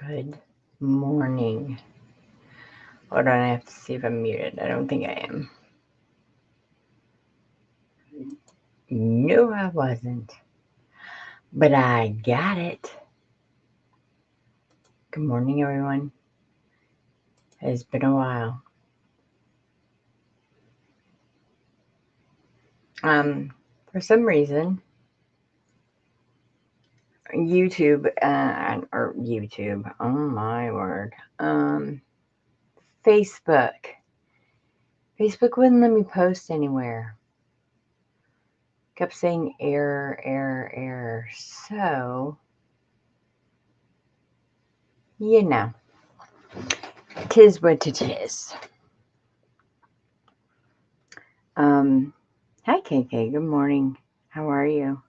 Good morning. Hold on, I have to see if I'm muted. I don't think I am. No, I wasn't. But I got it. Good morning, everyone. It's been a while. For some reason, YouTube, or YouTube, oh my word, Facebook wouldn't let me post anywhere. Kept saying error. So, you know, 'tis what it is. Hi KK, good morning. How are you?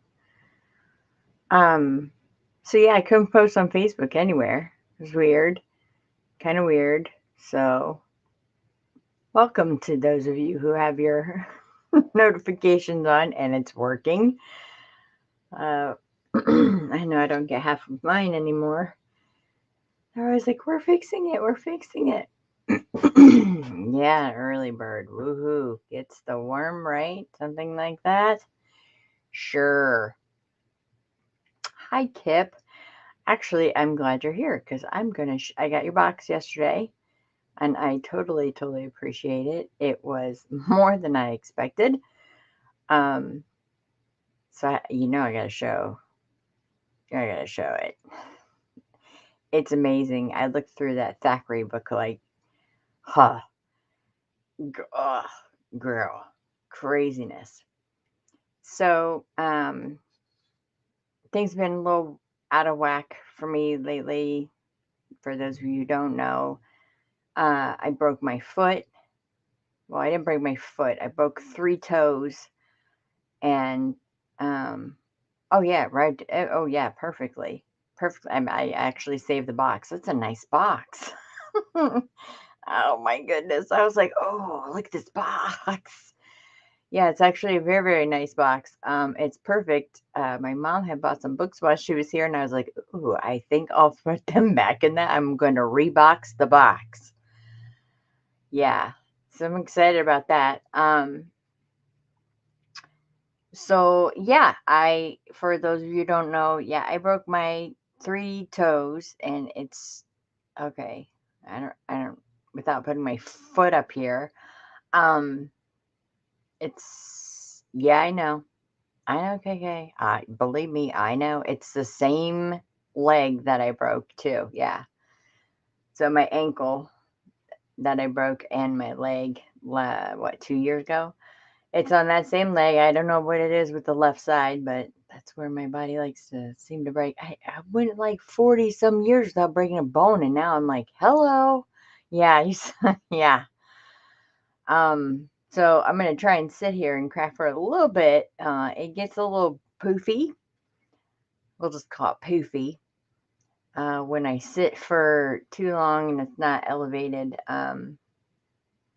So yeah, I couldn't post on Facebook anywhere. It was weird. Kind of weird. So welcome to those of you who have your notifications on and it's working. I know I don't get half of mine anymore. They're always like, we're fixing it. Yeah, early bird. Woohoo. Gets the worm, right? Something like that. Sure. Hi, Kip. Actually, I'm glad you're here because I got your box yesterday and I totally appreciate it. It was more than I expected. So, I gotta show it. It's amazing. I looked through that Thackeray book like, girl, craziness. So, things have been a little out of whack for me lately. For those of you who don't know, I broke my foot. Well, I didn't break my foot. I broke 3 toes, and perfectly. I actually saved the box. That's a nice box. Oh my goodness! I was like, oh, look at this box. Yeah, it's actually a very, very nice box. It's perfect. My mom had bought some books while she was here, and I was like, ooh, I think I'll put them back in that. I'm going to rebox the box. Yeah, so I'm excited about that. So yeah, for those of you who don't know, yeah, I broke my 3 toes, and it's okay. I don't, without putting my foot up here. Yeah, I know, KK. Believe me, I know. It's the same leg that I broke too. Yeah. So my ankle that I broke and my leg, 2 years ago? It's on that same leg. I don't know what it is with the left side, but that's where my body likes to seem to break. I went like 40 some years without breaking a bone, and now I'm like, hello. Yeah, yeah. So I'm gonna try and sit here and craft for a little bit. It gets a little poofy. We'll just call it poofy. When I sit for too long and it's not elevated, I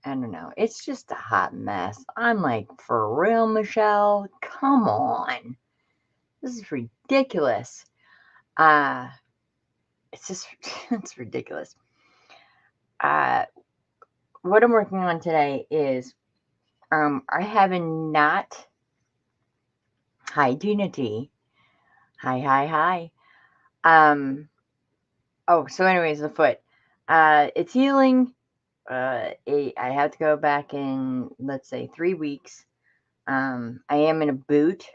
don't know. It's just a hot mess. I'm like, for real, Michelle? Come on. This is ridiculous. It's just, it's ridiculous. What I'm working on today is, I have a knot. Hi, Unity. Hi. So anyways, the foot. It's healing. I have to go back in, let's say, 3 weeks. I am in a boot.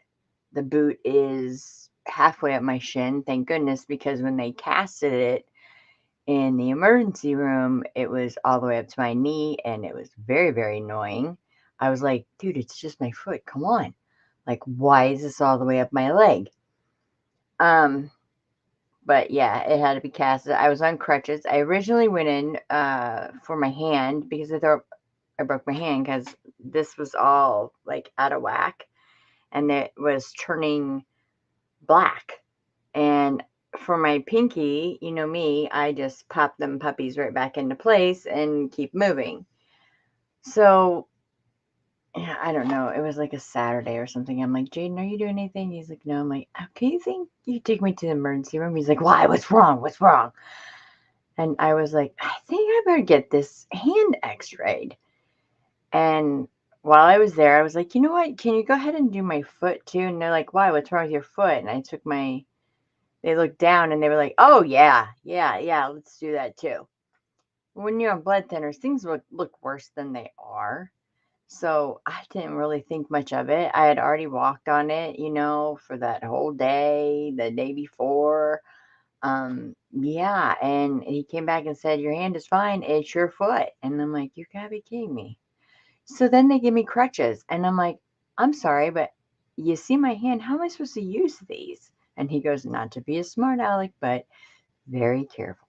The boot is halfway up my shin, thank goodness, because when they casted it in the emergency room, it was all the way up to my knee, and it was very, very annoying. I was like, dude, it's just my foot. Come on. Like, why is this all the way up my leg? But yeah, it had to be casted. I was on crutches. I originally went in for my hand because I thought I broke my hand because this was all like out of whack and it was turning black. And for my pinky, you know me, I just pop them puppies right back into place and keep moving. So yeah, I don't know. It was like a Saturday or something. I'm like, Jaden, are you doing anything? He's like, no. I'm like, okay, you think you take me to the emergency room? He's like, why? What's wrong? And I was like, I think I better get this hand x-rayed. And while I was there, I was like, you know what? Can you go ahead and do my foot too? And they're like, why? What's wrong with your foot? And I took they looked down and they were like, oh, yeah, let's do that too. When you're on blood thinners, things look worse than they are. So I didn't really think much of it. I had already walked on it, for that whole day, the day before. Yeah, and he came back and said, your hand is fine. It's your foot. And I'm like, you gotta be kidding me. So then they give me crutches, and I'm like, I'm sorry, but you see my hand? How am I supposed to use these? And he goes, not to be a smart aleck, but very carefully.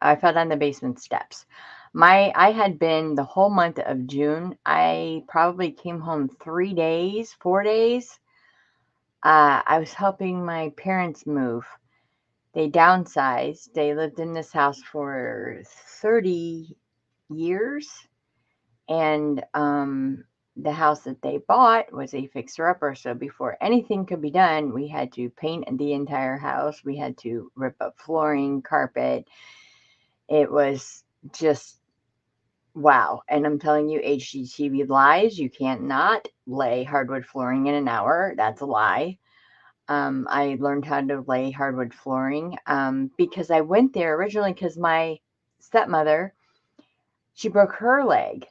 I fell down the basement steps. I had been the whole month of June. I probably came home 3 days, 4 days. I was helping my parents move. They downsized. They lived in this house for 30 years. And the house that they bought was a fixer-upper. So before anything could be done, we had to paint the entire house. We had to rip up flooring, carpet. It was just wow. And I'm telling you, HGTV lies. You can't not lay hardwood flooring in an hour. That's a lie. I learned how to lay hardwood flooring because I went there originally because my stepmother, she broke her leg.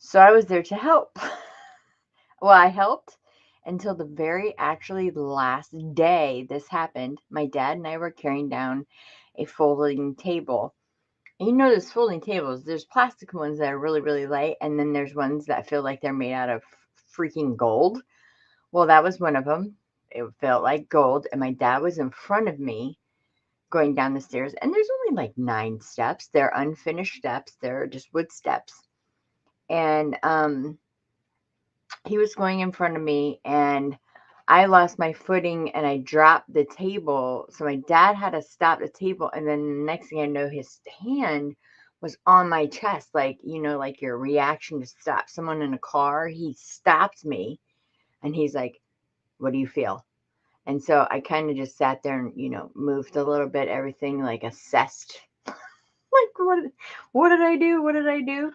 So I was there to help. Well, I helped until the very actually last day this happened. My dad and I were carrying down a folding table. And those folding tables, there's plastic ones that are really, really light, and then there's ones that feel like they're made out of freaking gold. Well, that was one of them. It felt like gold, and my dad was in front of me going down the stairs, and there's only like 9 steps. They're unfinished steps. They're just wood steps. And he was going in front of me, and I lost my footing and I dropped the table. So my dad had to stop the table. And then the next thing I know, his hand was on my chest. Like, like your reaction to stop someone in a car. He stopped me and he's like, what do you feel? And so I kind of just sat there and, moved a little bit, everything like assessed. Like, what did I do? What did I do?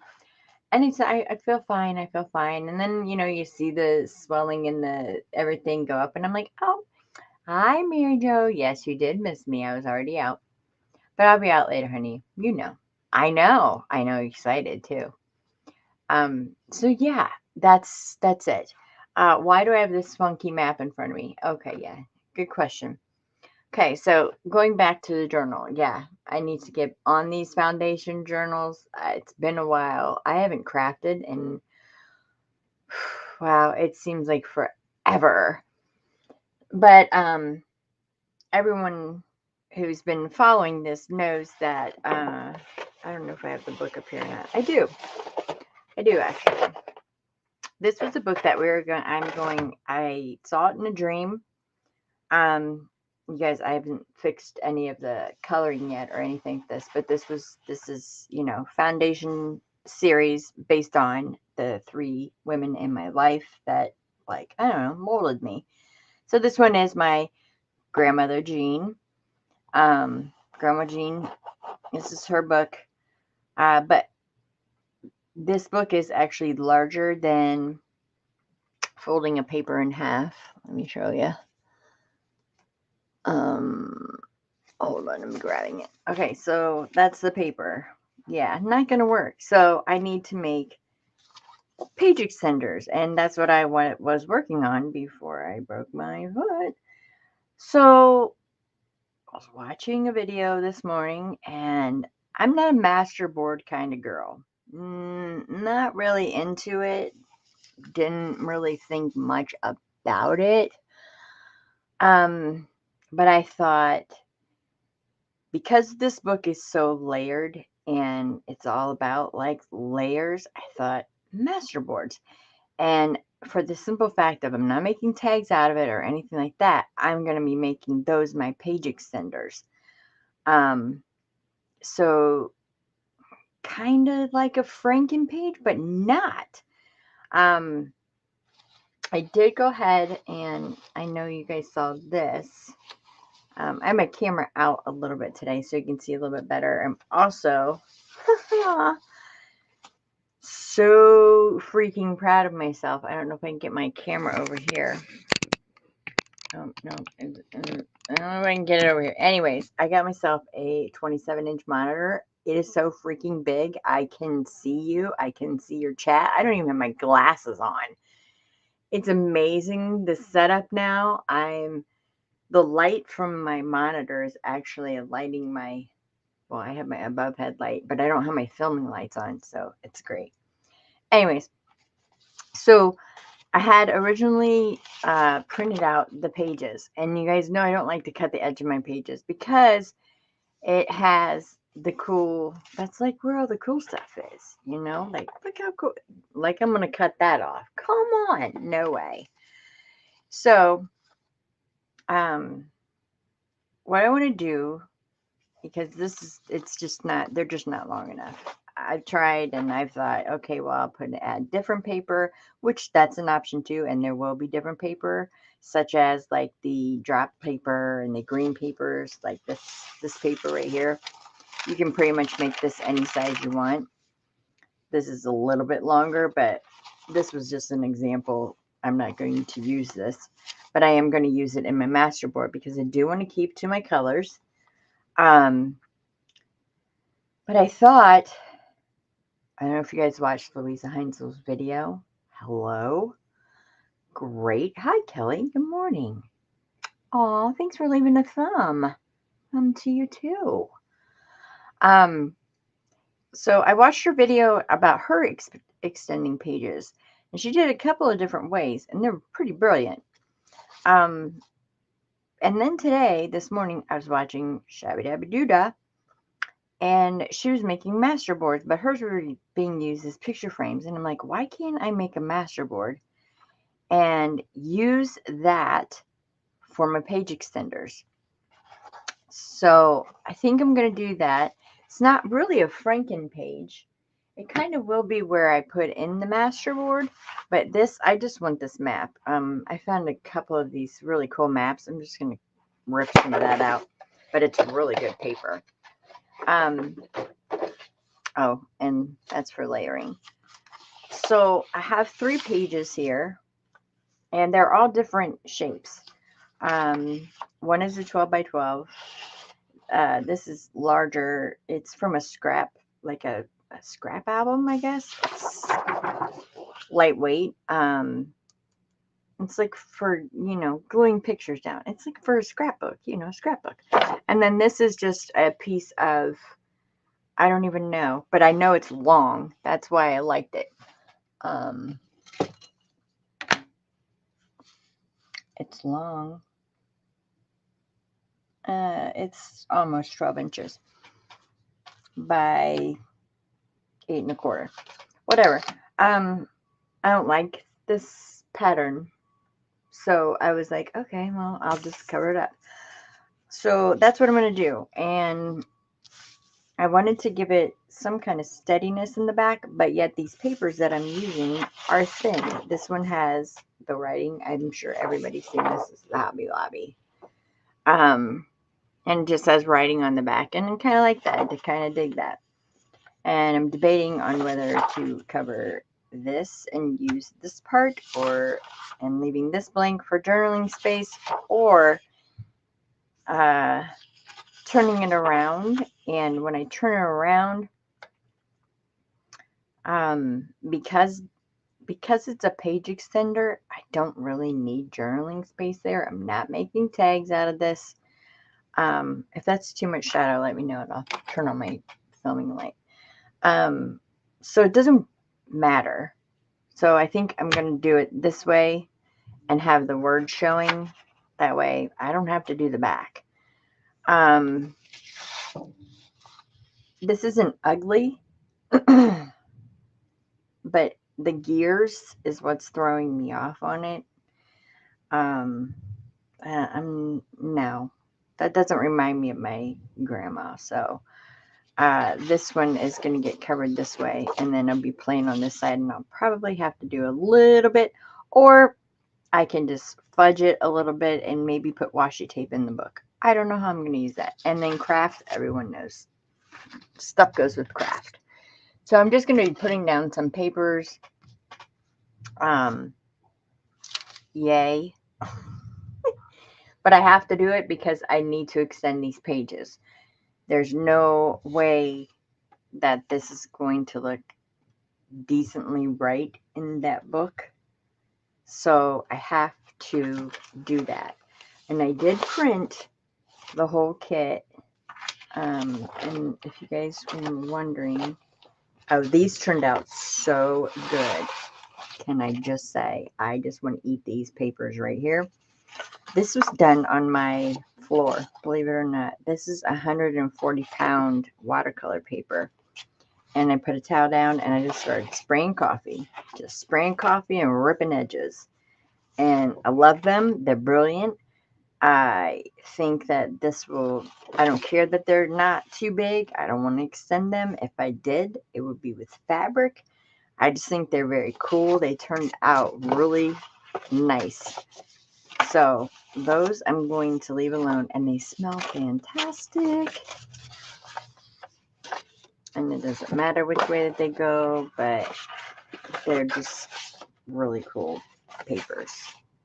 And he said, I feel fine. I feel fine. And then, you see the swelling and the everything go up. And I'm like, oh, hi, Mary Jo. Yes, you did miss me. I was already out. But I'll be out later, honey. You know. I know. I know. Excited too. So yeah, that's it. Why do I have this funky map in front of me? Okay, yeah. Good question. Okay, so going back to the journal, yeah, I need to get on these foundation journals. It's been a while. I haven't crafted in, wow, it seems like forever. But everyone who's been following this knows that I don't know if I have the book up here or not. I do actually. This was a book that I saw it in a dream. You guys, I haven't fixed any of the coloring yet or anything like this, but this is, foundation series based on the 3 women in my life that, like, I don't know, molded me. So this one is my grandmother, Jean. Grandma Jean, this is her book. But this book is actually larger than folding a paper in half. Let me show you. Hold on, I'm grabbing it. Okay, so that's the paper. Yeah, not gonna work. So I need to make page extenders, and that's what I was working on before I broke my foot. So I was watching a video this morning, and I'm not a masterboard kind of girl. Not really into it. Didn't really think much about it. But I thought, because this book is so layered and it's all about like layers, I thought masterboards. And for the simple fact of I'm not making tags out of it or anything like that, I'm going to be making those my page extenders. So kind of like a Franken page, but not. I did go ahead and I know you guys saw this. I have my camera out a little bit today so you can see a little bit better. I'm also so freaking proud of myself. I don't know if I can get my camera over here. Oh, no. I don't know if I can get it over here. Anyways, I got myself a 27-inch monitor. It is so freaking big. I can see you. I can see your chat. I don't even have my glasses on. It's amazing, the setup now. The light from my monitor is actually lighting my, well, I have my above head light, but I don't have my filming lights on, so it's great. Anyways, so I had originally printed out the pages, and you guys know I don't like to cut the edge of my pages because it has the cool, that's like where all the cool stuff is, you know, like look how cool, like I'm going to cut that off. Come on, no way. So, what I want to do, because it's just not, they're just not long enough. I've tried and I've thought, okay, well, I'll add different paper, which that's an option too. And there will be different paper, such as like the drop paper and the green papers, like this paper right here. You can pretty much make this any size you want. This is a little bit longer, but this was just an example. I'm not going to use this, but I am going to use it in my masterboard because I do want to keep to my colors. But I thought, I don't know if you guys watched Louisa Heinzel's video. Hello. Great. Hi, Kelly. Good morning. Aw, thanks for leaving a thumb. To you too. So I watched her video about her extending pages, and she did a couple of different ways, and they're pretty brilliant. And then today, this morning, I was watching Shabby Dabby Doodah, and she was making masterboards, but hers were being used as picture frames. And I'm like, why can't I make a masterboard and use that for my page extenders? So I think I'm going to do that. It's not really a Franken page. It kind of will be where I put in the masterboard, but this, I just want this map. I found a couple of these really cool maps. I'm just going to rip some of that out, but it's really good paper. Oh, and that's for layering. So I have 3 pages here, and they're all different shapes. One is a 12 by 12. This is larger. It's from a scrap, like a scrap album, I guess. It's lightweight. It's like for, gluing pictures down. It's like for a scrapbook, scrapbook. And then this is just a piece of, I don't even know, but I know it's long. That's why I liked it. It's long. It's almost 12 inches by 8 1/4. Whatever. I don't like this pattern. So I was like, okay, well, I'll just cover it up. So that's what I'm going to do. And I wanted to give it some kind of steadiness in the back, but yet these papers that I'm using are thin. This one has the writing. I'm sure everybody's seen this. This is the Hobby Lobby. And it just has writing on the back. And I kind of like that. I kind of dig that. And I'm debating on whether to cover this and use this part, and leaving this blank for journaling space, or turning it around. And when I turn it around, because it's a page extender, I don't really need journaling space there. I'm not making tags out of this. If that's too much shadow, let me know and I'll turn on my filming light. So it doesn't matter. So I think I'm going to do it this way and have the word showing. That way I don't have to do the back. This isn't ugly, but the gears is what's throwing me off on it. No, that doesn't remind me of my grandma. So this one is going to get covered this way, and then I'll be plain on this side, and I'll probably have to do a little bit, or I can just fudge it a little bit and maybe put washi tape in the book. I don't know how I'm going to use that. And then craft, everyone knows. Stuff goes with craft. So I'm just going to be putting down some papers. Yay. But I have to do it because I need to extend these pages. There's no way that this is going to look decently right in that book. So I have to do that. And I did print the whole kit. And if you guys were wondering, oh, these turned out so good. Can I just say, I just want to eat these papers right here. This was done on my floor, believe it or not. This is 140-pound watercolor paper. And I put a towel down and I just started spraying coffee. Just spraying coffee and ripping edges. And I love them. They're brilliant. I think that this will, I don't care that they're not too big. I don't want to extend them. If I did, it would be with fabric. I just think they're very cool. They turned out really nice. So those I'm going to leave alone. And they smell fantastic. And it doesn't matter which way that they go, but they're just really cool papers.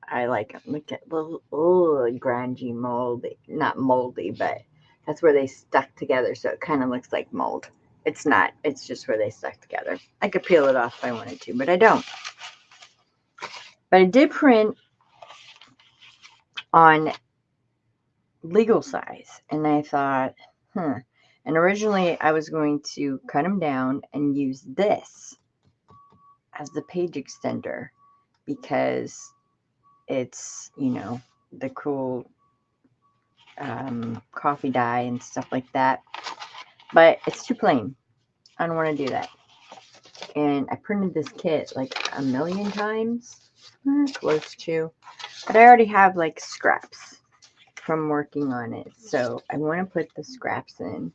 I like them. Look at little, grungy, moldy. Not moldy, but that's where they stuck together. So it kind of looks like mold. It's not. It's just where they stuck together. I could peel it off if I wanted to, but I don't. But I did print on legal size. And I thought, And originally I was going to cut them down and use this as the page extender because it's, the cool coffee dye and stuff like that. But it's too plain. I don't want to do that. And I printed this kit like a million times. Close to. But I already have like scraps from working on it. So I want to put the scraps in.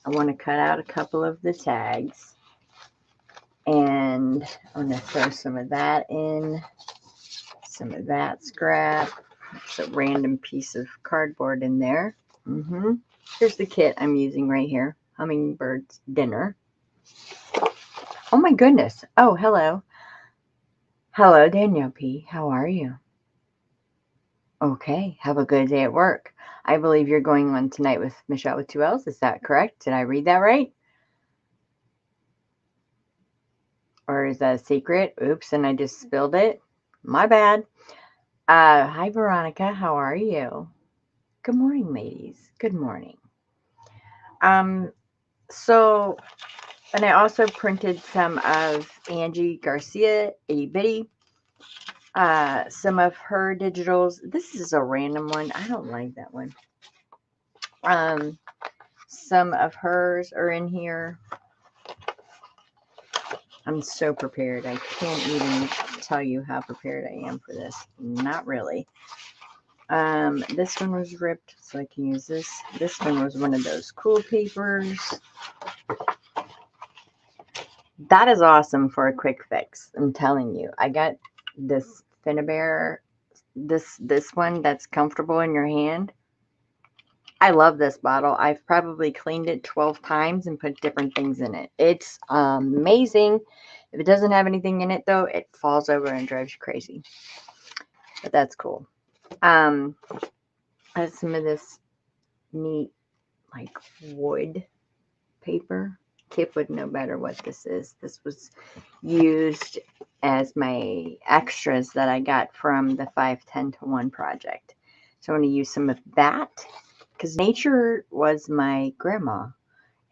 I want to cut out a couple of the tags. And I'm going to throw some of that in. Some of that scrap. There's a random piece of cardboard in there. Here's the kit I'm using right here. Hummingbird's dinner. Oh my goodness. Oh, hello. Hello, Danielle P. How are you? Okay. Have a good day at work. I believe you're going on tonight with Michelle with 2 L's. Is that correct? Did I read that right? Or is that a secret? Oops, and I just spilled it. My bad. Hi, Veronica. How are you? Good morning, ladies. Good morning. So, and I also printed some of Angie Garcia, Itty Bitty. Some of her digitals. This is a random one. I don't like that one. Some of hers are in here. I'm so prepared. I can't even tell you how prepared I am for this. Not really. This one was ripped, so I can use this. This one was one of those cool papers. That is awesome for a quick fix. I'm telling you. I got this Finnabair, this one that's comfortable in your hand. I love this bottle. I've probably cleaned it 12 times and put different things in it. It's amazing. If it doesn't have anything in it, though, it falls over and drives you crazy. But that's cool. I have some of this neat, like, wood paper. Kip would know better what this is. This was used as my extras that I got from the 5-10-1 project. So I'm going to use some of that because nature was my grandma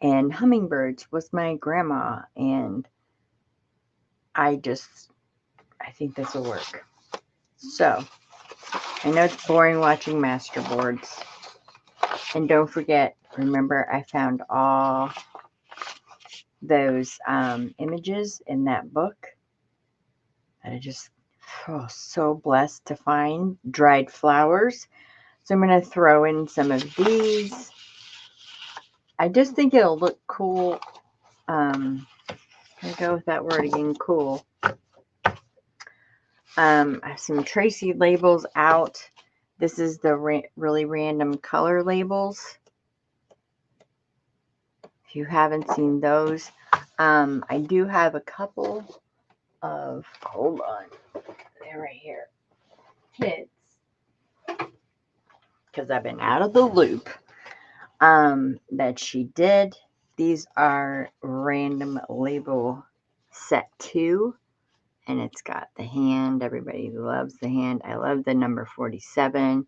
and hummingbirds was my grandma. And I think this will work. So I know it's boring watching Masterboards. And don't forget, remember I found all those images in that book that I just so blessed to find. Dried flowers. So I'm going to throw in some of these. I just think it'll look cool. I go with that word again, cool. I have some Tracy labels out This is the really random color labels. If you haven't seen those, I do have a couple of, hold on, they're right here, kits, because I've been out of the loop, that she did. These are random label set 2, and it's got the hand. Everybody loves the hand. I love the number 47.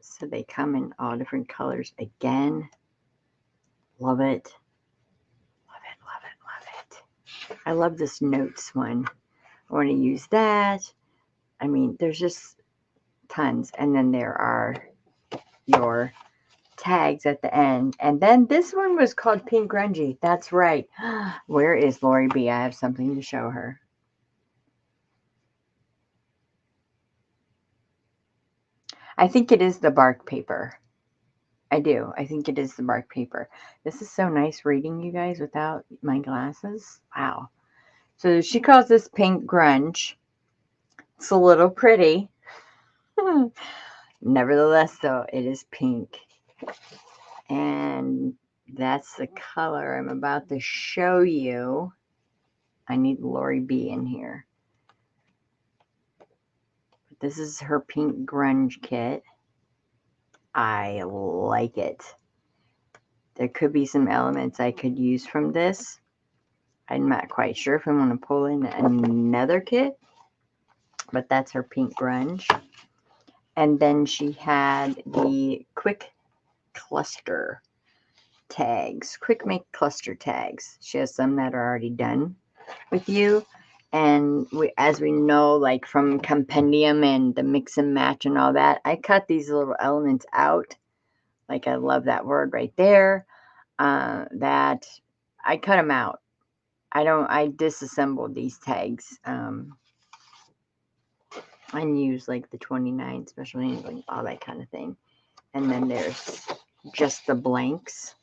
So they come in all different colors again. Love it. Love it, love it, love it. I love this notes one. I want to use that. I mean, there's just tons. And then there are your tags at the end. And then this one was called Pink Grungy. That's right. Where is Lori B? I have something to show her. I think it is the bark paper. I do. I think it is the bark paper. This is so nice reading, you guys, without my glasses. Wow. So she calls this Pink Grunge. It's a little pretty. Nevertheless, though, it is pink. And that's the color I'm about to show you. I need Lori B in here. This is her Pink Grunge kit. I like it. There could be some elements I could use from this. I'm not quite sure if I want to pull in another kit, but that's her Pink Grunge. And then she had the quick cluster tags, quick make cluster tags. She has some that are already done with you. And as we know, like from Compendium and the mix and match and all that, I cut these little elements out. Like I love that word right there. That I cut them out. I disassembled these tags. And use like the 29 special handling, all that kind of thing. And then there's just the blanks,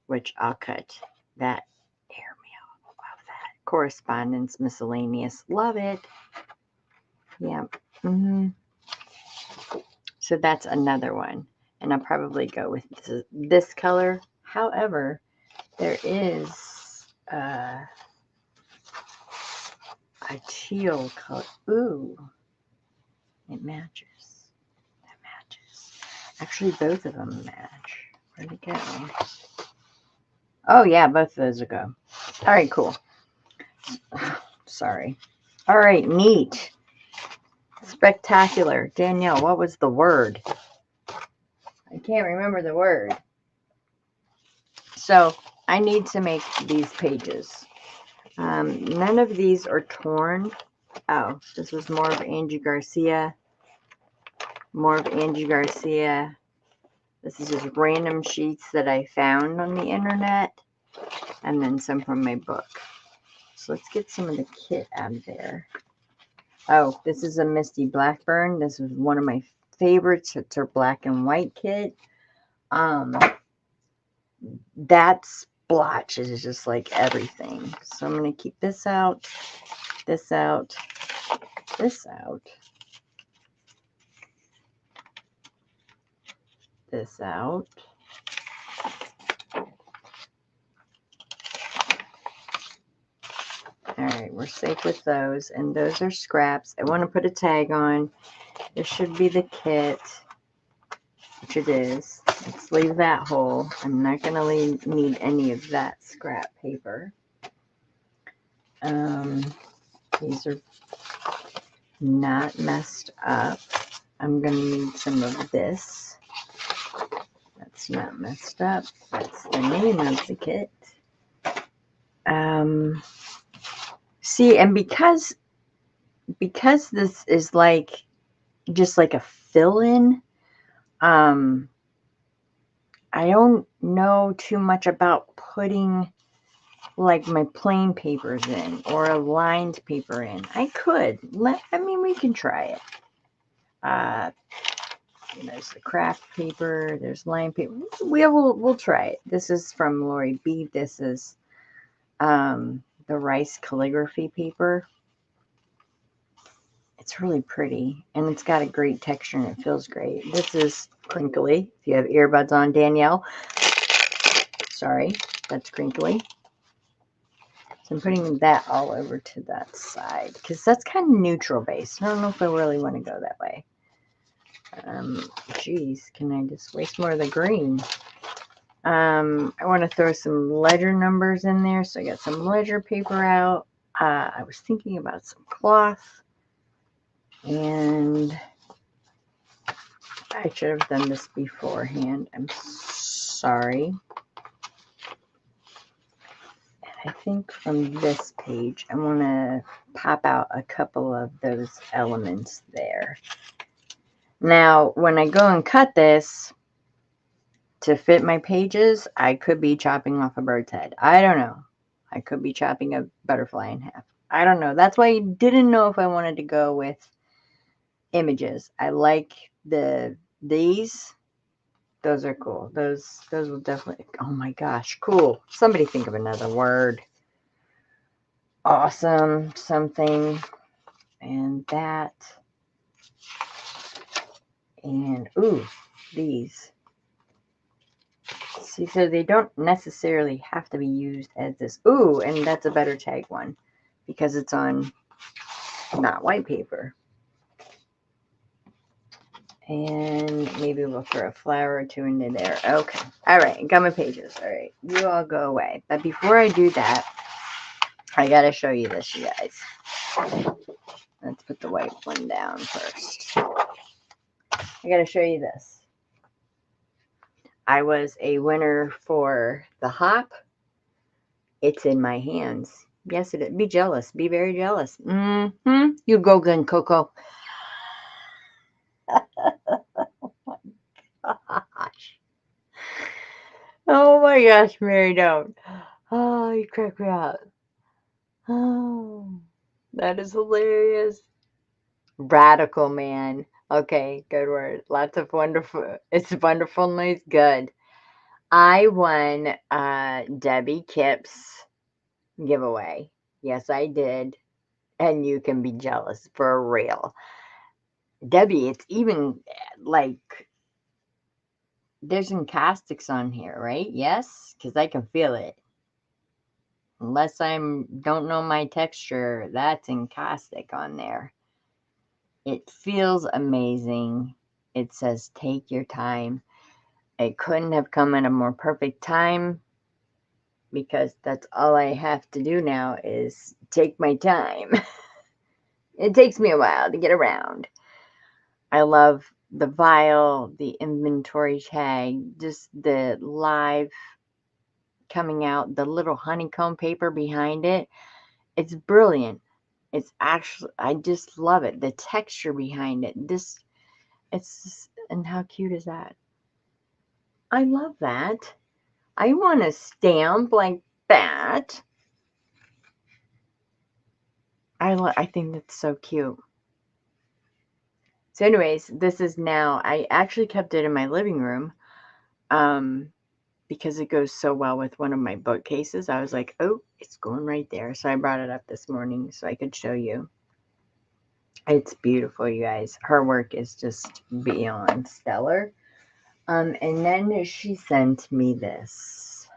which I'll cut that airmail. Love that. Correspondence, miscellaneous. Love it. Yeah. So that's another one. And I'll probably go with this color. However, there is a teal color. Ooh. It matches. That matches. Actually, both of them match. Where'd it go? Oh, yeah, both of those will go. All right, cool. Sorry. All right, neat. Spectacular. Danielle, what was the word? I can't remember the word. So I need to make these pages. None of these are torn. Oh, this was more of Angie Garcia. More of Angie Garcia. This is just random sheets that I found on the internet. And then some from my book. So let's get some of the kit out of there. Oh, this is a Misty Blackburn. This was one of my favorites. It's her black and white kit. That splotch is just like everything. So I'm going to keep this out, this out, this out, this out. All right, we're safe with those. And those are scraps. I want to put a tag on. This should be the kit, which it is. Let's leave that whole. I'm not going to need any of that scrap paper. These are not messed up. I'm going to need some of this. That's not messed up. That's the name of the kit. See, and because this is like just like a fill-in, I don't know too much about putting like my plain papers in or a lined paper in. I could. I mean, we can try it. There's the craft paper. There's lined paper. We'll try it. This is from Lori B. This is the rice calligraphy paper. It's It's really pretty, and it's got a great texture, and it feels great. This is crinkly. If you have earbuds on, Danielle, sorry, that's crinkly. So I'm putting that all over to that side because that's kind of neutral base. I don't know if I really want to go that way. Geez, can I just waste more of the green? I want to throw some ledger numbers in there, so I got some ledger paper out. I was thinking about some cloth, and I should have done this beforehand. I'm sorry. I think from this page, I want to pop out a couple of those elements there. Now, when I go and cut this to fit my pages, I could be chopping off a bird's head. I don't know. I could be chopping a butterfly in half. I don't know. That's why I didn't know if I wanted to go with images. I like these. Those are cool. Those will definitely. Oh my gosh, cool. Somebody think of another word. Awesome, something, and that, and ooh, these. See, so they don't necessarily have to be used as this. Ooh, and that's a better tag one because it's on not white paper. And maybe we'll throw a flower or two into there. Okay. All right. Got my pages. All right. You all go away. But before I do that, I got to show you this, you guys. Let's put the white one down first. I got to show you this. I was a winner for the hop. It's in my hands. Yes, it is. Be jealous. Be very jealous. You go, Gun Coco. Gosh. Oh my gosh, Mary, don't. Oh, you crack me up. Oh, that is hilarious. Radical man. Okay, good word. Lots of wonderful. It's wonderful news. Good. I won Debbie Kipp's giveaway. Yes, I did. And you can be jealous for real. Debbie, it's even like there's encastics on here, right? Yes, because I can feel it. Unless don't know my texture, that's encastic on there. It feels amazing. It says take your time. It couldn't have come at a more perfect time because that's all I have to do now is take my time. It takes me a while to get around. I love the vial, the inventory tag, just the live coming out, the little honeycomb paper behind it. It's brilliant. It's actually, I just love it. The texture behind it. And how cute is that? I love that. I want a stamp like that. I think that's so cute. So anyways, this is now, I actually kept it in my living room because it goes so well with one of my bookcases. I was like, oh, it's going right there. So I brought it up this morning so I could show you. It's beautiful, you guys. Her work is just beyond stellar. And then she sent me this.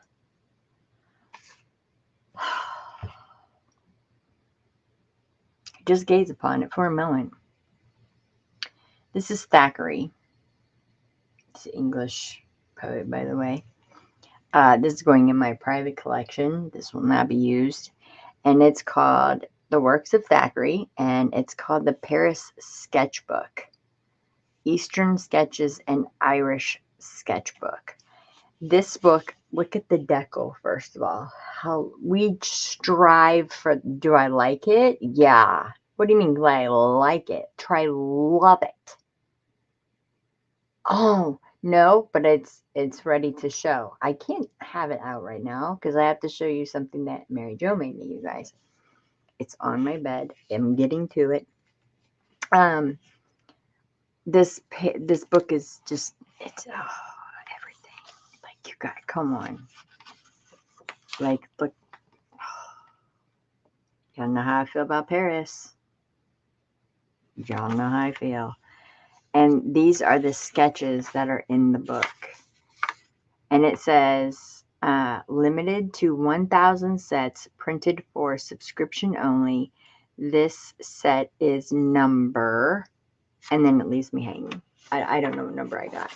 Just gaze upon it for a moment. This is Thackeray. It's an English poet, by the way. This is going in my private collection. This will not be used. And it's called The Works of Thackeray, and it's called the Paris Sketchbook. Eastern Sketches and Irish Sketchbook. This book, look at the decal, first of all. How we strive for, do I like it? Yeah. What do you mean, do I like it? Try love it. Oh, no, but it's ready to show. I can't have it out right now because I have to show you something that Mary Jo made me, you guys. It's on my bed. I'm getting to it. This book is just, it's everything. Like, you got, come on. Like, look. You don't know how I feel about Paris. Y'all know how I feel. And these are the sketches that are in the book. And it says, limited to 1,000 sets printed for subscription only. This set is number, and then it leaves me hanging. I don't know what number I got.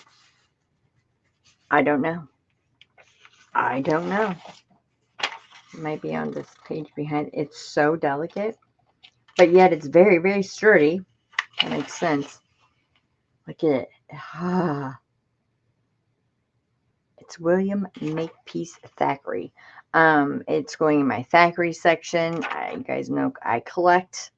I don't know. I don't know. It might be on this page behind. It's so delicate, but yet it's very, very sturdy. That makes sense. Look at it. It's William Makepeace Thackeray. It's going in my Thackeray section. You guys know I collect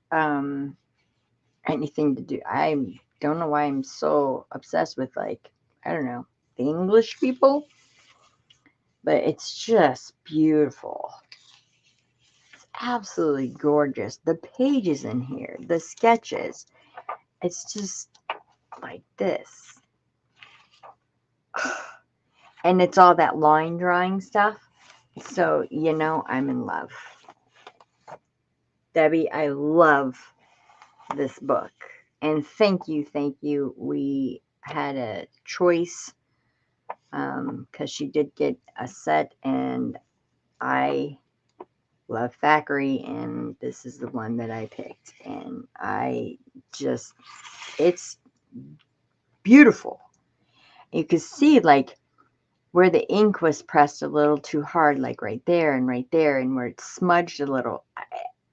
anything to do. I don't know why I'm so obsessed with, like, I don't know, the English people, but it's just beautiful. It's absolutely gorgeous. The pages in here, the sketches, it's just like this. And it's all that line drawing stuff. So, you know, I'm in love. Debbie, I love this book. And thank you, thank you. We had a choice because she did get a set, and I love Thackeray, and this is the one that I picked. And I just, it's beautiful. You can see, like, where the ink was pressed a little too hard, like right there, and where it smudged a little.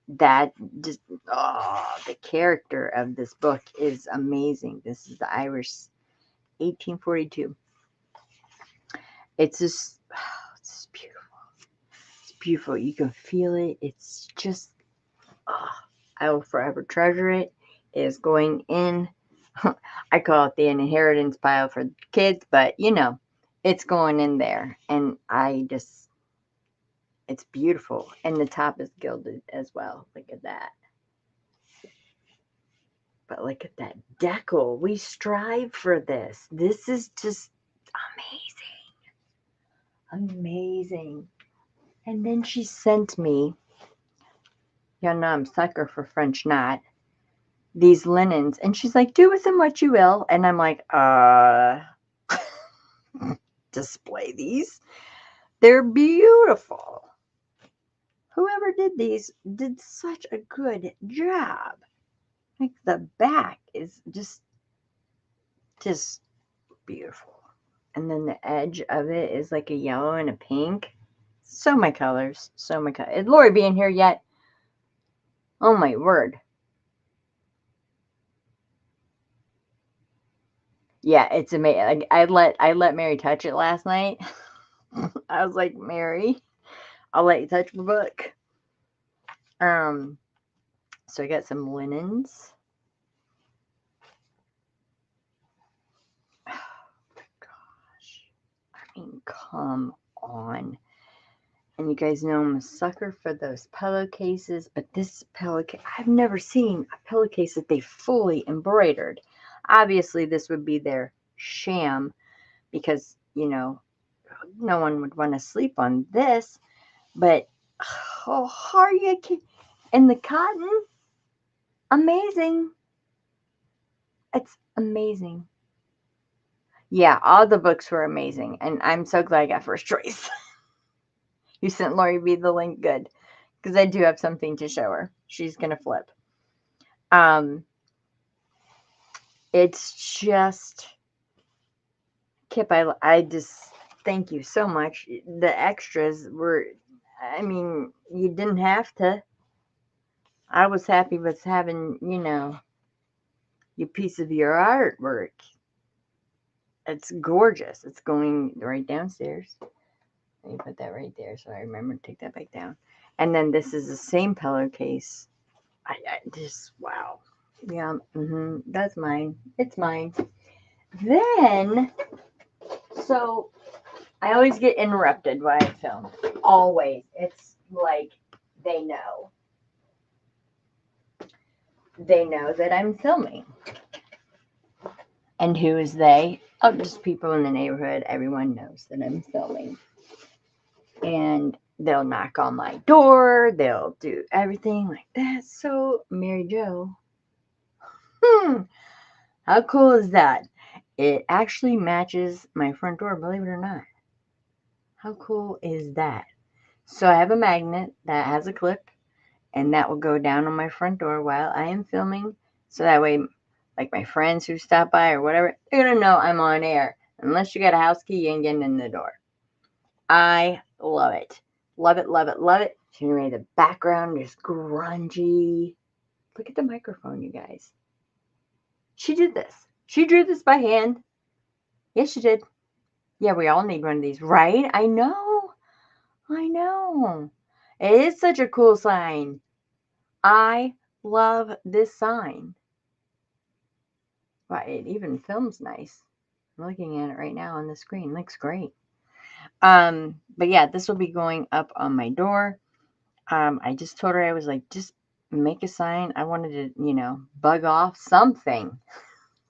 That just, oh, the character of this book is amazing. This is the Irish 1842. It's just, oh, it's just beautiful. It's beautiful. You can feel it. It's just, oh, I will forever treasure it. It is going in, I call it the inheritance pile for kids, but you know, it's going in there. And I just, it's beautiful. And the top is gilded as well. Look at that. But look at that decal. We strive for this. This is just amazing. Amazing. And then she sent me, y'all know I'm a sucker for French knot, these linens. And she's like, do with them what you will. And I'm like, display these. They're beautiful. Whoever did these did such a good job. Like, the back is just beautiful. And then the edge of it is like a yellow and a pink. So my colors. So my colors. Is Lori being here yet? Oh my word. Yeah, it's amazing. Like, I let Mary touch it last night. I was like, Mary, I'll let you touch my book. So I got some linens. Oh my gosh. I mean, come on. And you guys know I'm a sucker for those pillowcases, but this pillowcase, I've never seen a pillowcase that they fully embroidered. Obviously, this would be their sham because, you know, no one would want to sleep on this. But, oh, how are you? And the cotton, amazing. It's amazing. Yeah, all the books were amazing, and I'm so glad I got first choice. You sent Lori B the link, good, because I do have something to show her. She's gonna flip. It's just, Kip, I just thank you so much. The extras were, I mean, you didn't have to. I was happy with having, you know, your piece of your artwork. It's gorgeous. It's going right downstairs. Let me put that right there so I remember to take that back down. And then this is the same pillowcase. I just, wow. Yeah, that's mine. It's mine. Then, so I always get interrupted while I film. Always. It's like they know. They know that I'm filming. And who is they? Oh, just people in the neighborhood. Everyone knows that I'm filming. And they'll knock on my door. They'll do everything like that. So, Mary Jo, How cool is that? It actually matches my front door, believe it or not. How cool is that? So I have a magnet that has a clip, and that will go down on my front door while I am filming. So that way, like my friends who stop by or whatever, they're going to know I'm on air. Unless you got a house key, you ain't getting in the door. I love it. Love it, love it, love it. Anyway, the background is grungy. Look at the microphone, you guys. She did this. She drew this by hand. Yes, she did. Yeah, we all need one of these, right? I know. I know. It is such a cool sign. I love this sign. Well, it even films nice. I'm looking at it right now on the screen. Looks great. But yeah, this will be going up on my door. I just told her, I was like, just make a sign. I wanted to, bug off something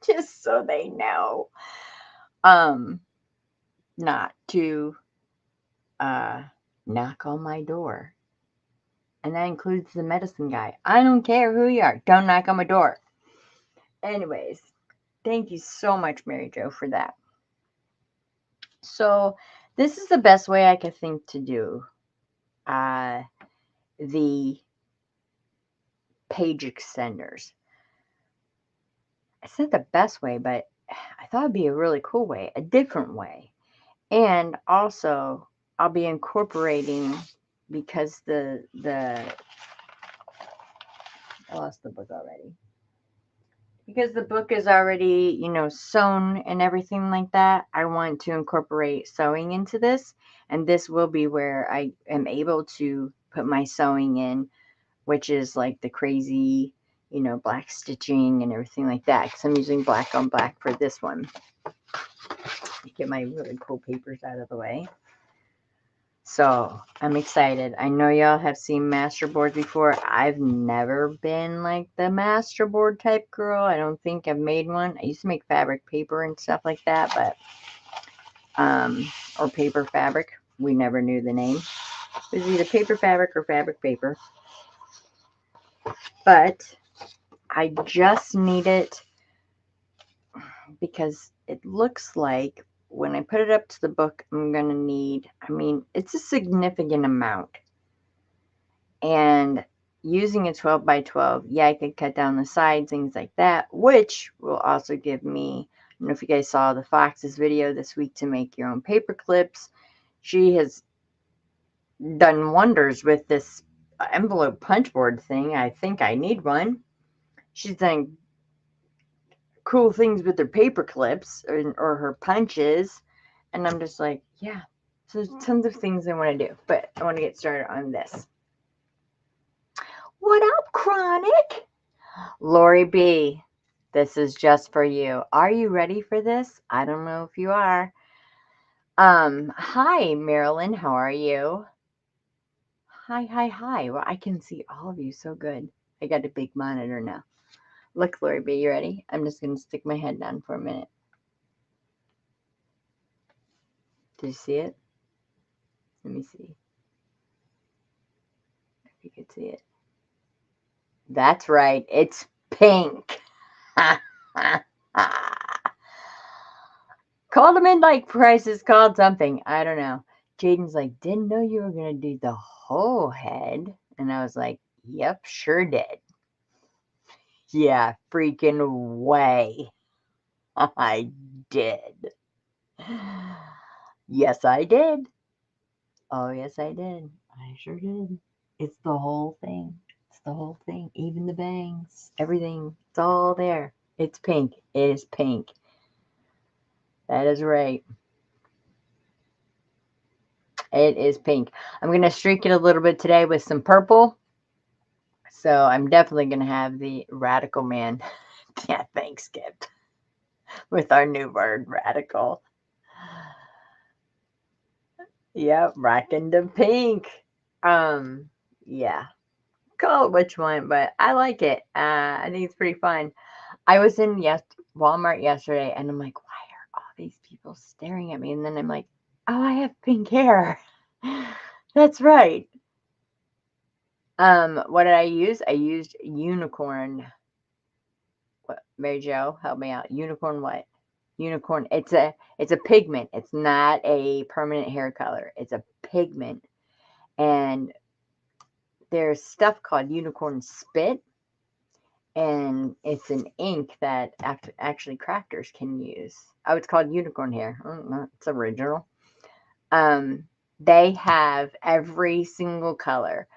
just so they know. Not to knock on my door. And that includes the medicine guy. I don't care who you are. Don't knock on my door. Anyways, thank you so much, Mary Jo, for that. So this is the best way I could think to do the page extenders. It's not the best way, but I thought it'd be a really cool way, a different way. And also, I'll be incorporating, because I lost the book already. Because the book is already, sewn and everything like that, I want to incorporate sewing into this. And this will be where I am able to put my sewing in, which is like the crazy, black stitching and everything like that. Because I'm using black on black for this one. Get my really cool papers out of the way. So I'm excited. I know y'all have seen Masterboards before. I've never been like the Masterboard type girl. I don't think I've made one. I used to make fabric paper and stuff like that, but or paper fabric. We never knew the name. It was either paper fabric or fabric paper. But I just need it because it looks like when I put it up to the book, I'm going to need, it's a significant amount. And using a 12 by 12, yeah, I could cut down the sides, things like that, which will also give me, I don't know if you guys saw the Fox's video this week to make your own paper clips. She has done wonders with this envelope punch board thing. I think I need one. She's done cool things with her paper clips or her punches. And I'm just like, yeah. So there's tons of things I want to do. But I want to get started on this. What up, Chronic? Lori B, this is just for you. Are you ready for this? I don't know if you are. Hi, Marilyn. How are you? Hi. Well, I can see all of you so good. I got a big monitor now. Look, Lori B, you ready? I'm just going to stick my head down for a minute. Did you see it? Let me see. If you could see it. That's right. It's pink. Called the midnight prices, called something. I don't know. Jaden's like, didn't know you were going to do the whole head. And I was like, yep, sure did. Yeah, freaking way. I did. Yes, I did. Oh, yes, I did. I sure did. It's the whole thing. It's the whole thing. Even the bangs. Everything. It's all there. It's pink. It is pink. That is right. It is pink. I'm going to streak it a little bit today with some purple. So I'm definitely going to have the Radical Man. Yeah, thanks, Skip. With our new word, radical. Yep, rocking the pink. Yeah. Call it which one, but I like it. I think it's pretty fun. I was in Walmart yesterday, and I'm like, why are all these people staring at me? And then I'm like, oh, I have pink hair. That's right. What did I use? I used unicorn What, Mary Jo, help me out. Unicorn what? Unicorn. It's a pigment. It's not a permanent hair color. It's a pigment. And there's stuff called unicorn spit, and it's an ink that actually crafters can use. Oh, it's called unicorn hair. Oh, no, it's original. They have every single color.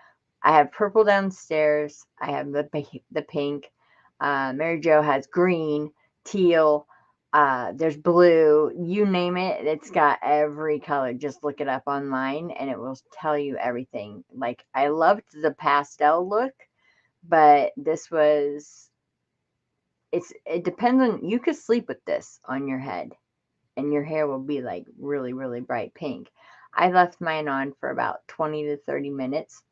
I have purple downstairs. I have the pink. Mary Jo has green, teal. There's blue. You name it. It's got every color. Just look it up online, and it will tell you everything. Like, I loved the pastel look, but this was. It depends on. You could sleep with this on your head, and your hair will be like really, really bright pink. I left mine on for about 20 to 30 minutes.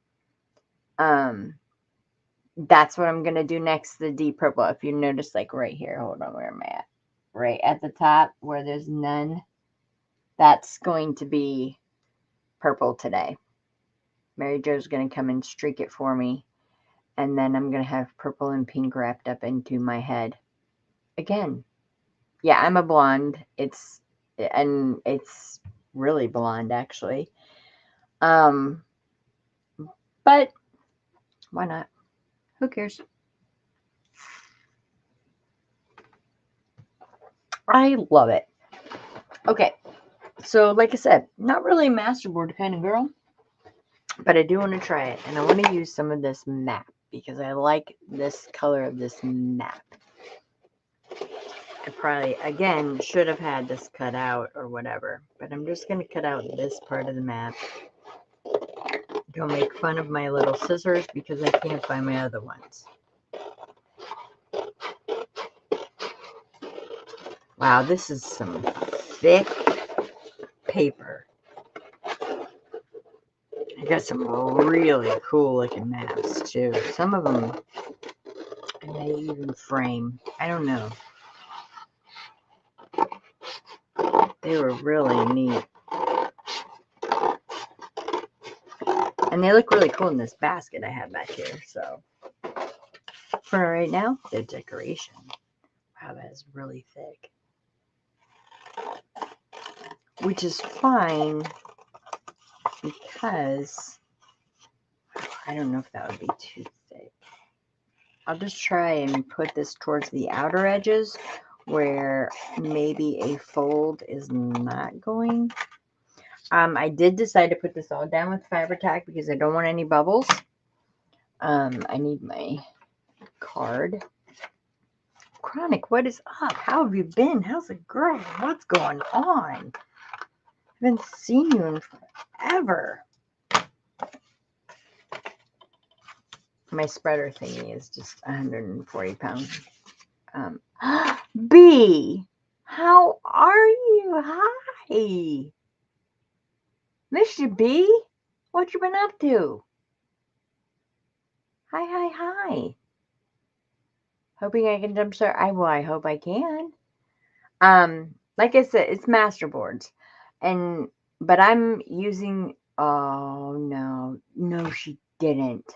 That's what I'm going to do next, the deep purple. If you notice, like right here, hold on, where am I at? Right at the top where there's none, that's going to be purple today. Mary Jo's going to come and streak it for me. And then I'm going to have purple and pink wrapped up into my head. Again, yeah, I'm a blonde. It's really blonde, actually. But why not? Who cares? I love it. Okay, so like I said, not really a masterboard kind of girl, but I do want to try it, and I want to use some of this map because I like this color of this map. I probably, again, should have had this cut out or whatever, but I'm just going to cut out this part of the map. Don't make fun of my little scissors because I can't find my other ones. Wow, this is some thick paper. I got some really cool looking maps too. Some of them I may even frame. I don't know. They were really neat. And they look really cool in this basket I have back here. So for right now, the decoration. Wow, that is really thick. Which is fine because I don't know if that would be too thick. I'll just try and put this towards the outer edges where maybe a fold is not going. I did decide to put this all down with Fabri-Tac because I don't want any bubbles. I need my card. Chronic, what is up? How have you been? How's it going? What's going on? I haven't seen you in forever. My spreader thingy is just 140 pounds. B, how are you? Hi. Mr. B, what you been up to? Hi. Hoping I can jump start. I hope I can. Like I said, it's Masterboards. But I'm using, oh no, she didn't.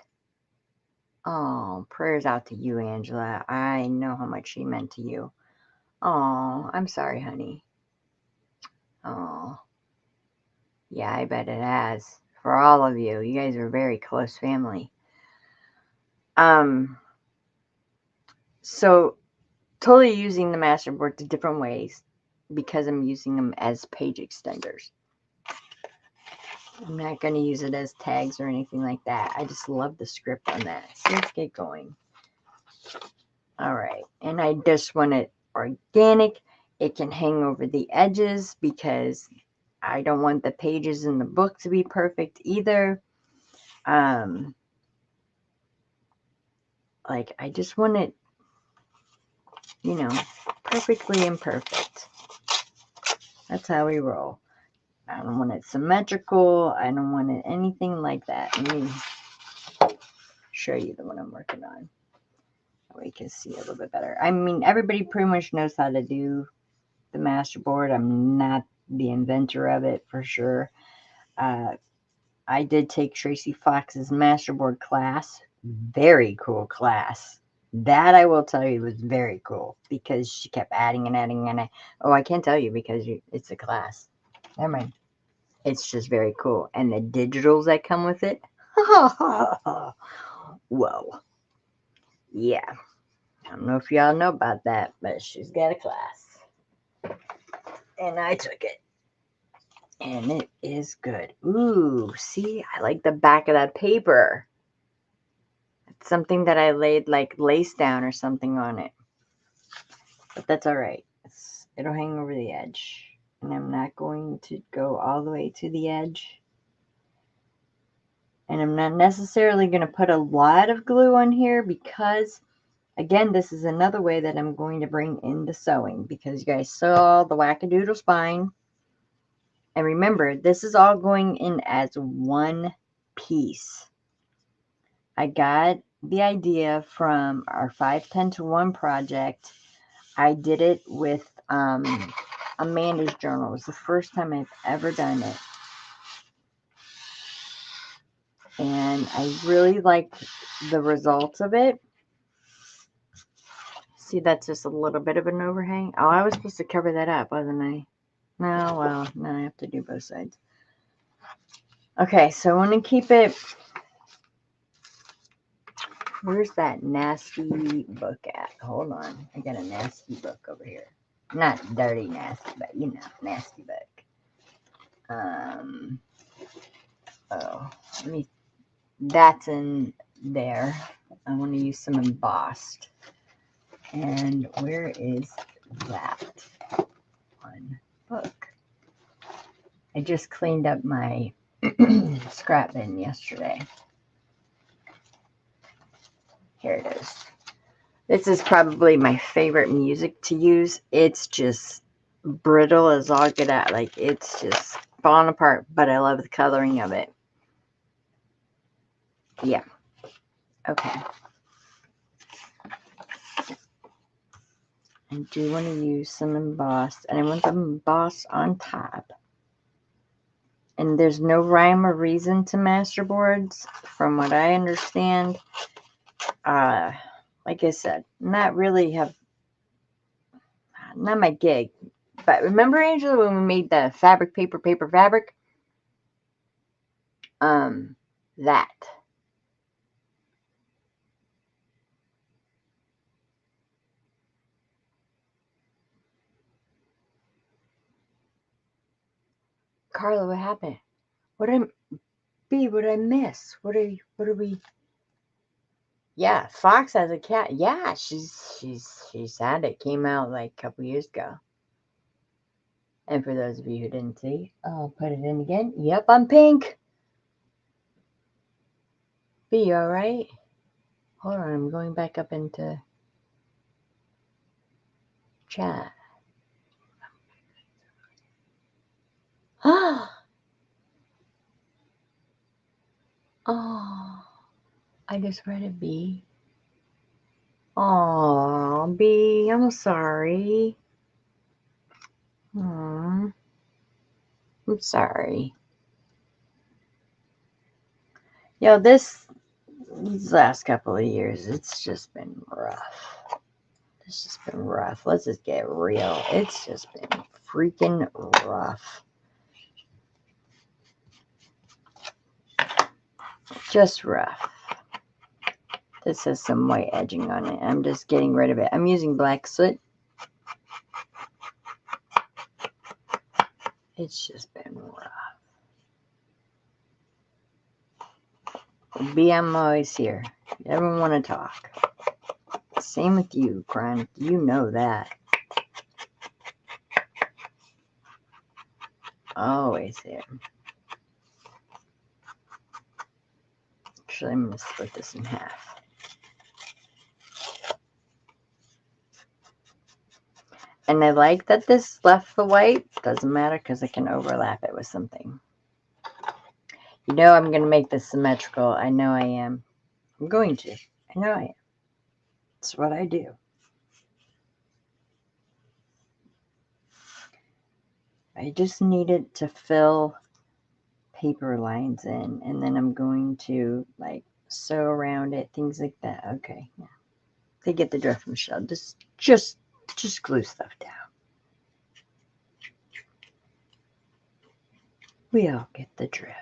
Oh, prayers out to you, Angela. I know how much she meant to you. Oh, I'm sorry, honey. Oh, yeah, I bet it has. For all of you. You guys are a very close family. So totally using the Masterboard to different ways because I'm using them as page extenders. I'm not going to use it as tags or anything like that. I just love the script on that. So let's get going. All right. And I just want it organic. It can hang over the edges because I don't want the pages in the book to be perfect either. Like, I just want it, perfectly imperfect. That's how we roll. I don't want it symmetrical. I don't want it anything like that. Let me show you the one I'm working on. That way you can see a little bit better. I mean, everybody pretty much knows how to do the Masterboard. I'm not the inventor of it for sure. I did take Tracy Fox's Masterboard class. Very cool class. That I will tell you was very cool because she kept adding and adding and oh, I can't tell you because it's a class. Never mind. It's just very cool. And the digitals that come with it. Whoa. Yeah. I don't know if y'all know about that, but she's got a class. And I took it. And it is good. Ooh, see, I like the back of that paper. It's something that I laid like lace down or something on it. But that's all right. It'll hang over the edge. And I'm not going to go all the way to the edge. And I'm not necessarily going to put a lot of glue on here because, again, this is another way that I'm going to bring in the sewing because you guys saw the wackadoodle spine. And remember, this is all going in as one piece. I got the idea from our 5-10-1 project. I did it with Amanda's journal. It was the first time I've ever done it. And I really liked the results of it. See, that's just a little bit of an overhang. Oh, I was supposed to cover that up, wasn't I? No, well, now I have to do both sides. Okay, so I want to keep it. Where's that nasty book at? Hold on. I got a nasty book over here. Not dirty nasty, but you know, nasty book. Oh, that's in there. I want to use some embossed. And where is that one book? I just cleaned up my scrap bin yesterday. Here it is. This is probably my favorite music to use. It's just brittle as all get out. Like, it's just falling apart, but I love the coloring of it. Yeah. Okay. I do want to use some embossed, and I want them embossed on top. And there's no rhyme or reason to Masterboards, from what I understand. Like I said, not my gig. But remember, Angela, when we made the fabric, paper, fabric? That. Carla, what happened? What did I miss? What are we? Yeah, Fox has a cat. Yeah, she's had it. Came out like a couple years ago. And for those of you who didn't see, I'll put it in again. Yep, I'm pink. B, you all right? Hold on, I'm going back up into chat. Oh, I just read it, B. Oh, B, I'm sorry. I'm sorry. Yo, these last couple of years, it's just been rough. It's just been rough. Let's just get real. It's just been freaking rough. Just rough. This has some white edging on it. I'm just getting rid of it. I'm using black soot. It's just been rough. B, I'm always here. Never want to talk. Same with you, Grunt. You know that. Always here. Actually, I'm going to split this in half. And I like that this left the white. Doesn't matter because I can overlap it with something. You know I'm going to make this symmetrical. I know I am. I'm going to. I know I am. It's what I do. I just need it to fill paper lines in. And then I'm going to like sew around it. Things like that. Okay. Yeah. They get the drift, Michelle. Just glue stuff down. We all get the drift.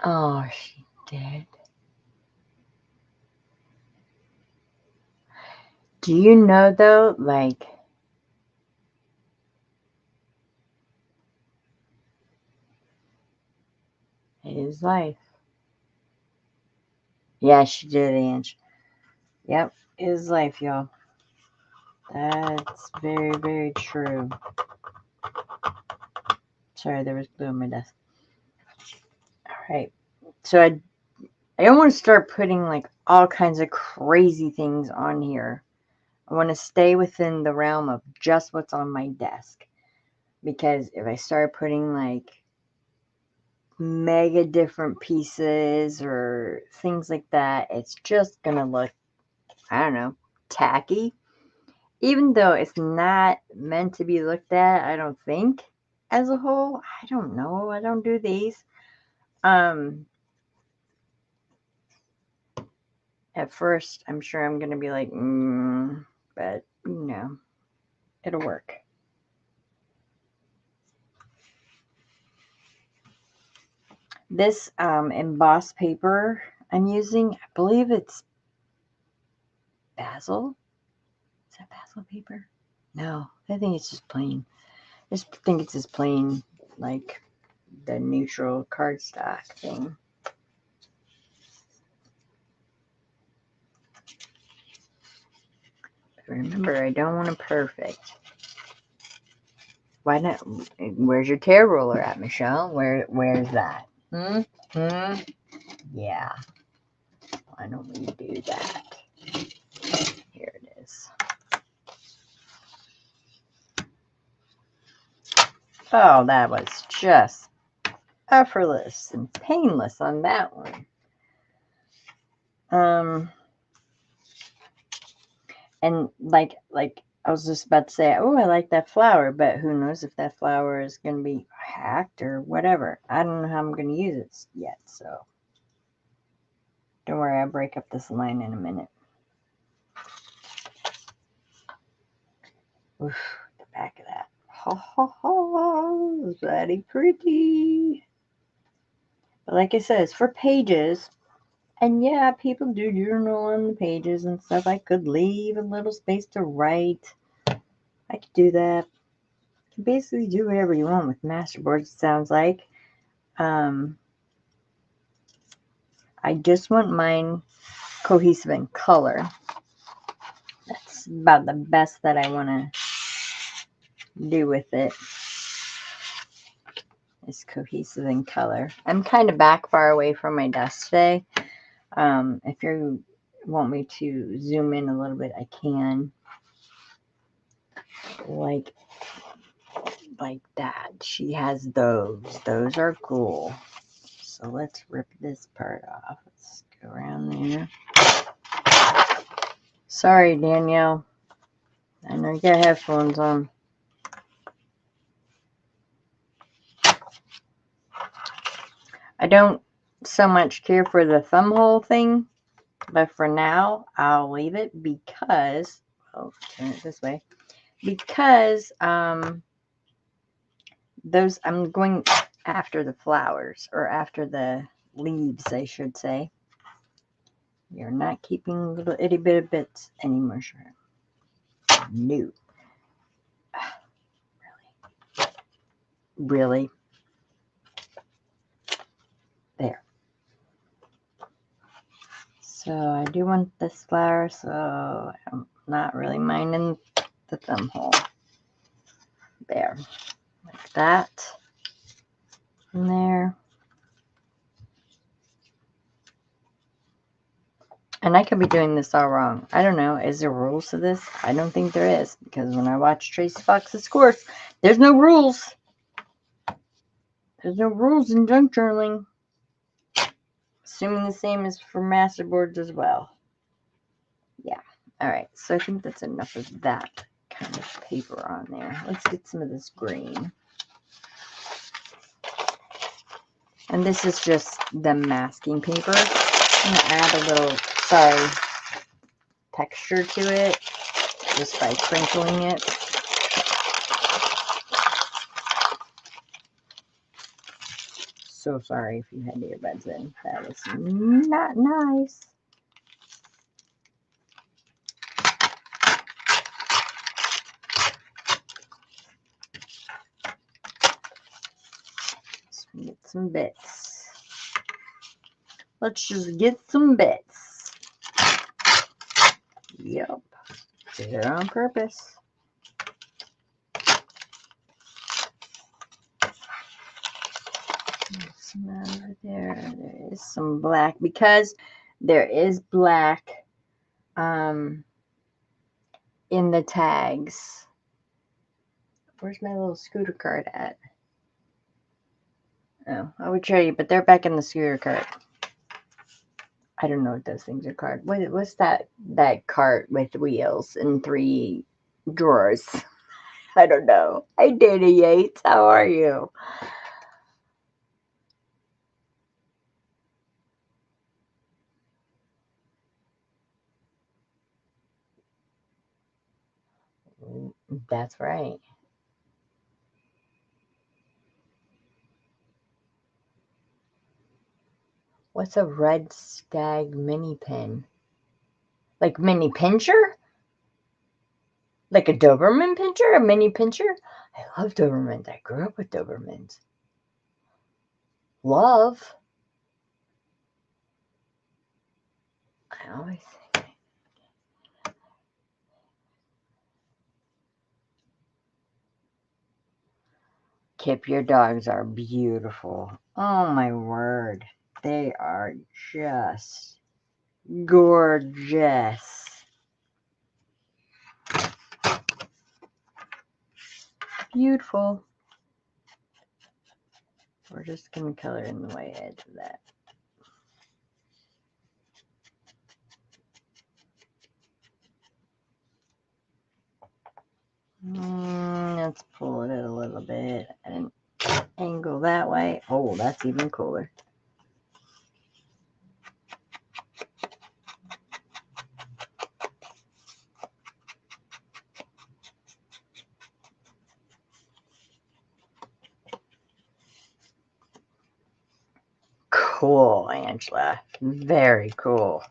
Oh, she did. Do you know though, like, it is life. Yeah, she did, Ange. Yep, it is life, y'all. That's very, very true. Sorry, there was glue on my desk. All right. So I don't want to start putting like all kinds of crazy things on here. I want to stay within the realm of just what's on my desk. Because if I start putting like mega different pieces or things like that, it's just going to look, I don't know, tacky. Even though it's not meant to be looked at, I don't think, as a whole. I don't know. I don't do these. At first, I'm sure I'm going to be like, but, it'll work. This embossed paper I'm using, I believe it's basil. Is that basil paper? No, I think it's just plain. I just think it's just plain, like the neutral cardstock thing. But remember, I don't want it perfect. Why not? Where's your tear roller at, Michelle? Where's that? Yeah. Why don't we do that? Here it is. Oh, that was just effortless and painless on that one. And like I was just about to say, oh, I like that flower, but who knows if that flower is going to be hacked or whatever. I don't know how I'm going to use it yet, so don't worry, I'll break up this line in a minute. Oof, the back of that. Ha ha ha, is that pretty? But like I said, it's for pages. And yeah, people do journal on the pages and stuff. I could leave a little space to write. I could do that. You can basically do whatever you want with Masterboards, it sounds like. I just want mine cohesive in color. That's about the best that I want to do with it. Is cohesive in color. I'm kind of back far away from my desk today. If you want me to zoom in a little bit, I can. Like that. She has those. Those are cool. So let's rip this part off. Let's go around there. Sorry, Danielle. I know you got headphones on. I don't so much care for the thumb hole thing, but for now, I'll leave it because, turn it this way, because those, I'm going after the flowers, or after the leaves, I should say. You're not keeping little itty bitty bits anymore, sure. No. Really? There. So I do want this flower, so I'm not really minding the thumb hole. There. Like that. In there. And And I could be doing this all wrong. I don't know. Is there rules to this? I don't think there is. Because when I watch Tracy Fox's course, there's no rules. There's no rules in junk journaling. Assuming the same is for Masterboards as well. Yeah. Alright. So I think that's enough of that kind of paper on there. Let's get some of this green. And this is just the masking paper. I'm going to add a little, texture to it just by crinkling it. So sorry if you had earbuds in. That is not nice. Let's get some bits. Let's just get some bits. Yep. Did it on purpose. Over there is some black because there is black in the tags. Where's my little scooter cart at? Oh, I would show you, but they're back in the scooter cart. I don't know what those things are called. What's that cart with wheels and 3 drawers? I don't know. Hi, Dana Yates. How are you? That's right. What's a red stag mini pin? Like mini pincher? Like a Doberman pincher? A mini pincher? I love Dobermans. I grew up with Dobermans. Love. I always think. Kip, your dogs are beautiful. Oh my word. They are just gorgeous. Beautiful. We're just going to color in the white edge of that. Let's pull it a little bit and angle that way. Oh, that's even cooler. Cool, Angela. Very cool.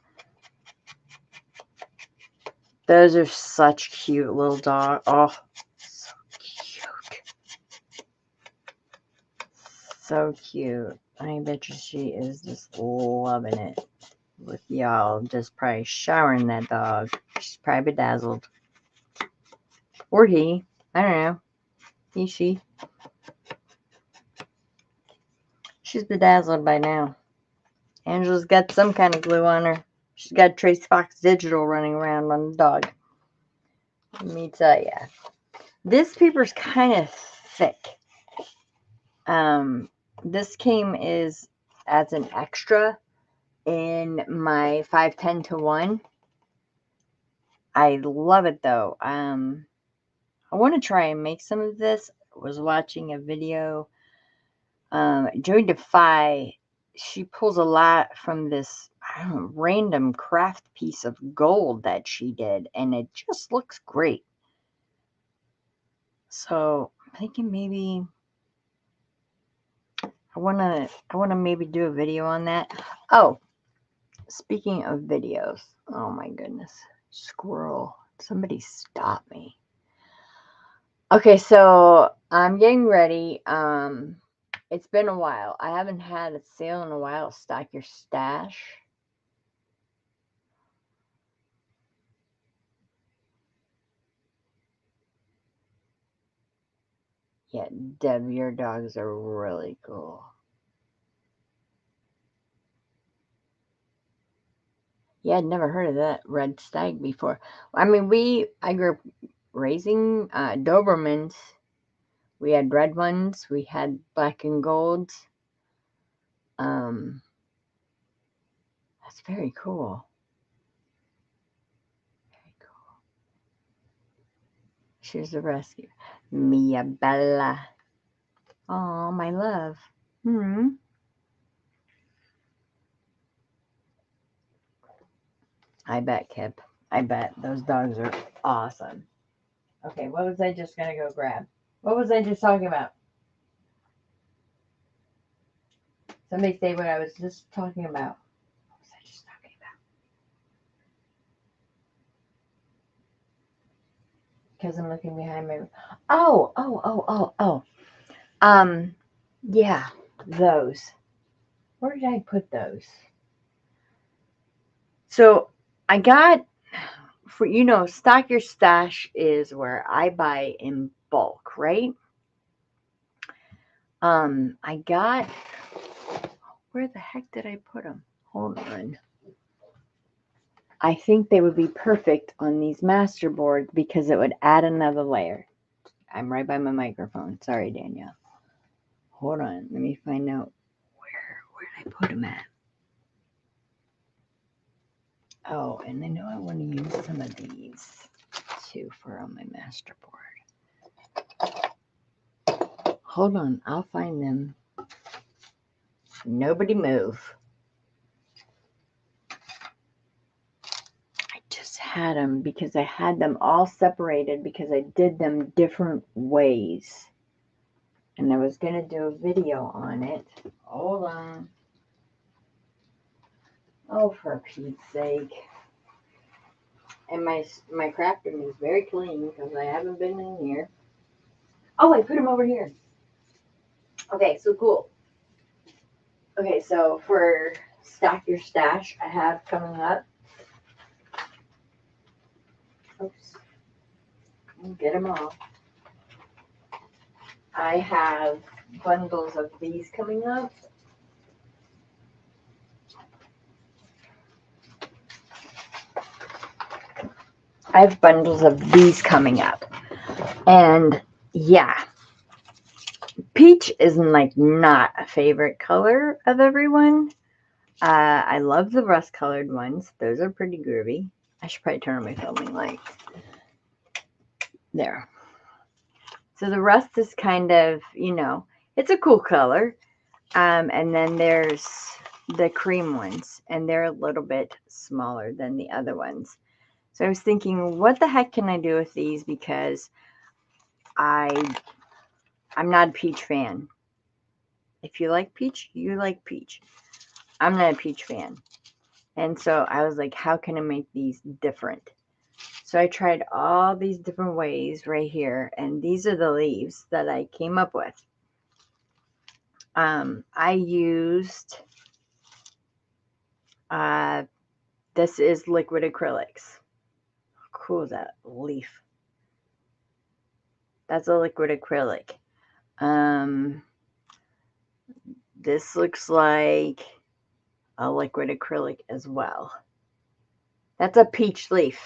Those are such cute little dogs. Oh, so cute. So cute. I bet you she is just loving it with y'all. Just probably showering that dog. She's probably bedazzled. Or he. I don't know. He, she. She's bedazzled by now. Angela's got some kind of glue on her. She's got Trace Fox Digital running around on the dog. Let me tell you. This paper's kind of thick. This came as an extra in my 510-1. I love it though. I want to try and make some of this. I was watching a video. Joy Defy, she pulls a lot from this random craft piece of gold that she did, and it just looks great. So I'm thinking maybe I wanna maybe do a video on that. Oh, speaking of videos, oh my goodness, squirrel! Somebody stop me. Okay, so I'm getting ready. It's been a while. I haven't had a sale in a while. Stock your stash. Yeah, Deb, your dogs are really cool. Yeah, I'd never heard of that red stag before. I mean, I grew up raising Dobermans. We had red ones. We had black and golds. Um, that's very cool. Very cool. She's a rescue. Mia Bella. Oh, my love. Hmm. I bet, Kip. I bet those dogs are awesome. Okay, what was I just gonna go grab? What was I just talking about? Somebody say what I was just talking about. What was I just talking about? Because I'm looking behind my. Oh. Um, yeah, those. Where did I put those? So I got stock your stash is where I buy in bulk, right? I got. Where the heck did I put them? Hold on. I think they would be perfect on these Masterboards because it would add another layer. I'm right by my microphone. Sorry, Danielle. Hold on. Let me find out where did I put them at. Oh, and I know I want to use some of these too for on my Masterboard. Hold on. I'll find them. Nobody move. I just had them because I had them all separated because I did them different ways. And I was going to do a video on it. Hold on. Oh, for Pete's sake. And my craft room is very clean because I haven't been in here. Oh, I put them over here. Okay, so cool. Okay, so for Stack Your Stash, I have coming up. Oops. Get them off. I have bundles of these coming up. I have bundles of these coming up. And yeah, peach is like not a favorite color of everyone. I love the rust colored ones. Those are pretty groovy. I should probably turn on my filming light. There. So the rust is kind of, it's a cool color. And then there's the cream ones, and they're a little bit smaller than the other ones. So I was thinking, what the heck can I do with these? Because I'm not a peach fan. If you like peach, you like peach. I'm not a peach fan. And so I was like, how can I make these different? So I tried all these different ways right here, and these are the leaves that I came up with. I used, this is liquid acrylics. How cool is that leaf? That's a liquid acrylic. This looks like a liquid acrylic as well. That's a peach leaf.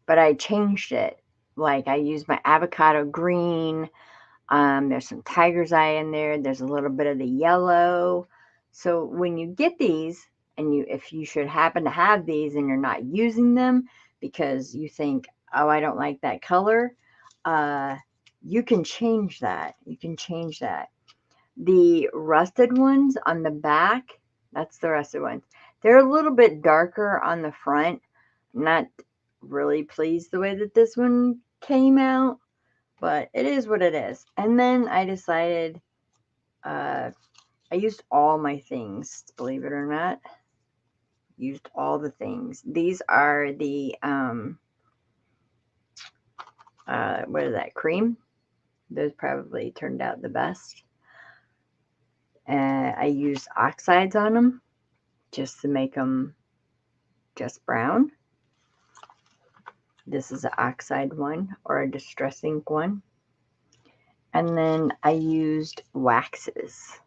But I changed it. Like I used my avocado green. There's some tiger's eye in there. There's a little bit of the yellow. So when you get these, and if you should happen to have these and you're not using them because you think, oh, I don't like that color, you can change that. You can change that. The rusted ones on the back, that's the rusted ones. They're a little bit darker on the front. I'm not really pleased the way that this one came out, but it is what it is. And then I decided, I used all my things, believe it or not. Used all the things. These are the, what is that, cream? Those probably turned out the best. I used oxides on them just to make them just brown. This is an oxide one or a distress ink one. And then I used waxes.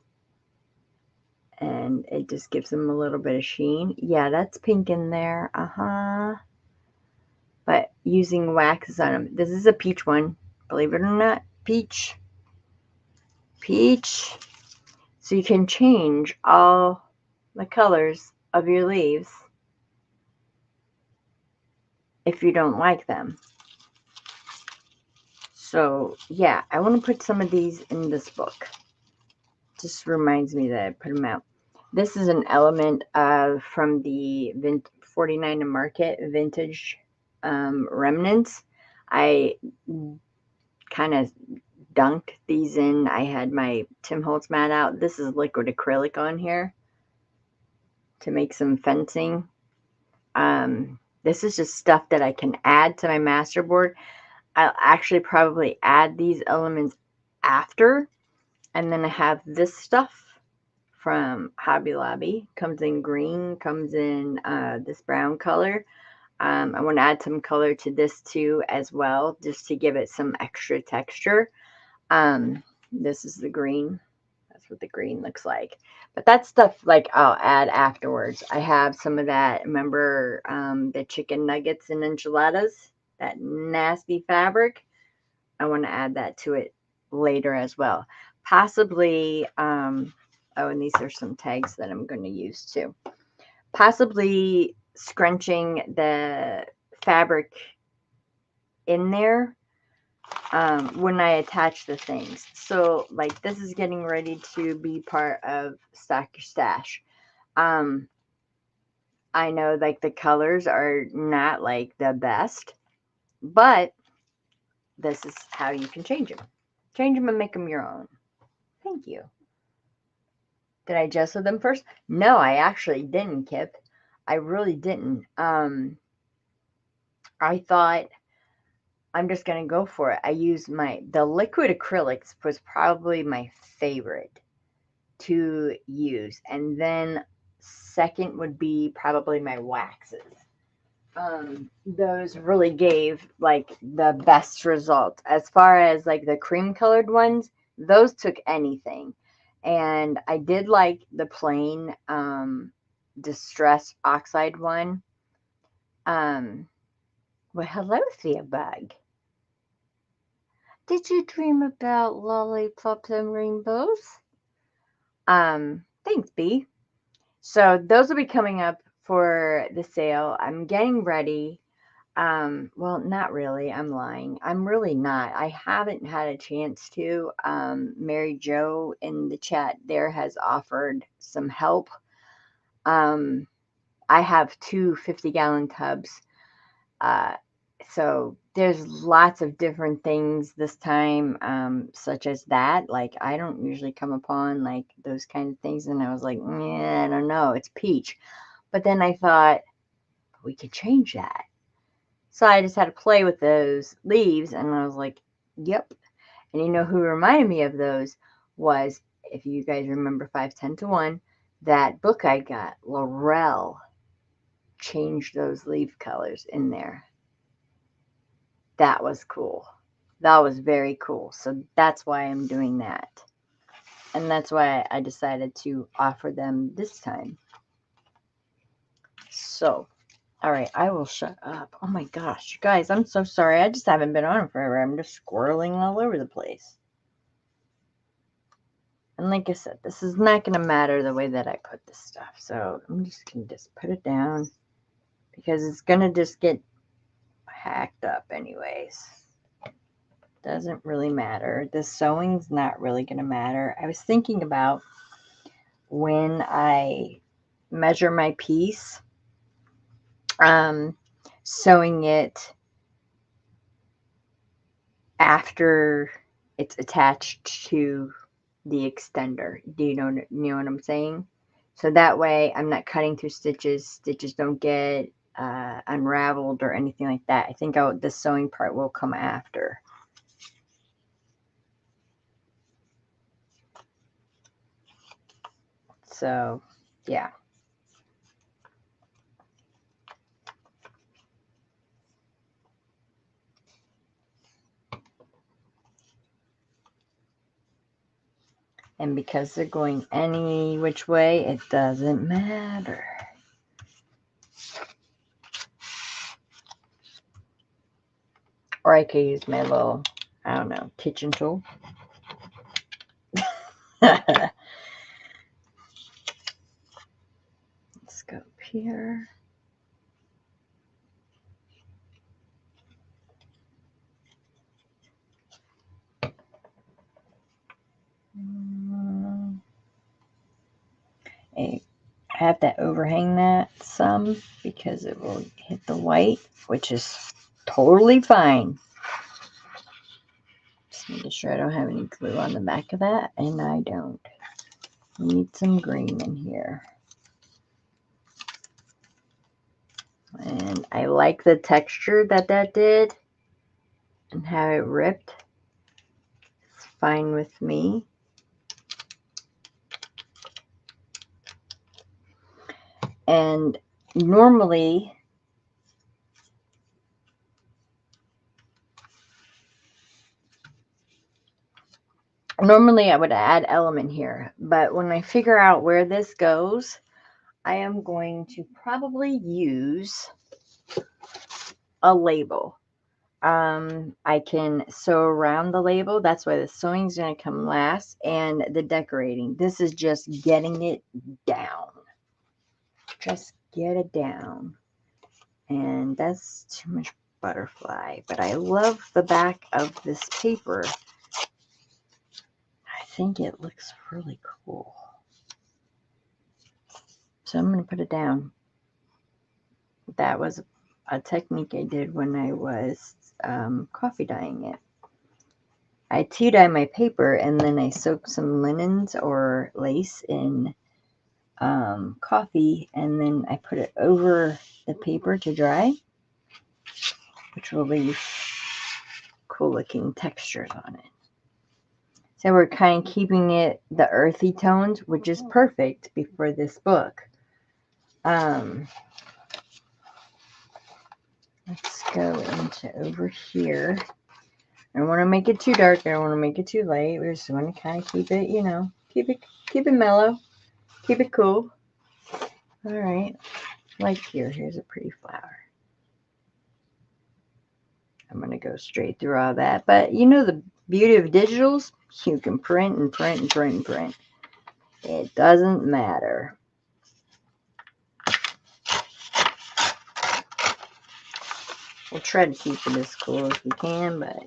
and it just gives them a little bit of sheen. Yeah, that's pink in there. But using waxes on them. This is a peach one, believe it or not. Peach. So you can change all the colors of your leaves if you don't like them. So yeah, I want to put some of these in this book. Just reminds me that I put them out. This is an element from the 49 to Market vintage remnants. I kind of dunked these in. I had my Tim Holtz mat out. This is liquid acrylic on here to make some fencing. This is just stuff that I can add to my masterboard. I'll actually probably add these elements after. And then I have this stuff from Hobby Lobby. Comes in green, comes in this brown color. I want to add some color to this too as well, just to give it some extra texture. This is the green. That's what the green looks like. But that stuff, like, I'll add afterwards. I have some of that. Remember the chicken nuggets and enchiladas? That nasty fabric? I want to add that to it later as well. Possibly, oh, and these are some tags that I'm going to use too. Possibly scrunching the fabric in there when I attach the things. So like this is getting ready to be part of Stock Your Stash. I know like the colors are not like the best, but this is how you can change them. Change them and make them your own. Thank you. Did I gesso them first? No, I actually didn't, Kip. I really didn't. I thought I'm just going to go for it. I used the liquid acrylics was probably my favorite to use. And then second would be probably my waxes. Those really gave like the best result. As far as like the cream colored ones, those took anything. And I did like the plain distress oxide one. Well, hello, Thea Bug. Did you dream about lollipops and rainbows? Thanks, B. So those will be coming up for the sale. I'm getting ready. Well, not really. I'm lying. I'm really not. I haven't had a chance to. Mary Jo in the chat there has offered some help. I have two 50-gallon tubs. So there's lots of different things this time, such as that. Like, I don't usually come upon like those kind of things. And I was like, I don't know. It's peach. But then I thought we could change that. So I just had to play with those leaves. And I was like, yep. And you know who reminded me of those was, if you guys remember 510 to 1, that book I got, Laurel, changed those leaf colors in there. That was cool. That was very cool. So that's why I'm doing that. And that's why I decided to offer them this time. So, all right, I will shut up. Oh my gosh, you guys, I'm so sorry. I just haven't been on forever. I'm just squirreling all over the place. And like I said, this is not going to matter the way that I put this stuff. So I'm just going to just put it down because it's going to just get hacked up anyways. Doesn't really matter. The sewing's not really going to matter. I was thinking about when I measure my piece, sewing it after it's attached to the extender. Do you know what I'm saying? So that way I'm not cutting through stitches. Stitches don't get unraveled or anything like that. I think the sewing part will come after. So, yeah. And because they're going any which way, it doesn't matter. Or I could use my little, I don't know, kitchen tool. Let's go up here. I have to overhang that some because it will hit the white, which is totally fine. Just making sure I don't have any glue on the back of that, and I don't. We need some green in here. And I like the texture that did and how it ripped. It's fine with me. And normally I would add element here, but when I figure out where this goes, I am going to probably use a label. I can sew around the label. That's why the sewing is going to come last, and the decorating. This is just getting it down. Just get it down. And that's too much butterfly, but I love the back of this paper. I think it looks really cool. So I'm going to put it down. That was a technique I did when I was coffee dyeing it. I tea dye my paper and then I soak some linens or lace in coffee, and then I put it over the paper to dry, which will leave cool looking textures on it. So we're kind of keeping it the earthy tones, which is perfect for this book. Let's go into over here. I don't want to make it too dark. I don't want to make it too light. We just want to kind of keep it, keep it mellow, keep it cool. All right, like here's a pretty flower. I'm going to go straight through all that. But the beauty of digitals, you can print and print and print and print. It doesn't matter. We'll try to keep it as cool as we can, but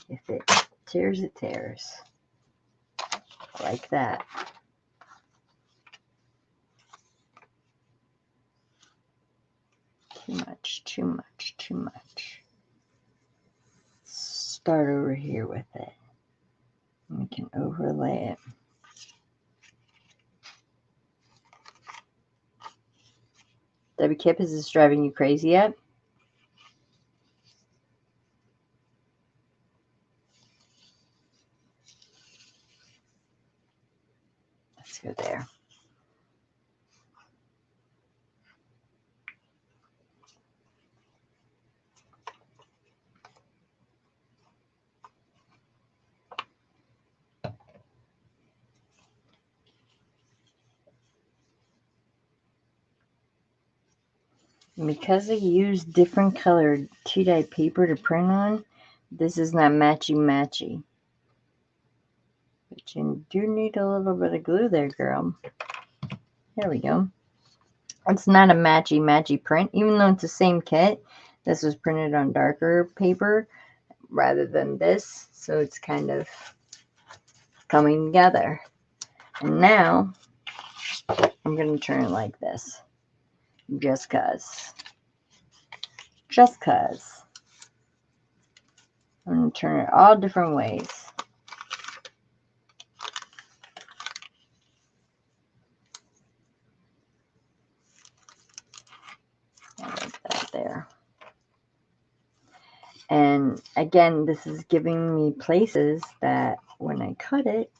if it tears, it tears. Like that. Too much, too much, too much. Start over here with it. We can overlay it. Debbie Kip, is this driving you crazy yet? Let's go there. Because I use different colored tea-dye paper to print on, this is not matchy-matchy. But you do need a little bit of glue there, girl. There we go. It's not a matchy-matchy print, even though it's the same kit. This was printed on darker paper rather than this, so it's kind of coming together. And now, I'm going to turn it like this. Just cause. Just cause. I'm going to turn it all different ways. Like that there. And again, this is giving me places that when I cut it,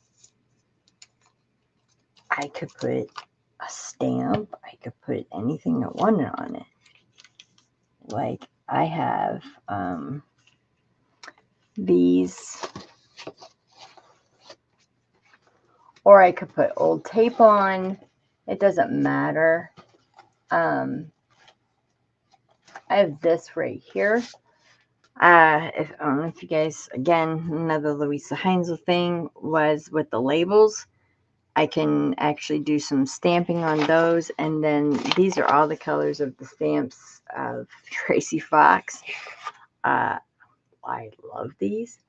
I could put a stamp. I could put anything I wanted on it. Like I have these Or I could put old tape on. It doesn't matter. I have this right here. I don't know if you guys, again, another Louisa Heinzel thing was with the labels. I can actually do some stamping on those. And then these are all the colors of the stamps of Tracy Fox. I love these.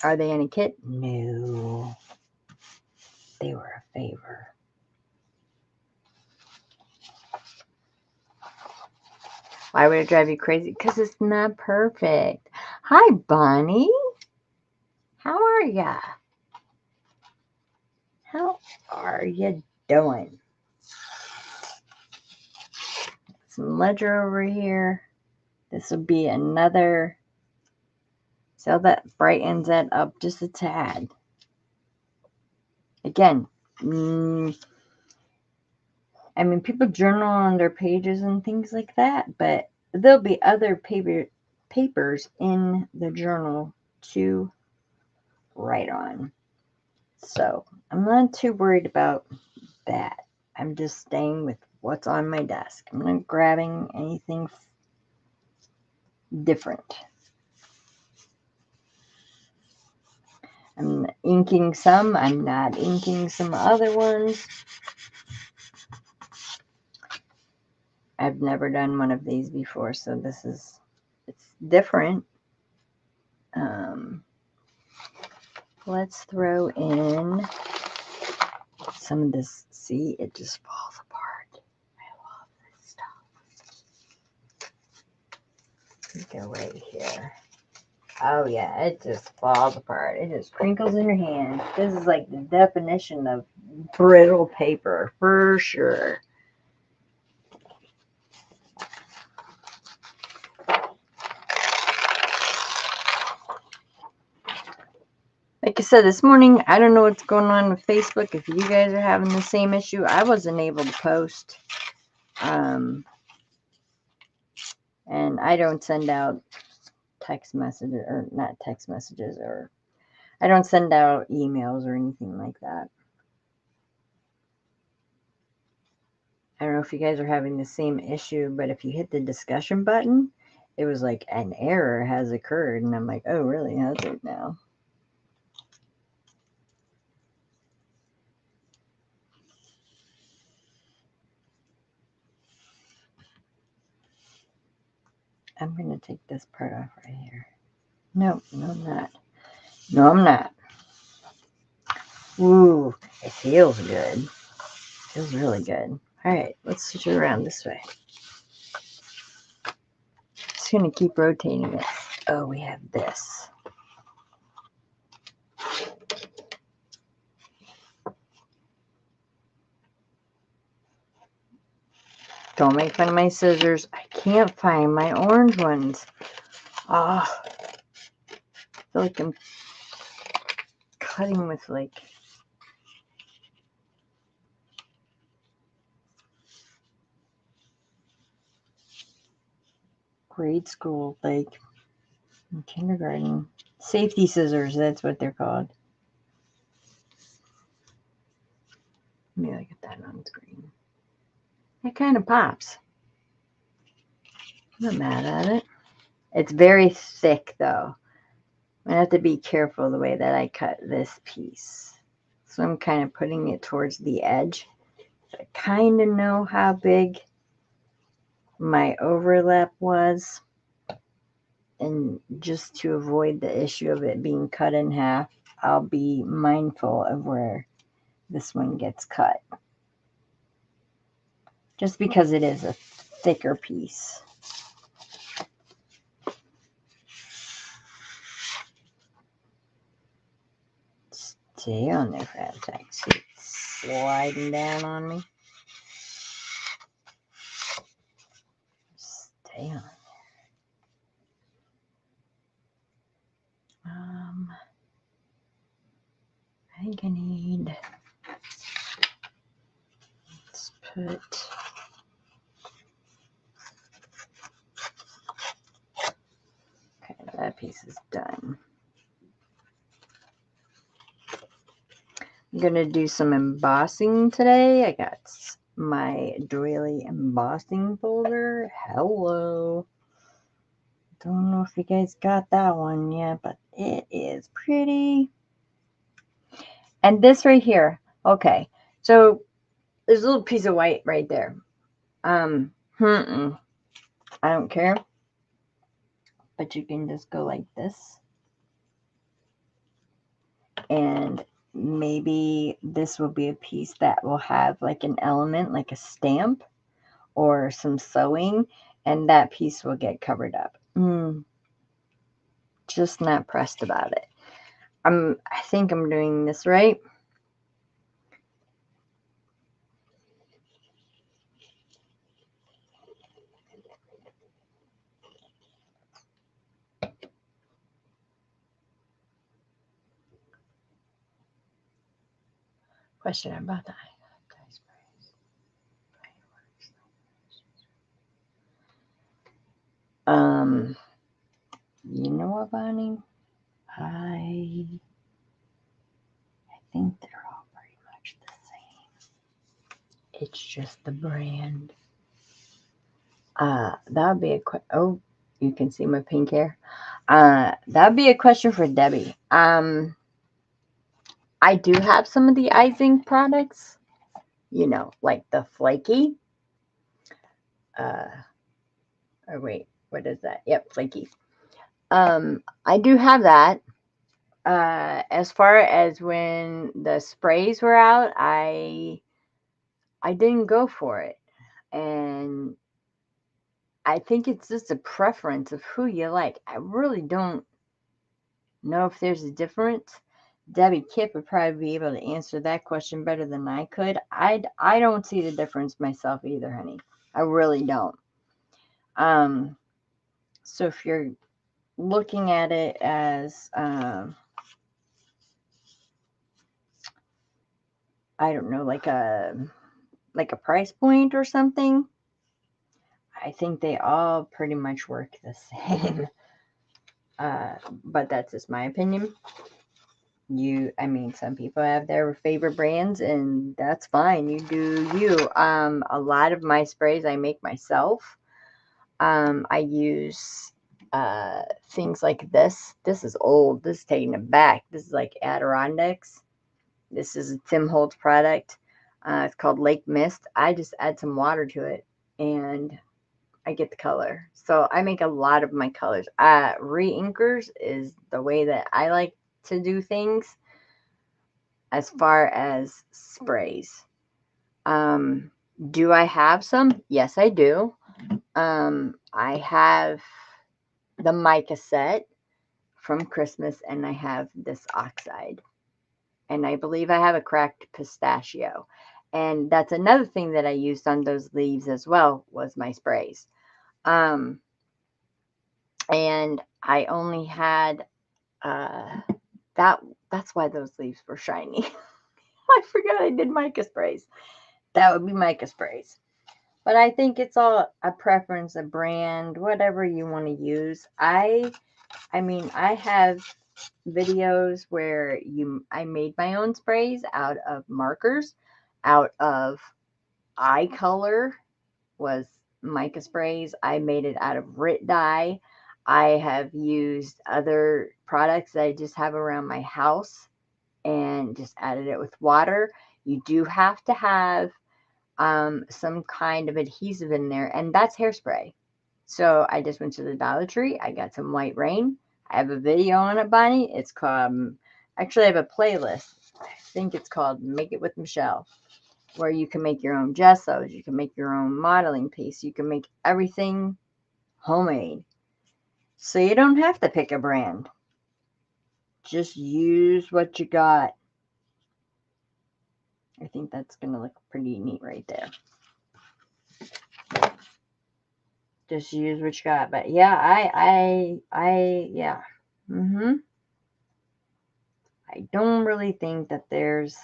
Are they in a kit? No. They were a favor. Why would it drive you crazy? Because it's not perfect. Hi, Bonnie. How are ya? How are you doing? Some ledger over here. This will be another. So that brightens it up just a tad. Again, I mean, people journal on their pages and things like that, but there'll be other papers in the journal to write on. So I'm not too worried about that. I'm just staying with what's on my desk. I'm not grabbing anything different. I'm inking some. I'm not inking some other ones. I've never done one of these before, so it's different. Let's throw in some of this. See, it just falls apart. I love this stuff. Go right here. Oh yeah, it just falls apart. It just crinkles in your hand. This is like the definition of brittle paper, for sure. Like I said this morning, I don't know what's going on with Facebook. If you guys are having the same issue, I wasn't able to post. And I don't send out text messages, or not text messages, or I don't send out emails or anything like that. I don't know if you guys are having the same issue, but if you hit the discussion button, it was like an error has occurred. And I'm like, oh, really? Has it now? I'm going to take this part off right here. No, I'm not. No, I'm not. Ooh, it feels good. It feels really good. All right, let's switch it around this way. Just going to keep rotating it. Oh, we have this. Don't make fun of my scissors. I can't find my orange ones. Oh, I feel like I'm cutting with like grade school, like in kindergarten. Safety scissors, that's what they're called. Let me look at that on screen. It kind of pops. I'm not mad at it. It's very thick though. I have to be careful the way that I cut this piece. So I'm kind of putting it towards the edge. So I kind of know how big my overlap was. And just to avoid the issue of it being cut in half, I'll be mindful of where this one gets cut. Just because it is a thicker piece. Stay on there for that second. See it sliding down on me. Stay on there. I think I need. Let's put. Okay, that piece is done. I'm going to do some embossing today. I got my doily embossing folder. Hello. Don't know if you guys got that one yet, but it is pretty. And this right here. Okay. So there's a little piece of white right there. I don't care. But you can just go like this. And maybe this will be a piece that will have like an element, like a stamp or some sewing, and that piece will get covered up. Just not pressed about it. I think I'm doing this right. Question about that. You know what, Bonnie? I think they're all pretty much the same. It's just the brand. That would be oh, you can see my pink hair. That would be a question for Debbie. I do have some of the icing products, you know, like the flaky. Oh wait, what is that? Yep, flaky. I do have that. As far as when the sprays were out, I didn't go for it. And I think it's just a preference of who you like. I really don't know if there's a difference. Debbie Kipp would probably be able to answer that question better than I could. I don't see the difference myself either, honey. I really don't. So if you're looking at it as I don't know, like a price point or something, I think they all pretty much work the same. But that's just my opinion. I mean, some people have their favorite brands, and that's fine. You do you. A lot of my sprays I make myself. I use things like this. This is old. This is taking it back. This is like Adirondacks. This is a Tim Holtz product. It's called Lake Mist. I just add some water to it, and I get the color. So I make a lot of my colors. Re-inkers is the way that I like to do things as far as sprays. Do I have some? Yes, I do. I have the mica set from Christmas, and I have this oxide. And I believe I have a cracked pistachio. And that's another thing that I used on those leaves as well, was my sprays. And I only had that's why those leaves were shiny. I forgot I did mica sprays. That would be mica sprays. But I think it's all a preference, a brand, whatever you want to use. I mean, I have videos where I made my own sprays out of markers, out of eye color was mica sprays. I made it out of Rit dye. I have used other products that I just have around my house and just added it with water. You do have to have some kind of adhesive in there, and that's hairspray. So I just went to the Dollar Tree. I got some White Rain. I have a video on it, Bonnie. It's called, actually, I have a playlist. I think it's called Make It with Michelle, where you can make your own gessos. You can make your own modeling piece. You can make everything homemade. So you don't have to pick a brand. Just use what you got. I think that's going to look pretty neat right there. Just use what you got. But yeah, yeah. I don't really think that there's,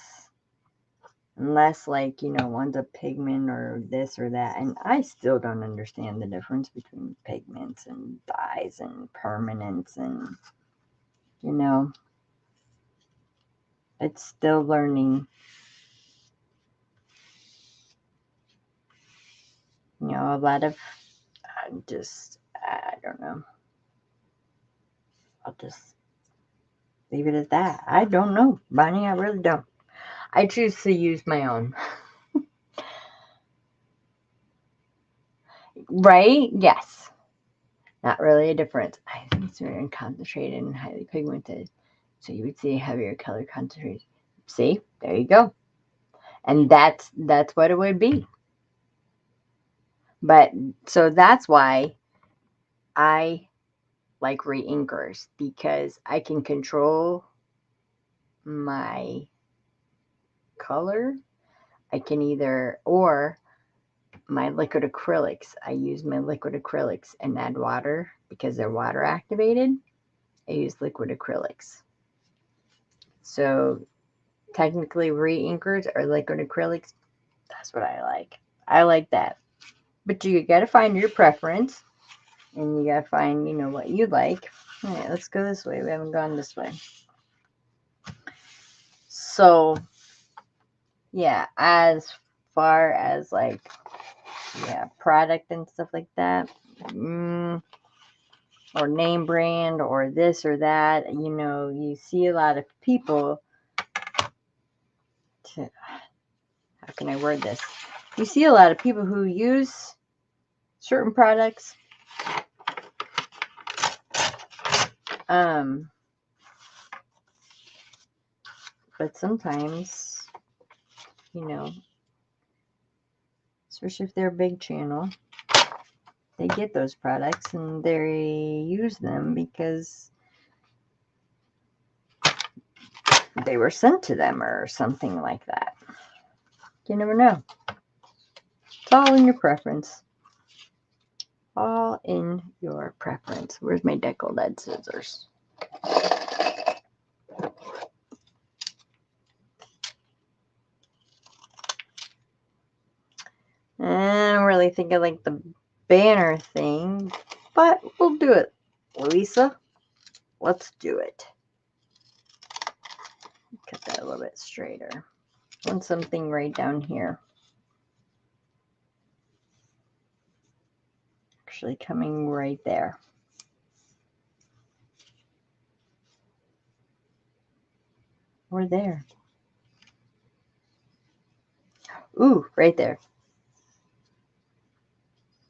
unless like, you know, one's a pigment or this or that. And I still don't understand the difference between pigments and dyes and permanents and, you know. It's still learning. You know, a lot of, I don't know. I'll just leave it at that. I don't know, Bonnie. I really don't. I choose to use my own. Right? Yes. Not really a difference. I think it's very concentrated and highly pigmented. So you would see a heavier color concentration. See? There you go. And that's what it would be. But so that's why I like reinkers, because I can control my color. I can either, or my liquid acrylics. I use my liquid acrylics and add water because they're water activated. I use liquid acrylics. So technically reinkers or liquid acrylics, that's what I like. I like that. But you got to find your preference, and you got to find, you know, what you like. All right, let's go this way. We haven't gone this way. So, yeah, as far as like, yeah, product and stuff like that, or name brand or this or that, you know, you see a lot of people, how can I word this? You see a lot of people who use certain products, but sometimes, you know, especially if they're a big channel, they get those products and they use them because they were sent to them or something like that. You never know. It's all in your preference. All in your preference. Where's my decal lead scissors? I'm really thinking like the banner thing, but we'll do it. Lisa, let's do it. Cut that a little bit straighter. And something right down here. Actually coming right there. Or there. Ooh, right there.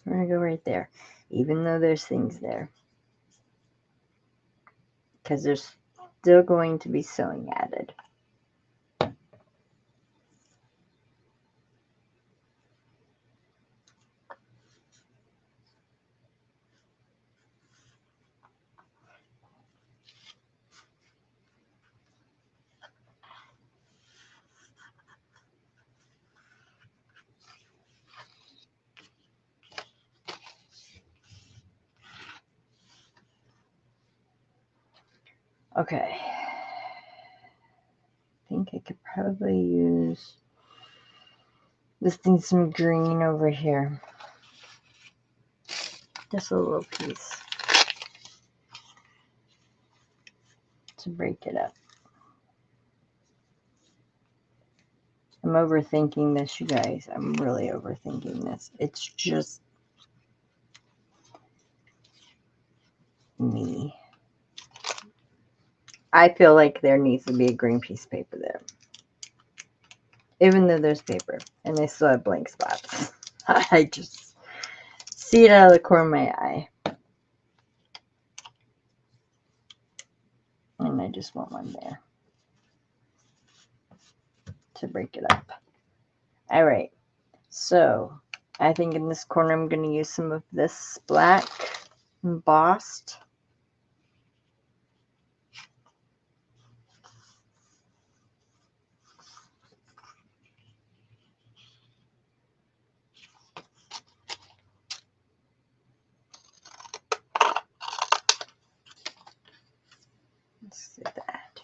We're going to go right there. Even though there's things there. Because there's still going to be sewing added. Okay. I think I could probably use this thing, some green over here. Just a little piece to break it up. I'm overthinking this, you guys. I'm really overthinking this. It's just me. I feel like there needs to be a green piece of paper there. Even though there's paper. And I still have blank spots. I just see it out of the corner of my eye. And I just want one there to break it up. All right. So I think in this corner I'm going to use some of this black embossed. Let's do that.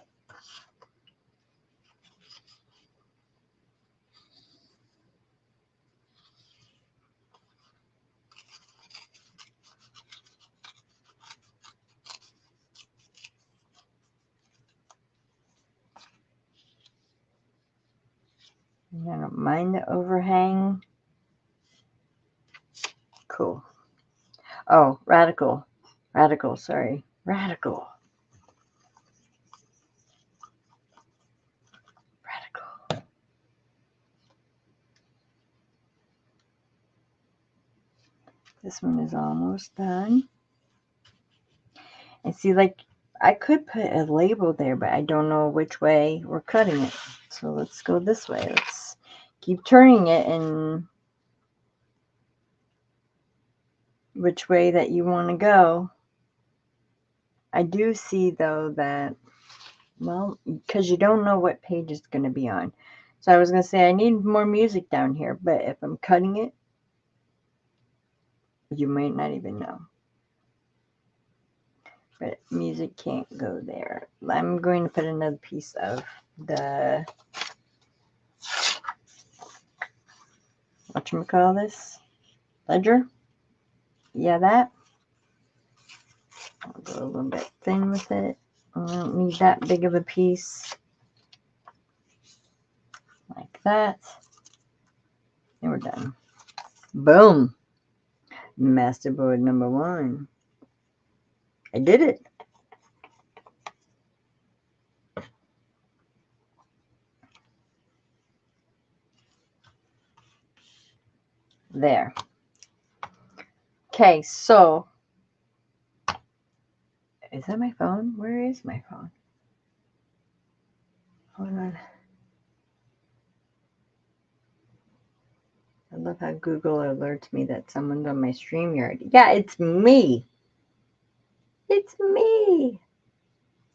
I don't mind the overhang. Cool. Oh, radical. Radical, sorry. Radical. Radical. This one is almost done. And see, like, I could put a label there, but I don't know which way we're cutting it. So let's go this way. Let's keep turning it in which way that you want to go. I do see, though, that, well, because you don't know what page it's going to be on. So I was going to say I need more music down here, but if I'm cutting it, you might not even know. But music can't go there. I'm going to put another piece of the, whatchamacallit, ledger. Yeah, that. I'll go a little bit thin with it. I don't need that big of a piece. Like that. And we're done. Boom. Masterboard number 1. I did it. There. Okay, so is that my phone? Where is my phone? Hold on. I love how Google alerts me that someone's on my StreamYard. Yeah, it's me. It's me.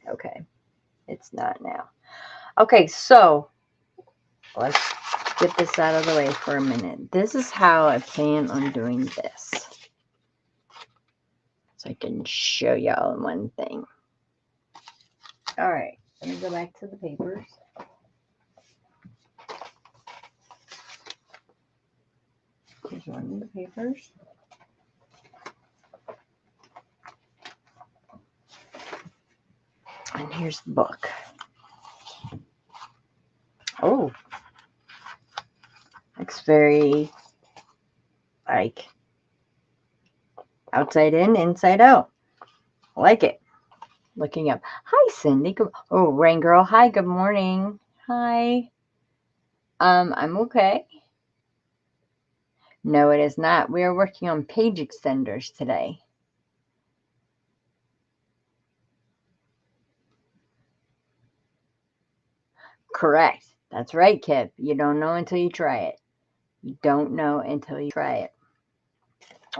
Okay, it's not now. Okay, so let's get this out of the way for a minute. This is how I plan on doing this. So I can show y'all one thing. All right, let me go back to the papers. Here's one of the papers. And here's the book. Oh, looks very like outside in, inside out. I like it. Looking up. Hi, Cindy. Oh, Rain Girl. Hi, good morning. Hi. I'm okay. No, it is not. We are working on page extenders today. Correct. That's right, Kip. You don't know until you try it. You don't know until you try it.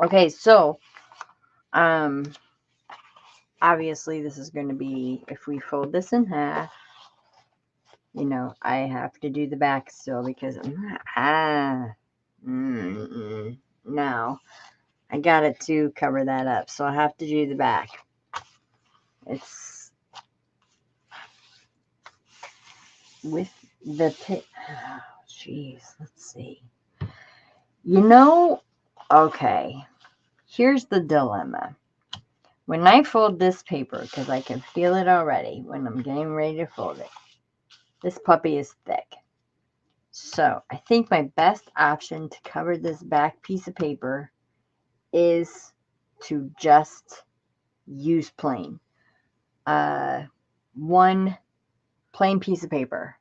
Okay, so obviously this is going to be, if we fold this in half, you know, I have to do the back still because no, I got it to cover that up, so I have to do the back. It's with the pit. Oh, jeez, let's see. You know, okay, here's the dilemma. When I fold this paper, because I can feel it already when I'm getting ready to fold it, this puppy is thick. So I think my best option to cover this back piece of paper is to just use plain. One plain piece of paper.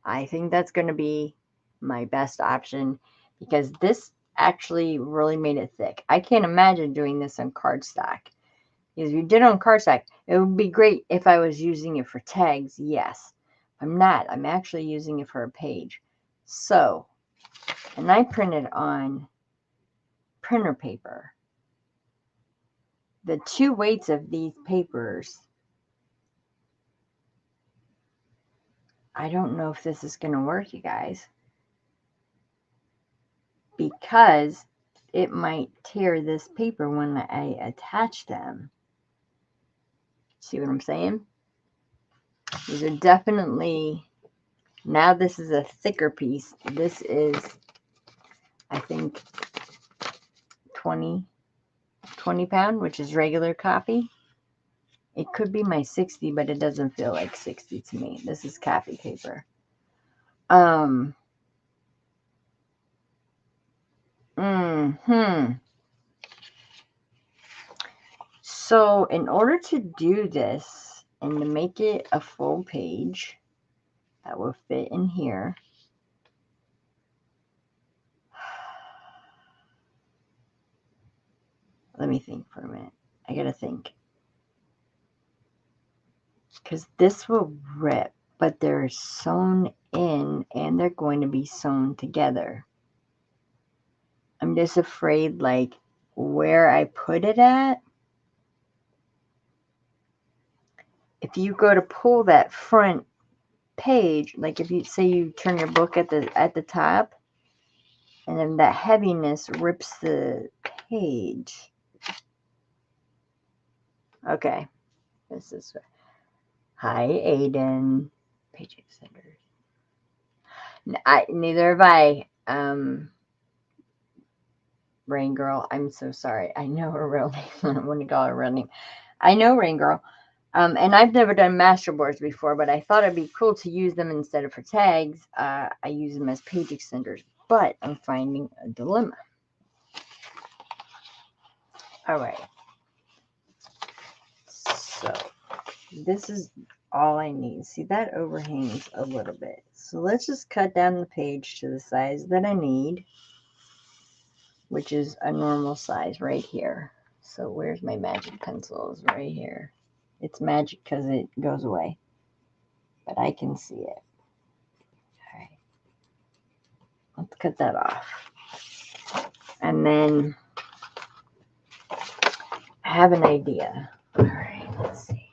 I think that's going to be my best option because this actually really made it thick. I can't imagine doing this on cardstock. Because if you did it on cardstock, it would be great if I was using it for tags, yes. I'm not. I'm actually using it for a page. So, and I printed on printer paper. The two weights of these papers, I don't know if this is going to work, you guys. Because it might tear this paper when I attach them. See what I'm saying? These are definitely, now this is a thicker piece. This is, I think, 20 pound, which is regular copy. It could be my 60, but it doesn't feel like 60 to me. This is copy paper. So in order to do this and to make it a full page that will fit in here, let me think for a minute. I gotta think. Because this will rip, but they're sewn in and they're going to be sewn together. I'm just afraid, like, where I put it at. If you go to pull that front page, like if you say you turn your book at the top, and then that heaviness rips the page. Okay, this is hi Aiden. Page extenders. Neither have I. Rain Girl, I'm so sorry. I know her real name. I want to call her real name. I know Rain Girl. And I've never done Masterboards before, but I thought it'd be cool to use them instead of for tags. I use them as page extenders, but I'm finding a dilemma. All right. So this is all I need. See, that overhangs a little bit. So let's just cut down the page to the size that I need, which is a normal size right here. So where's my magic pencils? Right here. It's magic because it goes away, but I can see it. All right. Let's cut that off. And then I have an idea. All right, let's see.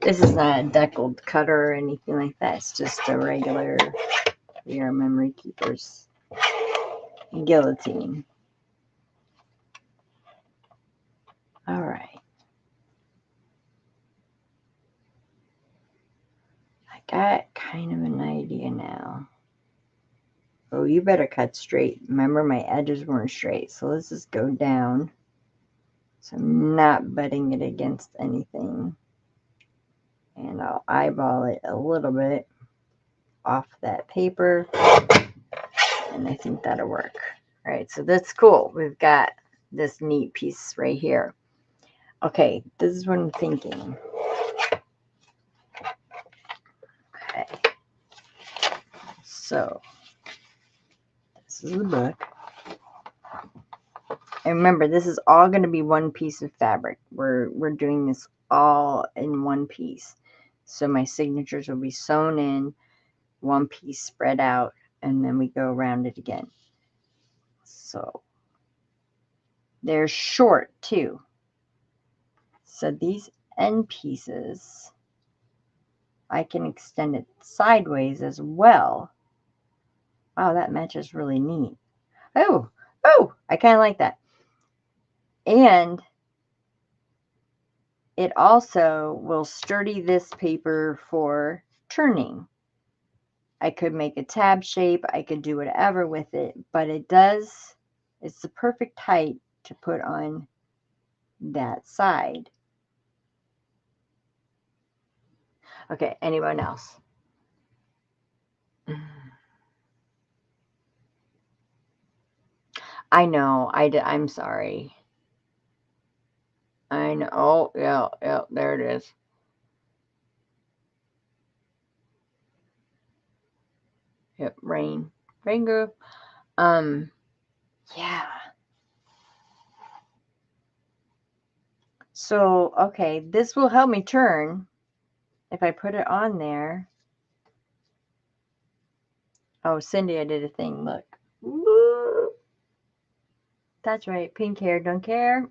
This is not a deckled cutter or anything like that. It's just a regular your memory keepers guillotine. All right. I got kind of an idea now. Oh, you better cut straight. Remember, my edges weren't straight. So let's just go down. So I'm not butting it against anything. And I'll eyeball it a little bit off that paper. And I think that'll work. All right, so that's cool. We've got this neat piece right here. Okay, this is what I'm thinking. Okay. So this is the book. And remember, this is all going to be one piece of fabric. We're doing this all in one piece. So my signatures will be sewn in, one piece spread out, and then we go around it again. So they're short too. So these end pieces, I can extend it sideways as well. Wow, that matches really neat. Oh, I kind of like that. And it also will sturdy this paper for turning. I could make a tab shape. I could do whatever with it, but it's the perfect height to put on that side. Okay, anyone else? I know, I'm sorry. I know. Oh, yeah, there it is. Yep, rain girl. Yeah. So, okay, this will help me turn if I put it on there. Oh, Cindy, I did a thing. Look. Woo. That's right. Pink hair, don't care.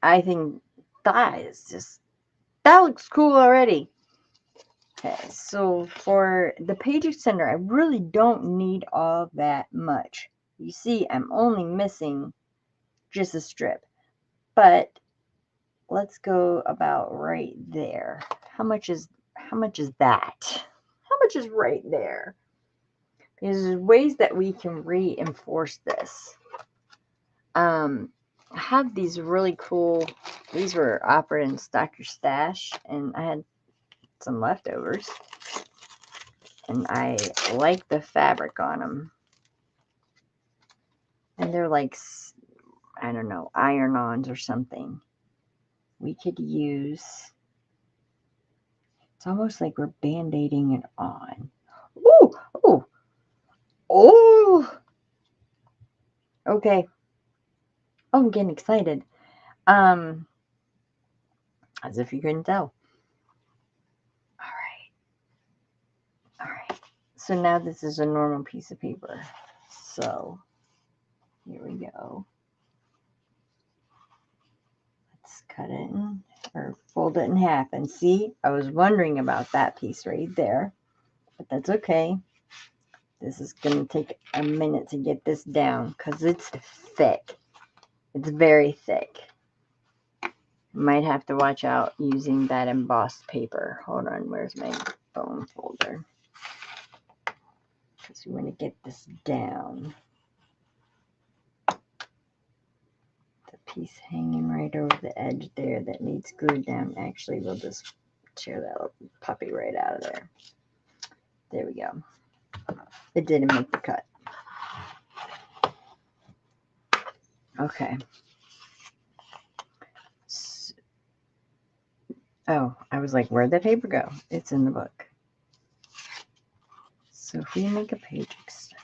I think that looks cool already. Okay, so for the page extender, I really don't need all that much. You see, I'm only missing just a strip. But let's go about right there. How much is that? How much is right there? Because there's ways that we can reinforce this. I have these really cool, these were offered in Stock Your Stash, and I had some leftovers, and I like the fabric on them. And they're like, I don't know, iron-ons or something. We could use, it's almost like we're band-aiding it on. Ooh, ooh, oh, okay. Oh, I'm getting excited. As if you couldn't tell. All right. So now this is a normal piece of paper. So here we go. Let's cut it in, or fold it in half. And see, I was wondering about that piece right there, but that's okay. This is going to take a minute to get this down because it's thick. It's very thick. Might have to watch out using that embossed paper. Hold on, where's my bone folder? Because we want to get this down. The piece hanging right over the edge there that needs glued down. Actually, we'll just tear that little puppy right out of there. There we go. It didn't make the cut. Okay. Oh, I was like, where'd the paper go? It's in the book. So if we make a page extender.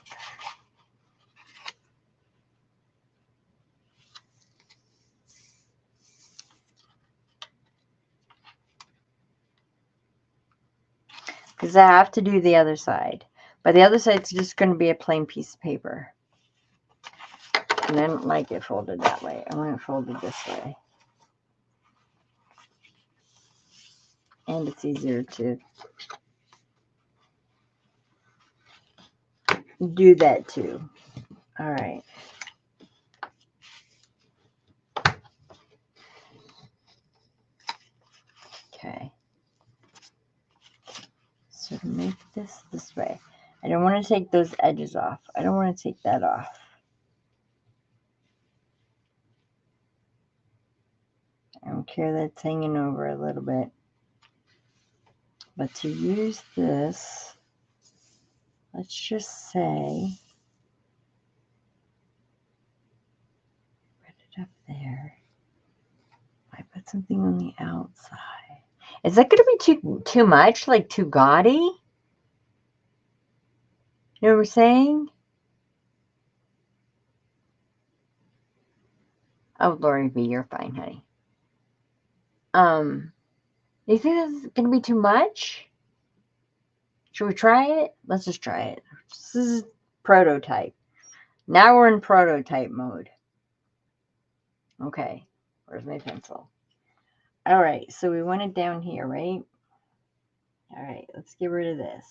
Because I have to do the other side. But the other side's just going to be a plain piece of paper. And I don't like it folded that way. I want it folded this way. And it's easier to do that too. All right. Okay. So to make this way, I don't want to take those edges off. I don't want to take that off. I don't care that it's hanging over a little bit. But to use this, let's just say, put it up there. I put something on the outside. Is that going to be too much? Like too gaudy? You know what we're saying? Oh, Lori B, you're fine, honey. You think that's going to be too much? Should we try it? Let's just try it. This is prototype. Now we're in prototype mode. Okay, where's my pencil? All right, so we want it down here, right? All right, let's get rid of this.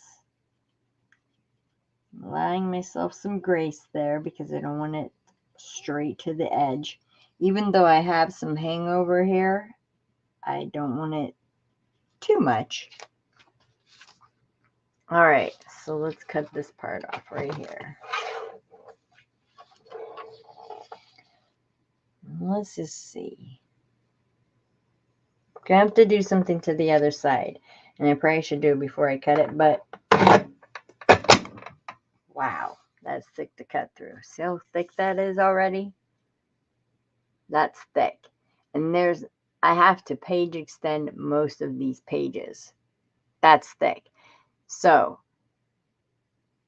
I'm allowing myself some grace there because I don't want it straight to the edge. Even though I have some hangover here, I don't want it too much. All right, so let's cut this part off right here. Let's just see. Gonna have to do something to the other side, and I probably should do it before I cut it, but wow, that's thick to cut through. See how thick that is already? That's thick. And I have to page extend most of these pages. That's thick. So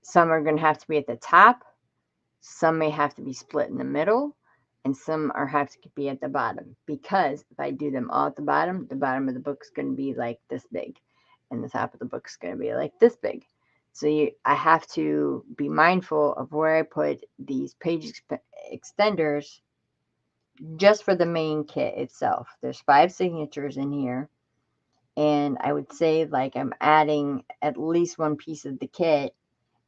some are going to have to be at the top, some may have to be split in the middle, and some have to be at the bottom. Because if I do them all at the bottom of the book is going to be like this big, and the top of the book is going to be like this big. So I have to be mindful of where I put these page extenders just for the main kit itself. There's 5 signatures in here. And I would say like I'm adding at least one piece of the kit.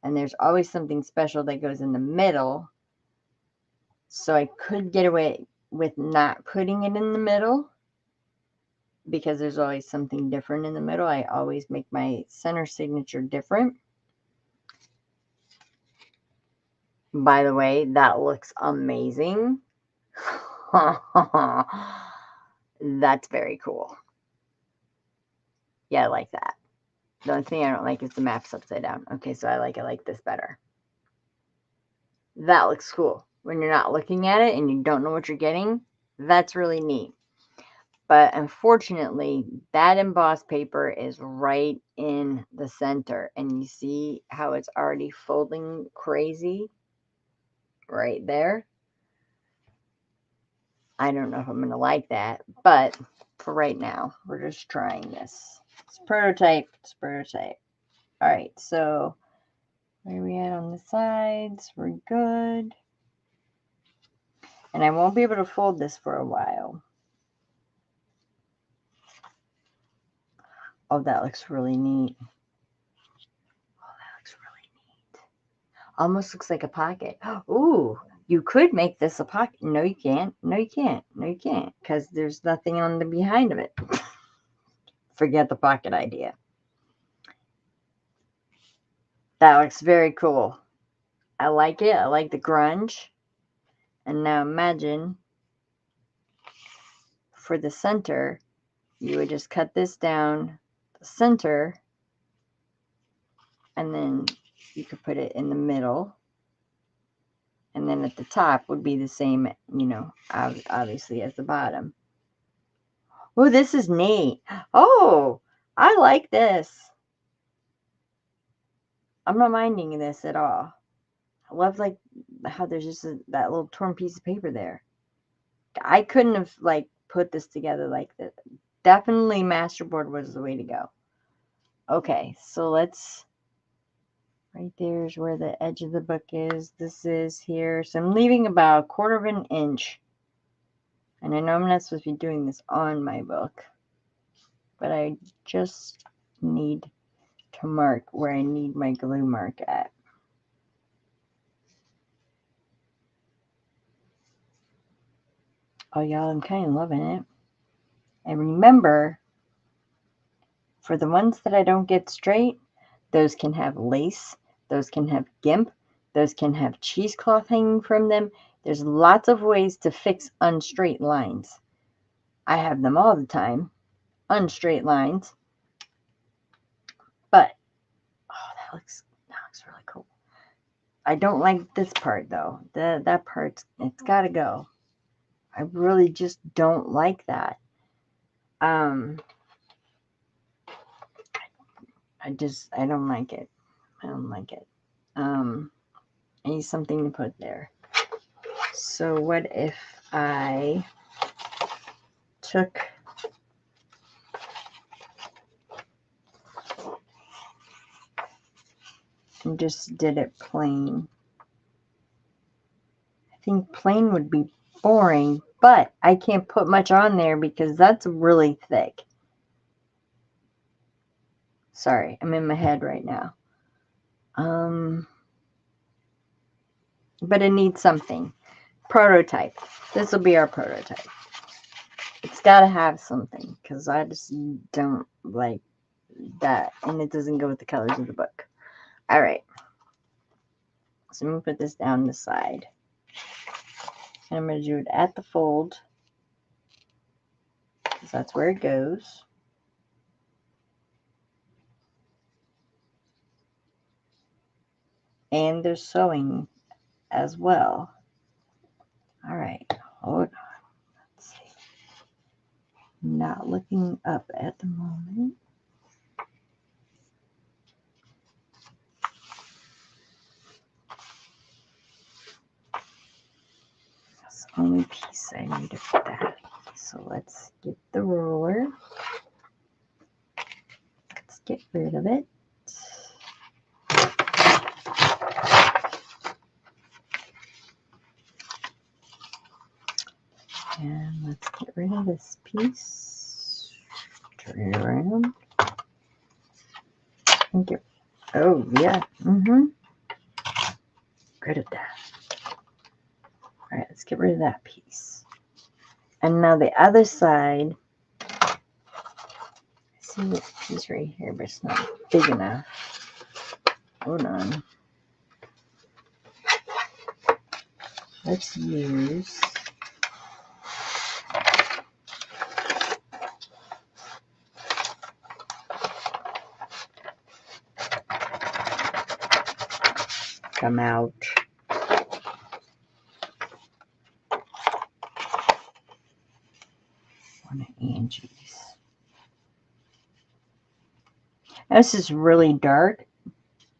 And there's always something special that goes in the middle. So I could get away with not putting it in the middle, because there's always something different in the middle. I always make my center signature different. By the way, that looks amazing. That's very cool. Yeah, I like that. The only thing I don't like is the map's upside down. Okay, so I like this better. That looks cool. When you're not looking at it and you don't know what you're getting, that's really neat. But unfortunately, that embossed paper is right in the center. And you see how it's already folding crazy right there? I don't know if I'm going to like that, but for right now, we're just trying this. It's prototype. It's prototype. All right, so where are we at on the sides? We're good. And I won't be able to fold this for a while. Oh, that looks really neat. Oh, that looks really neat. Almost looks like a pocket. Ooh, you could make this a pocket. No, you can't. No, you can't. No, you can't. Because there's nothing on the behind of it. Forget the pocket idea. That looks very cool. I like it. I like the grunge. And now imagine for the center, you would just cut this down the center, and then you could put it in the middle. And then at the top would be the same, you know, obviously as the bottom. Oh, this is neat. Oh, I like this. I'm not minding this at all. I love like how there's just that little torn piece of paper there. I couldn't have like put this together like this. Definitely Masterboard was the way to go. Okay, so let's, right there is where the edge of the book is. This is here. So I'm leaving about 1/4 of an inch. And I know I'm not supposed to be doing this on my book, but I just need to mark where I need my glue mark at. Oh, y'all, I'm kind of loving it. And remember, for the ones that I don't get straight, those can have lace, those can have gimp, those can have cheesecloth hanging from them. There's lots of ways to fix unstraight lines. I have them all the time, unstraight lines. But, oh, that looks really cool. I don't like this part, though. That part, it's got to go. I really just don't like that. I don't like it. I don't like it. I need something to put there. So what if I took and just did it plain? I think plain would be boring, but I can't put much on there because that's really thick. Sorry, I'm in my head right now. But it needs something. Prototype. This will be our prototype. It's got to have something because I just don't like that. And it doesn't go with the colors of the book. All right. So I'm going to put this down the side. And I'm going to do it at the fold because that's where it goes. And there's sewing as well. All right. Hold on. Let's see. Not looking up at the moment. That's the only piece I need of that. So let's get the ruler. Let's get rid of it. And let's get rid of this piece. Turn it around. And get, oh yeah, rid of that. All right, let's get rid of that piece. And now the other side. I see this piece right here, but it's not big enough. Hold on. Let's use come out. One of Angie's. Now, this is really dark,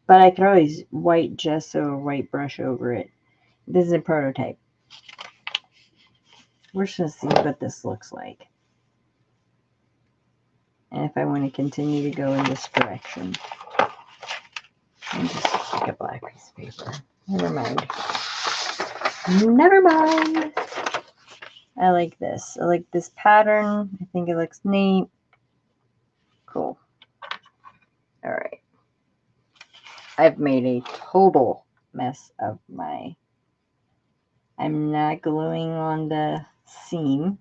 but I could always white gesso or white brush over it. This is a prototype. We're just going to see what this looks like. And if I want to continue to go in this direction. And just take a black piece of paper. Never mind. Never mind. I like this. I like this pattern. I think it looks neat. Cool. All right. I've made a total mess of my... I'm not gluing on the seam,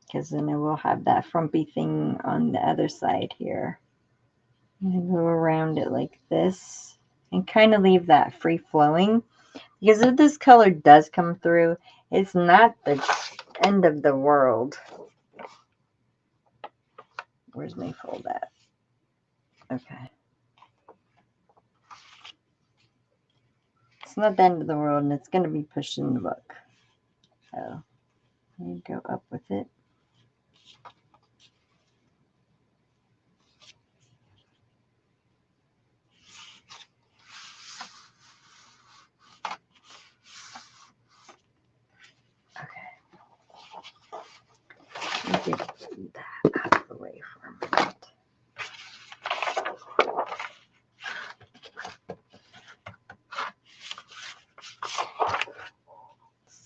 because then I will have that frumpy thing on the other side here. I'm going to go around it like this and kind of leave that free flowing, because if this color does come through, it's not the end of the world. Where's my fold at? Okay. It's not the end of the world, and it's going to be pushed in the book. So you go up with it. Okay. Get that out of the way for a minute.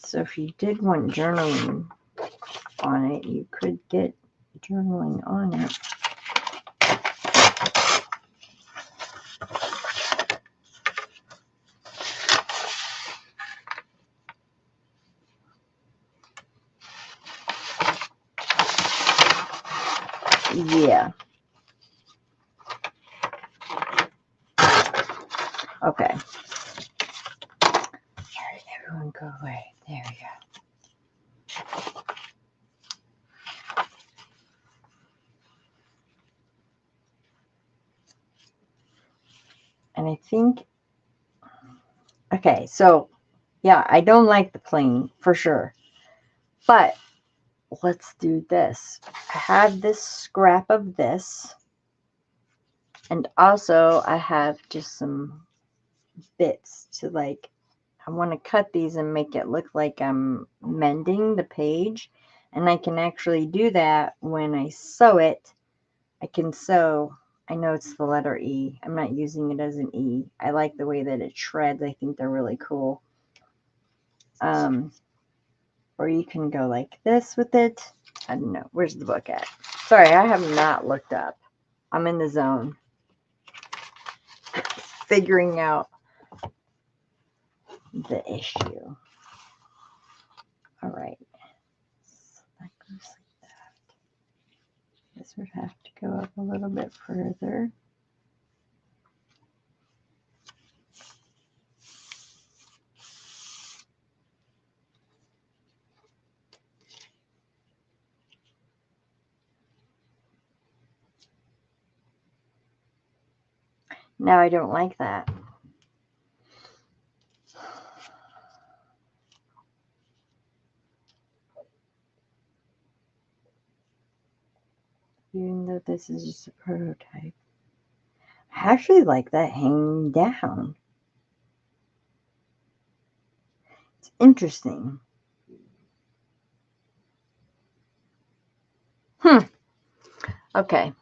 So if you did want journaling on it, you could get journaling on it. Yeah. Okay. Sorry, everyone go away. There we go. And I think, okay, so yeah, I don't like the plain for sure, but let's do this. I have this scrap of this, and also I have just some bits to, like, I want to cut these and make it look like I'm mending the page, and I can actually do that when I sew it. I can sew, I know it's the letter E. I'm not using it as an E. I like the way that it shreds. I think they're really cool. Or you can go like this with it. I don't know. Where's the book at? Sorry, I have not looked up. I'm in the zone. Figuring out the issue. All right. So that goes like that. This would have to go up a little bit further. Now I don't like that. Even though this is just a prototype. I actually like that hanging down. It's interesting. Okay.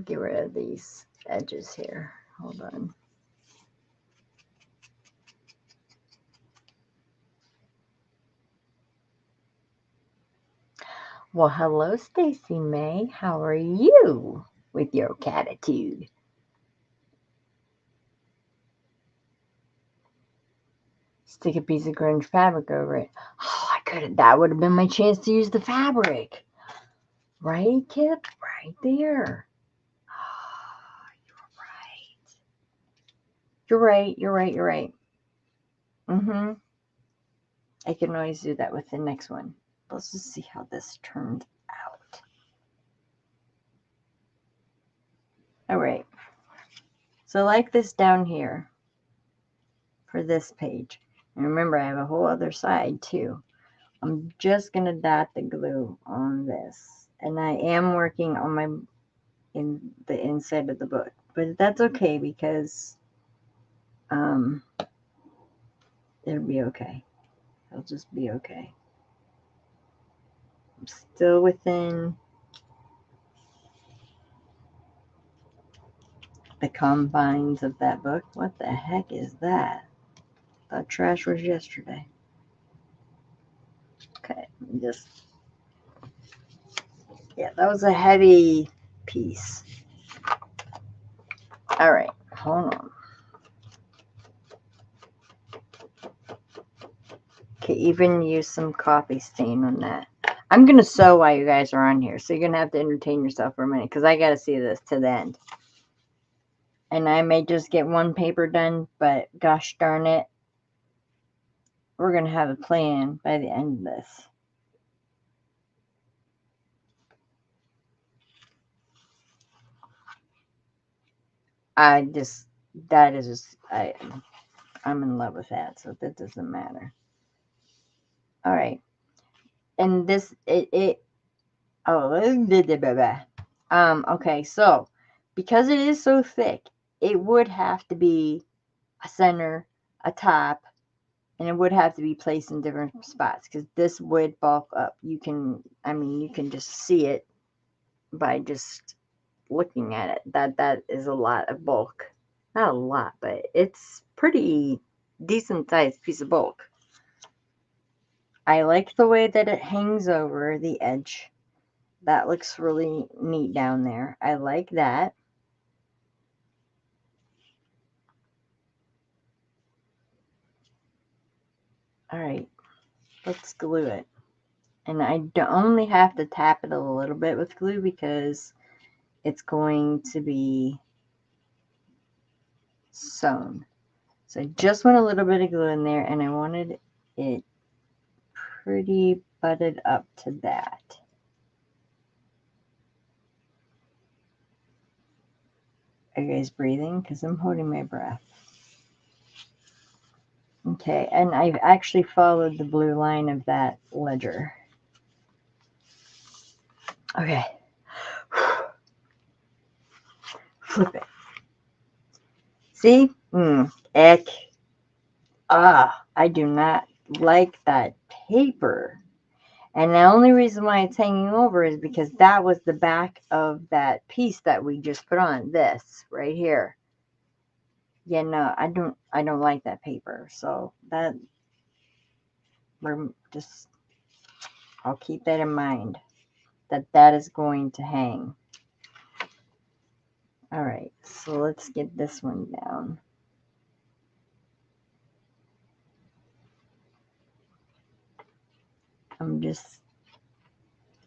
Get rid of these edges here. Hold on. Well, hello, Stacy May. How are you with your catitude? Stick a piece of grunge fabric over it. Oh, I could have. That would have been my chance to use the fabric. Right, Kip? Right there. Oh, you're right. You're right. You're right. Mm-hmm. I can always do that with the next one. Let's just see how this turned out. All right. So like this down here for this page. And remember, I have a whole other side too. I'm just going to dot the glue on this. And I am working on in the inside of the book. But that's okay because it'll be okay. It'll just be okay. I'm still within the confines of that book. What the heck is that? I thought trash was yesterday. Okay, yeah, that was a heavy piece. All right, hold on. Okay, even use some coffee stain on that. I'm going to sew while you guys are on here, so you're going to have to entertain yourself for a minute, because I got to see this to the end. And I may just get one paper done, but gosh darn it, we're going to have a plan by the end of this. I'm in love with that, so that doesn't matter. All right. And this, okay, so because it is so thick, it would have to be a center, a top, and it would have to be placed in different spots because this would bulk up. You can just see it by just looking at it. That is a lot of bulk. Not a lot, but it's pretty decent sized piece of bulk. I like the way that it hangs over the edge. That looks really neat down there. I like that. All right, let's glue it. And I only have to tap it a little bit with glue because it's going to be sewn. So I just want a little bit of glue in there, and I wanted it pretty butted up to that. Are you guys breathing? Because I'm holding my breath. Okay, and I've actually followed the blue line of that ledger. Okay. Flip it. See? Eck. I do not like that paper. And the only reason why it's hanging over is because that was the back of that piece that we just put on. This right here. Yeah, no, I don't like that paper. So I'll keep that in mind. That is going to hang. All right, so let's get this one down. I'm just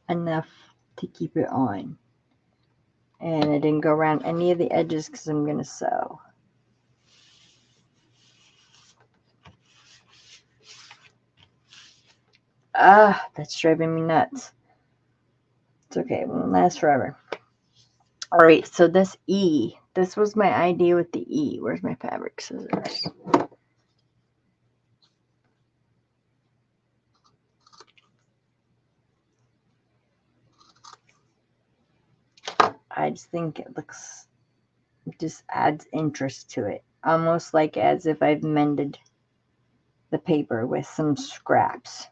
enough to keep it on. And I didn't go around any of the edges because I'm going to sew. That's driving me nuts. It's okay, it won't last forever. All right, so this was my idea with the E. Where's my fabric scissors? I just think it just adds interest to it. Almost like as if I've mended the paper with some scraps.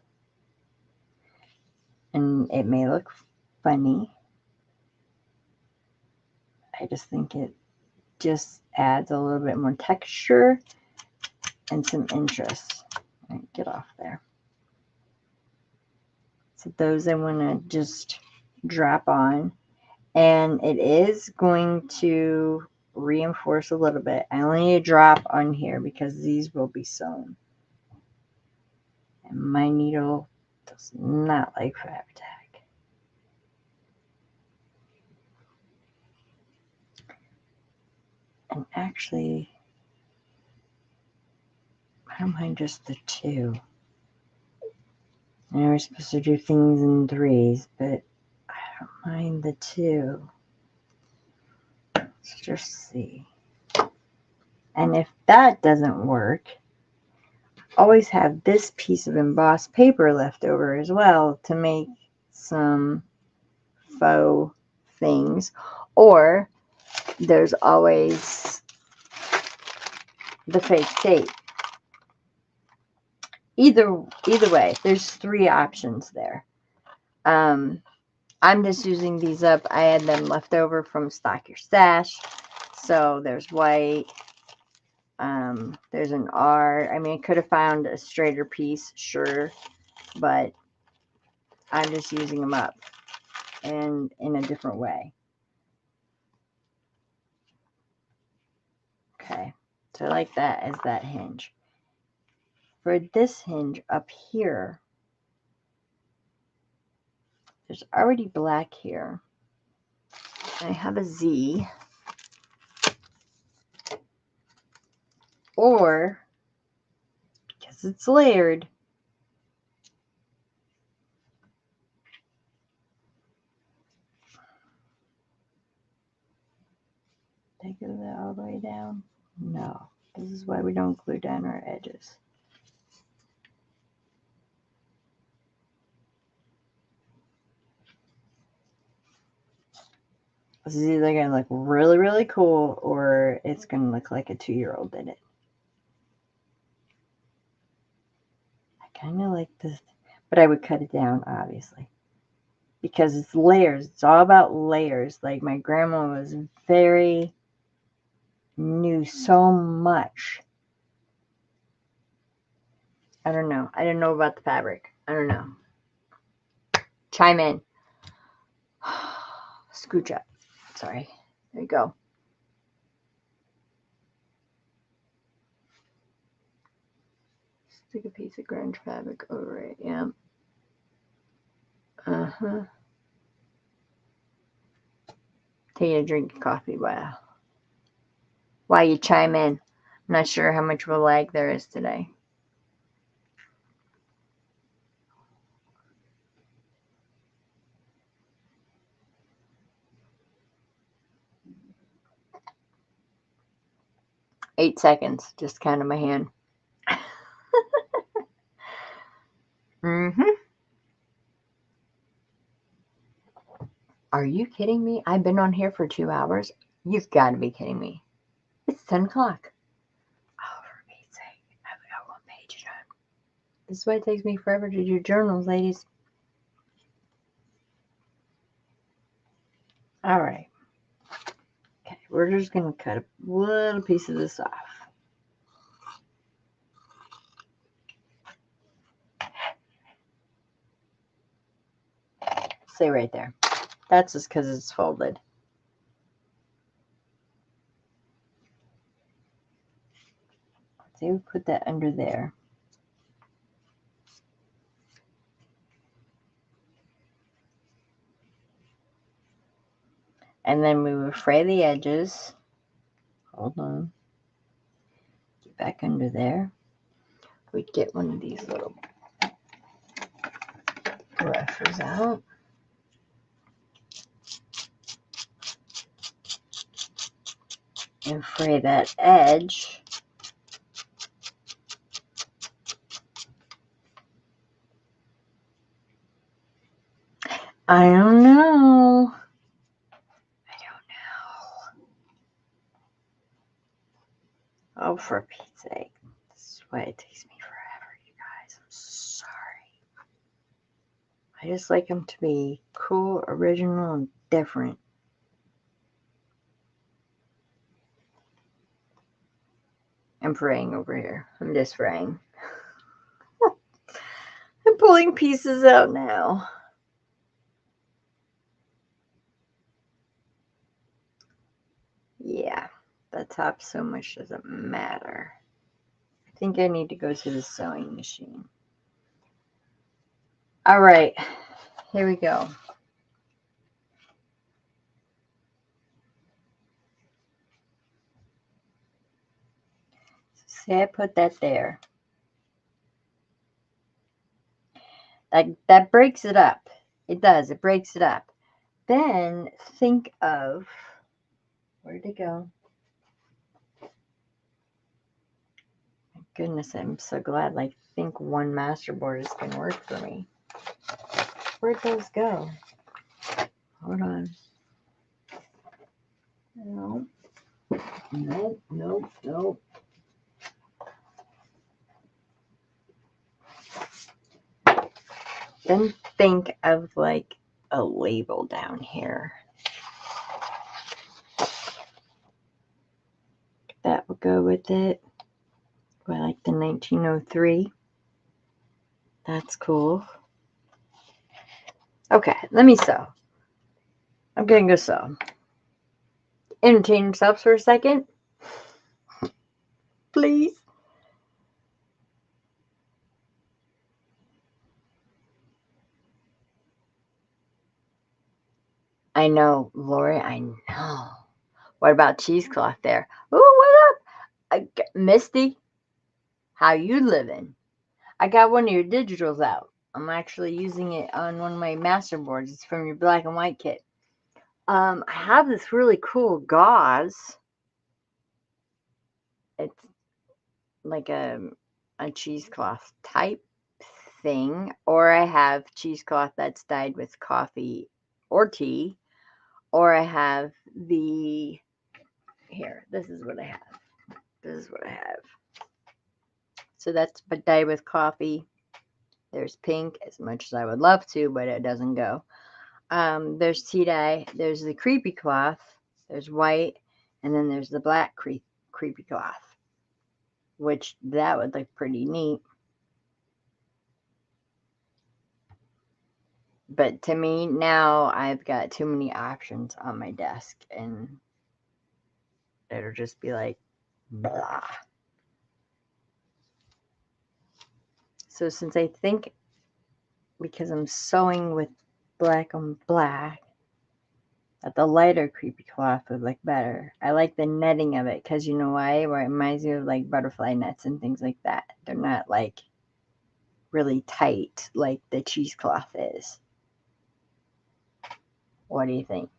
And it may look funny. I just think it just adds a little bit more texture and some interest. All right, get off there. So those I want to just drop on. And it is going to reinforce a little bit. I only need a drop on here because these will be sewn. And my needle does not like fabric tack. And actually, I don't mind just the two. I know we're supposed to do things in threes, but I don't mind the two. Let's just see. And if that doesn't work, always have this piece of embossed paper left over as well to make some faux things. Or there's always the fake tape. Either way, there's 3 options there. I'm just using these up. I had them left over from Stock Your Stash. So there's white. There's an R. I mean, I could have found a straighter piece, sure, but I'm just using them up and in a different way. Okay, so I like that as that hinge. For this hinge up here, there's already black here. I have a Z. Or, because it's layered, did I glue that all the way down? No. This is why we don't glue down our edges. This is either going to look really, really cool, or it's going to look like a 2-year-old did it. I kind of like this, but I would cut it down, obviously, because it's layers. It's all about layers. Like my grandma was knew so much. I don't know. I didn't know about the fabric. I don't know. Chime in. Scooch up. Sorry. There you go. Stick a piece of grunge fabric over it. Yeah. Uh-huh. Take a drink of coffee while you chime in. I'm not sure how much of a lag there is today. Eight seconds. Just counted my hand. Mm-hmm. Are you kidding me? I've been on here for 2 hours. You've got to be kidding me. It's 10 o'clock. Oh, for Pete's sake. I've got 1 page done. This is why it takes me forever to do journals, ladies. All right. Okay, we're just going to cut a little piece of this off. Stay right there. That's just because it's folded. See, we put that under there. And then we would fray the edges. Hold on. Get back under there. We'd get one of these little brushes out. And fray that edge. I don't know. Oh, for Pete's sake. This is why it takes me forever, you guys. I'm sorry. I just like them to be cool, original, and different. I'm fraying over here. I'm just fraying. I'm pulling pieces out now. Yeah, the top so much doesn't matter. I think I need to go to the sewing machine. All right, here we go. So say I put that there. That breaks it up. It does. It breaks it up. Then think of, where did it go? Goodness, I'm so glad. Like, I think one masterboard is going to work for me. Where'd those go? Hold on. No. Nope, nope, nope. Then think of like a label down here. That would go with it. I like the 1903. That's cool. Okay, let me sew. I'm gonna go sew. Entertain yourselves for a second. Please. I know, Lori, I know. What about cheesecloth there? Ooh, what up? Misty, how you living? I got one of your digitals out. I'm actually using it on one of my masterboards. It's from your black and white kit. I have this really cool gauze. It's like a cheesecloth type thing, or I have cheesecloth that's dyed with coffee or tea, or I have the here. This is what I have. This is what I have. So that's dyed with coffee. There's pink, as much as I would love to, but it doesn't go. There's tea dye. There's the creepy cloth. There's white, and then there's the black creepy cloth, which that would look pretty neat. But to me, now I've got too many options on my desk, and it'll just be like, blah. So since I think, because I'm sewing with black on black, that the lighter creepy cloth would look better. I like the netting of it, because you know why? Where it reminds you of like butterfly nets and things like that. They're not like really tight like the cheesecloth is. What do you think?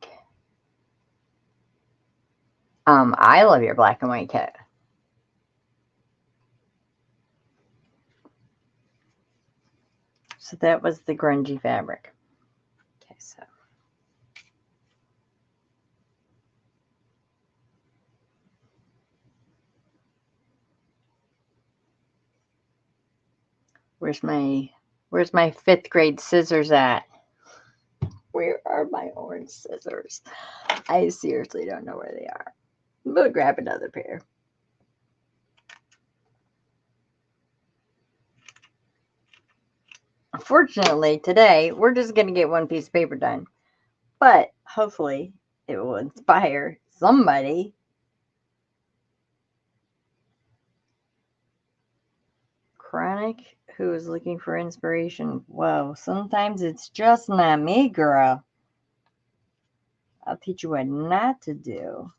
I love your black and white kit. So that was the grungy fabric. Okay, so where's my fifth grade scissors at? Where are my orange scissors? I seriously don't know where they are. We'll grab another pair. Unfortunately, today we're just going to get one piece of paper done. But hopefully it will inspire somebody. Chronic who is looking for inspiration. Whoa, sometimes it's just not me, girl. I'll teach you what not to do.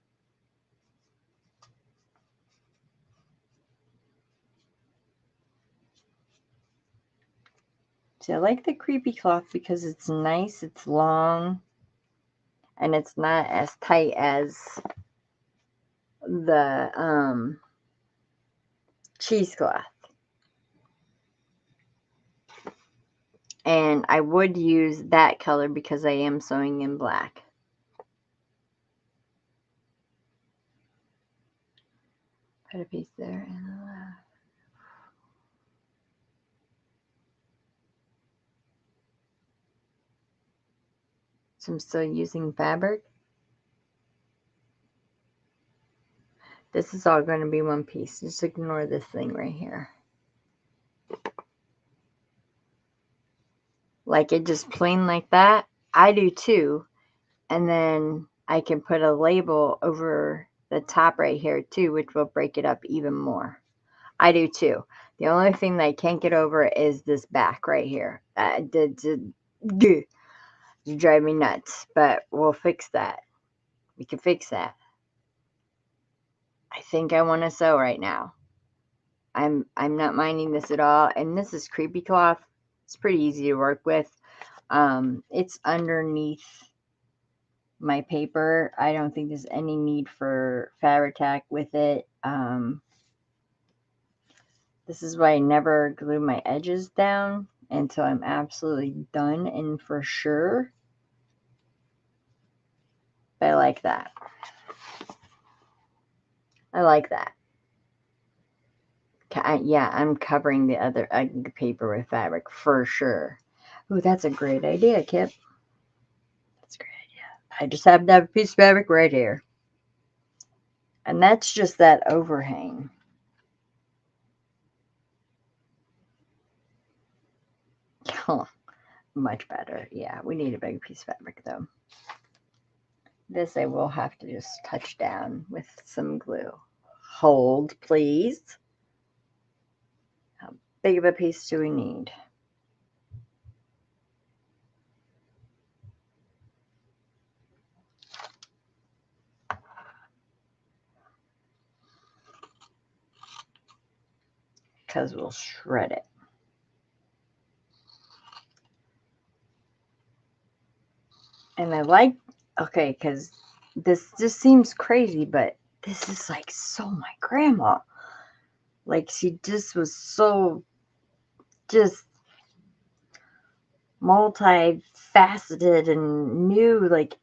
See, I like the creepy cloth because it's nice, it's long, and it's not as tight as the cheesecloth. And I would use that color because I am sewing in black. Put a piece there and the left. So I'm still using fabric. This is all going to be one piece. Just ignore this thing right here. Like it just plain like that. I do too. And then I can put a label over the top right here too, which will break it up even more. I do too. The only thing that I can't get over is this back right here. You drive me nuts, but we'll fix that. We can fix that. I think I want to sew right now. I'm not minding this at all. And this is creepy cloth. It's pretty easy to work with. It's underneath my paper. I don't think there's any need for fabric tack with it. This is why I never glue my edges down until I'm absolutely done and for sure. But I like that. I like that. Yeah, I'm covering the other paper with fabric for sure. Oh, that's a great idea, Kip. That's a great idea. I just happen to have a piece of fabric right here. And that's just that overhang. Much better. Yeah, we need a big piece of fabric though. This I will have to just touch down with some glue. Hold, please. How big of a piece do we need? Because we'll shred it. And I like, okay, because this just seems crazy, but this is like so my grandma. Like she just was so just multifaceted and knew like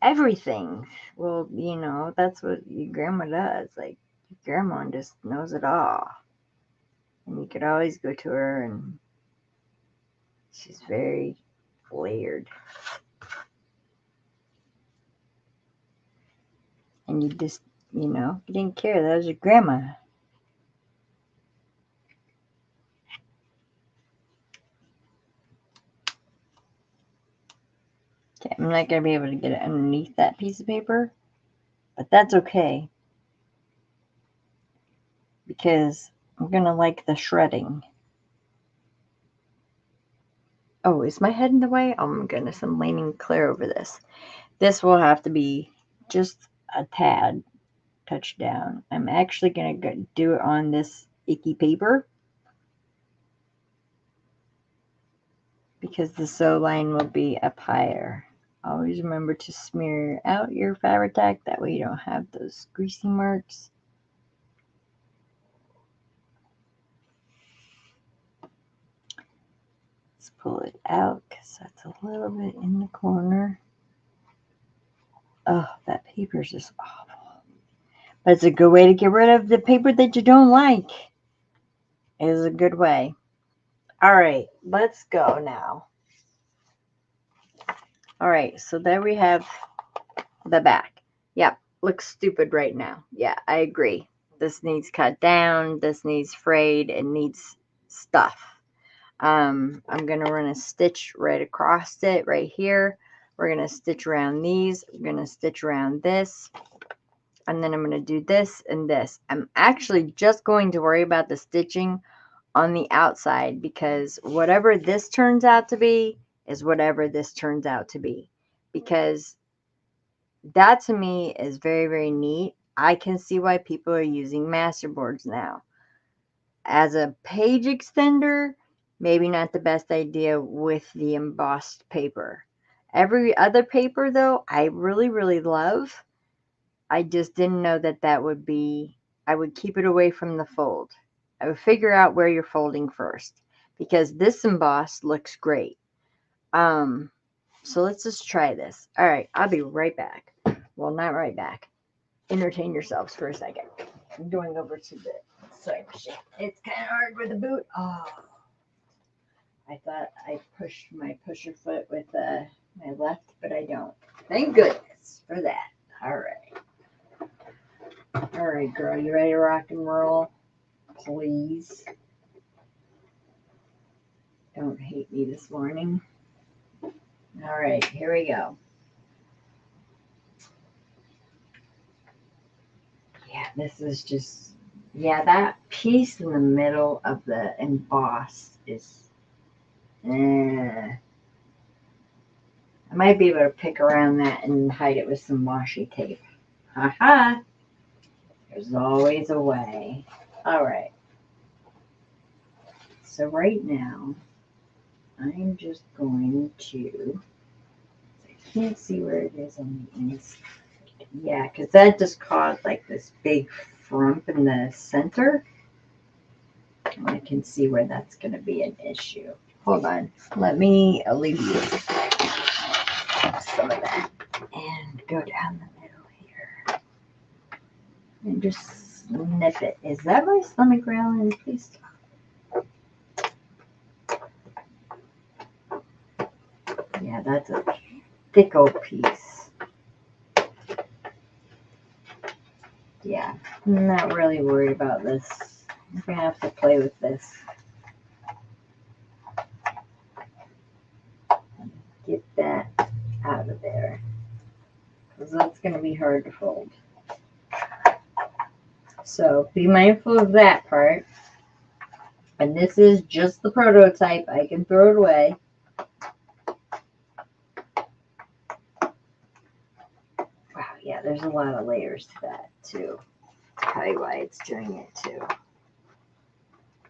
everything. Well, you know, that's what your grandma does. Like your grandma just knows it all. And you could always go to her and she's very layered. And you just, you know, you didn't care. That was your grandma. Okay, I'm not going to be able to get it underneath that piece of paper, but that's okay. Because I'm going to like the shredding. Oh, is my head in the way? Oh my goodness, I'm leaning clear over this. This will have to be just a tad touch down. I'm actually going to do it on this icky paper because the sew line will be up higher. Always remember to smear out your fabric tack. That way you don't have those greasy marks. Let's pull it out because that's a little bit in the corner. Oh, that paper is just awful. But it's a good way to get rid of the paper that you don't like. It is a good way. All right, let's go now. All right, so there we have the back. Yep, looks stupid right now. Yeah, I agree. This needs cut down. This needs frayed. It needs stuff. I'm going to run a stitch right across it right here. We're going to stitch around these. We're going to stitch around this. And then I'm going to do this and this. I'm actually just going to worry about the stitching on the outside because whatever this turns out to be is whatever this turns out to be. Because that to me is very, very neat. I can see why people are using Masterboards now. As a page extender, maybe not the best idea with the embossed paper. Every other paper, though, I really, really love. I just didn't know that that would be, I would keep it away from the fold. I would figure out where you're folding first because this embossed looks great. So let's just try this. All right, I'll be right back. Well, not right back. Entertain yourselves for a second. I'm going over to the sewing machine. It's kind of hard with the boot. Oh, I thought I pushed my pusher foot with my left, but I don't. Thank goodness for that. All right. All right, girl, you ready to rock and roll? Please. Don't hate me this morning. All right, here we go. Yeah, this is just, yeah, that piece in the middle of the emboss is, I might be able to pick around that and hide it with some washi tape. Haha. There's always a way. All right. So right now, I'm just going to, I can't see where it is on the inside. Yeah, because that just caused like this big frump in the center. I can see where that's going to be an issue. Hold on. Let me alleviate some of that and go down the middle here. And just snip it. Is that my stomach growling? Please stop. Yeah, that's a thick old piece. Yeah, I'm not really worried about this. I'm going to have to play with this. Get that out of there, because that's going to be hard to fold. So be mindful of that part. And this is just the prototype. I can throw it away. Wow, yeah, there's a lot of layers to that too. I'll tell you why it's doing it too.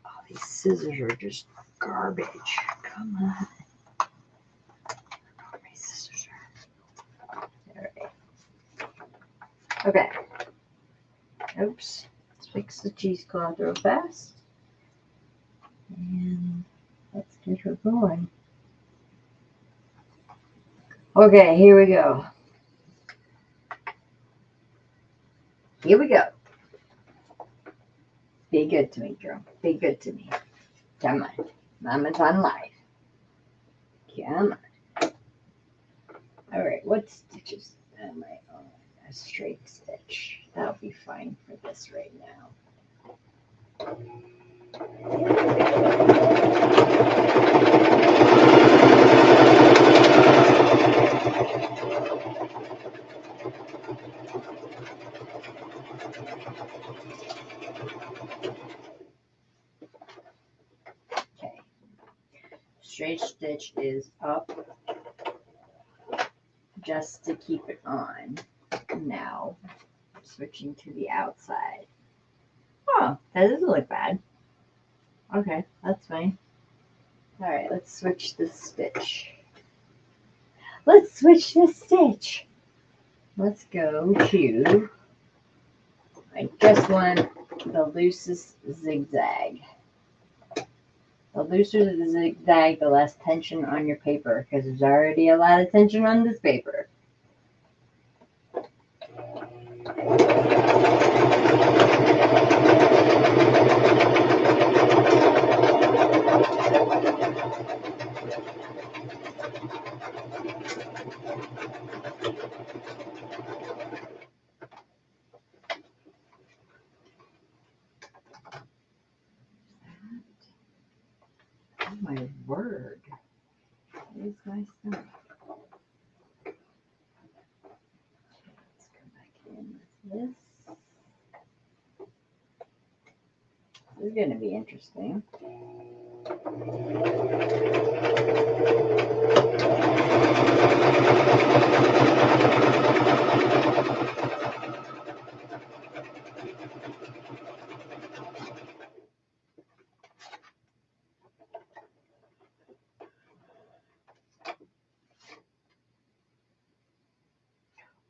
Oh, these scissors are just garbage. Come on. My scissors are. All right. Okay. Oops. Let's fix the cheesecloth real fast. And let's get her going. Okay, here we go. Here we go. Be good to me, girl. Be good to me. Come on. Mama's on live. Come on. All right, what stitches am I on? A straight stitch. That'll be fine for this right now. Okay. Straight stitch is up just to keep it on. Now, switching to the outside. Oh, that doesn't look bad. Okay, that's fine. All right, let's switch the stitch. Let's switch the stitch. Let's go to, I just want the loosest zigzag. The looser the zigzag, the less tension on your paper, because there's already a lot of tension on this paper. Oh my word. Where's my stomach? Let's go back in with this. This is going to be interesting.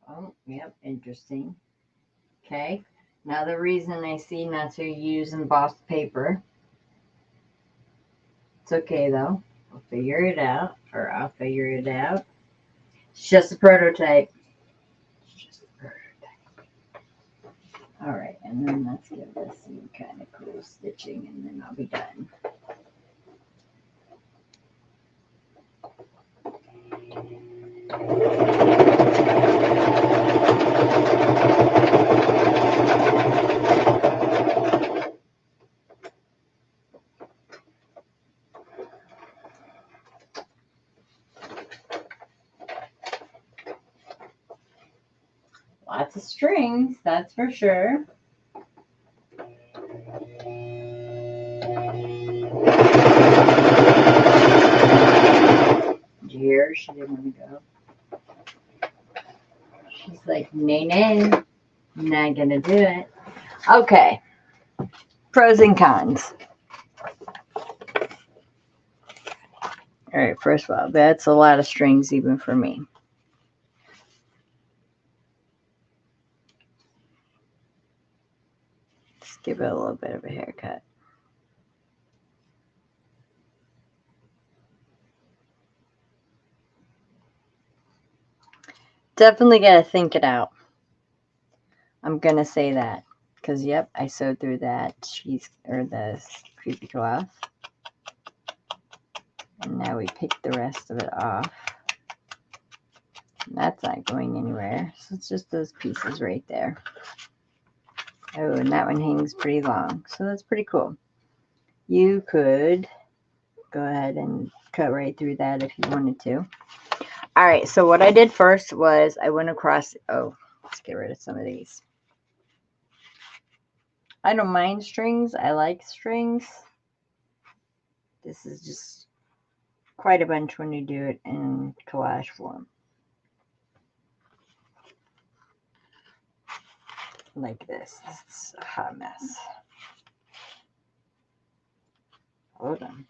Oh, yep, interesting. Okay, now the reason I see not to use embossed paper. It's okay though. We'll figure it out, or I'll figure it out. It's just a prototype. It's just a prototype. All right, and then let's give this some kind of cool stitching, and then I'll be done. Lots of strings, that's for sure. Did you hear her? She didn't want to go. She's like, nay, nay, not gonna do it. Okay, pros and cons. All right, first of all, that's a lot of strings even for me. Let's give it a little bit of a haircut. Definitely got to think it out. I'm going to say that. Because, yep, I sewed through that cheese, or the creepy cloth. And now we pick the rest of it off. And that's not going anywhere. So it's just those pieces right there. Oh, and that one hangs pretty long. So that's pretty cool. You could go ahead and cut right through that if you wanted to. All right, so what I did first was I went across, let's get rid of some of these. I don't mind strings. I like strings. This is just quite a bunch when you do it in collage form. Like this. It's a hot mess. Hold on.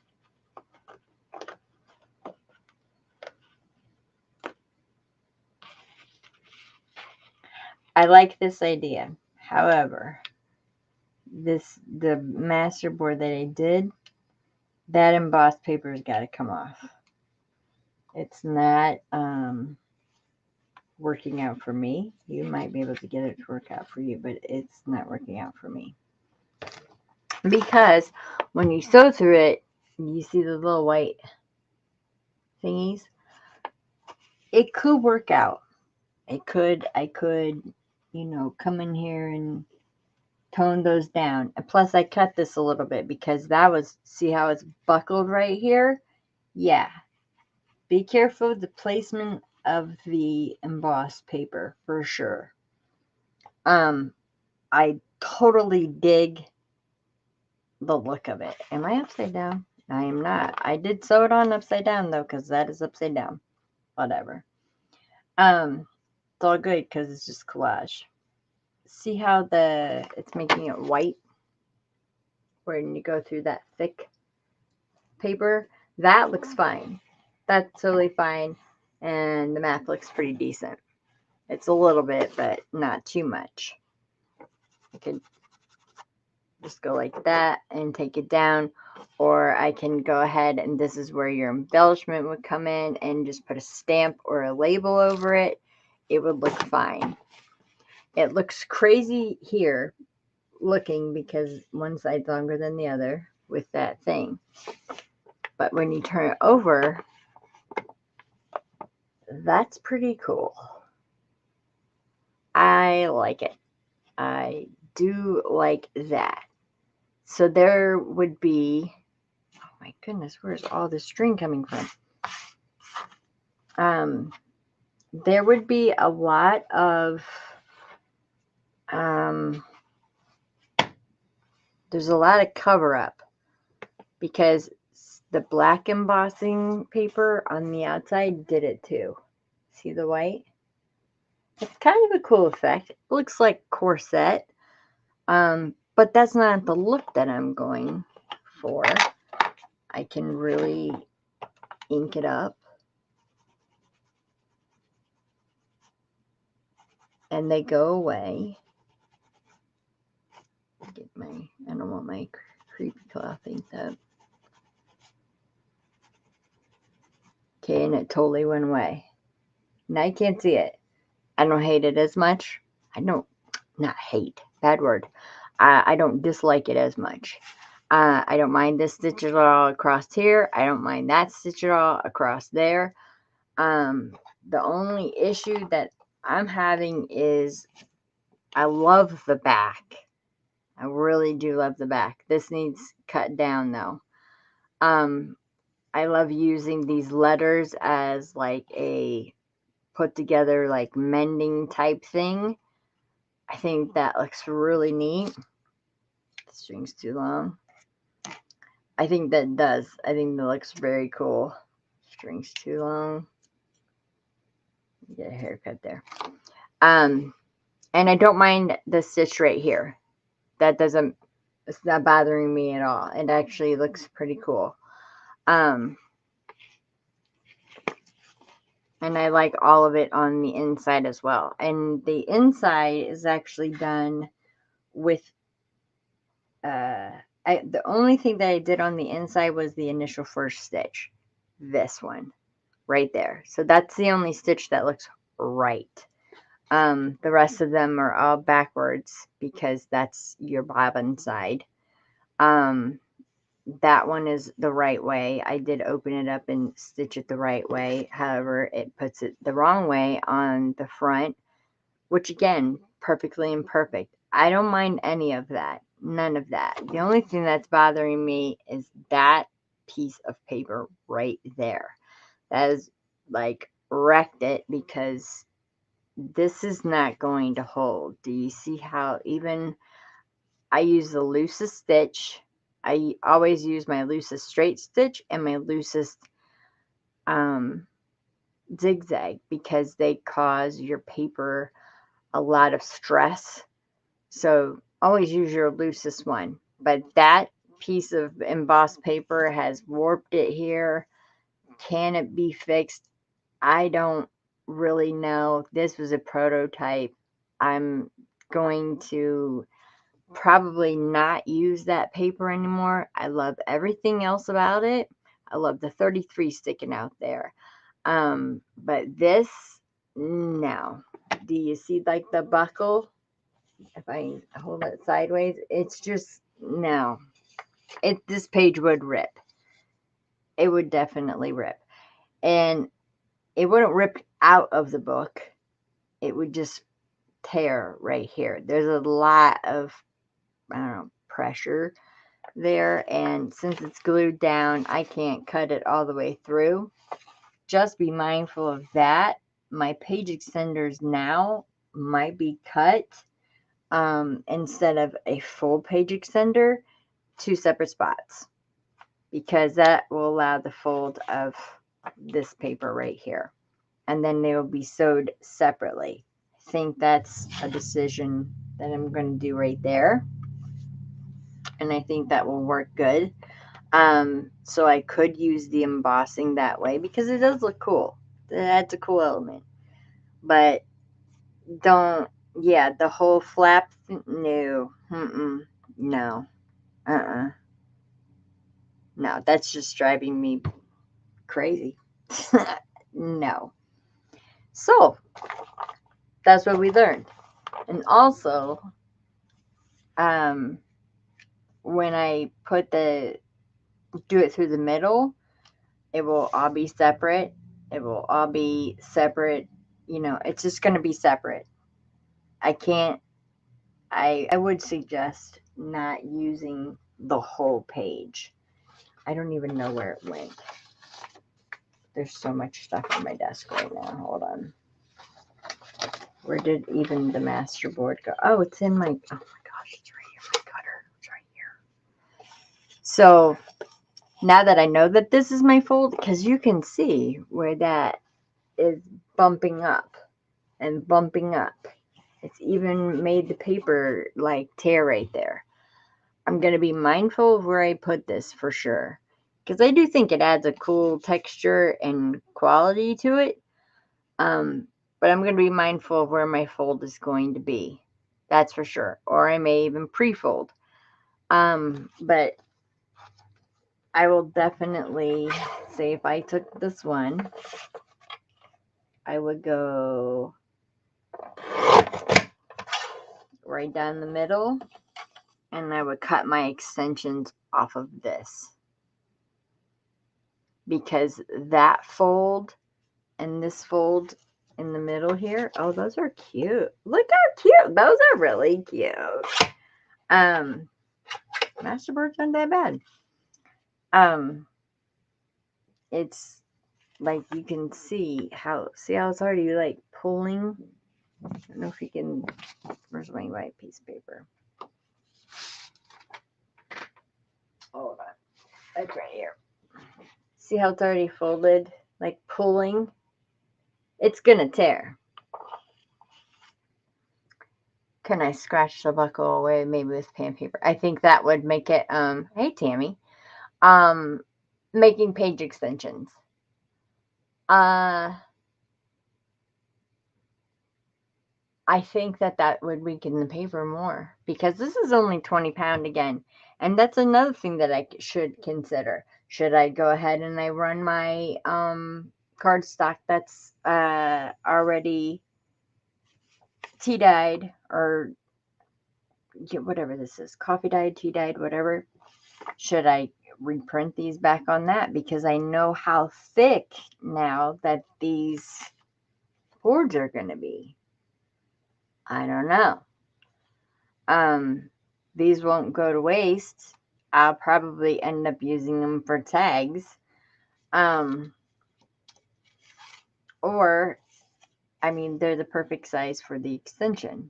I like this idea. However, the masterboard that I did, that embossed paper's got to come off. It's not working out for me. You might be able to get it to work out for you, but it's not working out for me. Because when you sew through it, you see the little white thingies. It could work out. I could, come in here and tone those down. And plus, I cut this a little bit because see how it's buckled right here? Yeah. Be careful with the placement of the embossed paper for sure. I totally dig the look of it. Am I upside down? I am not. I did sew it on upside down though, because that is upside down. Whatever. It's all good because it's just collage. See how it's making it white when you go through that thick paper? That looks fine. That's totally fine. And the math looks pretty decent. It's a little bit, but not too much. I could just go like that and take it down, or I can go ahead and this is where your embellishment would come in and just put a stamp or a label over it. It would look fine. It looks crazy here looking because one side's longer than the other with that thing, but when you turn it over, that's pretty cool. I like it. I do like that. So there would be, oh my goodness, where's all the string coming from? There would be a lot of, there's a lot of cover up because the black embossing paper on the outside did it too. See the white? It's kind of a cool effect. It looks like corset. But that's not the look that I'm going for. I can really ink it up. And they go away. I don't want my creepy cloth inked up. Okay, and it totally went away. Now you can't see it. I don't hate it as much. Not hate, bad word. I don't dislike it as much. I don't mind this stitch at all across here. I don't mind that stitch at all across there. The only issue that I'm having is I love the back. I really do love the back. This needs cut down though. I love using these letters as like a put together like mending type thing. I think that looks really neat. The string's too long. I think that does. I think that looks very cool. String's too long. Get a haircut there. And I don't mind the stitch right here. It's not bothering me at all. It actually looks pretty cool. And I like all of it on the inside as well. And the inside is actually done with The only thing that I did on the inside was the initial first stitch. This one right there. So that's the only stitch that looks right. The rest of them are all backwards because that's your bobbin side. Um, that one is the right way. I did open it up and stitch it the right way. However, it puts it the wrong way on the front, which again, perfectly imperfect. I don't mind any of that. None of that. The only thing that's bothering me is that piece of paper right there. That is like wrecked it because this is not going to hold. Do you see how even I use the loosest stitch? I always use my loosest straight stitch and my loosest um, zigzag because they cause your paper a lot of stress. So always use your loosest one. But that piece of embossed paper has warped it here. Can it be fixed? I don't really know. This was a prototype. I'm going to probably not use that paper anymore. I love everything else about it. I love the 33 sticking out there. But this, no. Do you see like the buckle? If I hold it sideways, it's just, no. This page would rip. It would definitely rip. And it wouldn't rip out of the book. It would just tear right here. There's a lot of, I don't know, pressure there. And since it's glued down, I can't cut it all the way through. Just be mindful of that. My page extenders now might be cut instead of a full page extender, 2 separate spots, because that will allow the fold of this paper right here. And then they will be sewed separately. I think that's a decision that I'm going to do right there. And I think that will work good. So I could use the embossing that way because it does look cool. That's a cool element. But don't, yeah, the whole flap, no, no, no, that's just driving me crazy. No. So that's what we learned. And also, when I do it through the middle, it will all be separate. It will all be separate. It's just going to be separate. I would suggest not using the whole page. I don't even know where it went. There's so much stuff on my desk right now. Hold on. Where did even the masterboard go? Oh, it's in my, oh my gosh, it's right here. My cutter. It's right here. So now that I know that this is my fold, because you can see where that is bumping up and bumping up. It's even made the paper like tear right there. I'm going to be mindful of where I put this for sure. Because I do think it adds a cool texture and quality to it. But I'm going to be mindful of where my fold is going to be. That's for sure. Or I may even pre-fold. But I will definitely say if I took this one, I would go right down the middle. And I would cut my extensions off of this. Because that fold and this fold in the middle here, oh, those are cute. Look how cute. Those are really cute. Masterboards aren't that bad. It's like you can see how it's already like pulling. I don't know if you can, where's my white piece of paper? Hold on. It's right here. See how it's already folded, like pulling? It's gonna tear. Can I scratch the buckle away maybe with pan paper? I think that would make it, hey Tammy, making page extensions. I think that would weaken the paper more because this is only 20 pound again. And that's another thing that I should consider. Should I go ahead and I run my cardstock that's already tea dyed or whatever this is, coffee dyed, tea dyed, whatever? Should I reprint these back on that? Because I know how thick now that these boards are going to be. I don't know. These won't go to waste. I'll probably end up using them for tags. Or, I mean, they're the perfect size for the extension.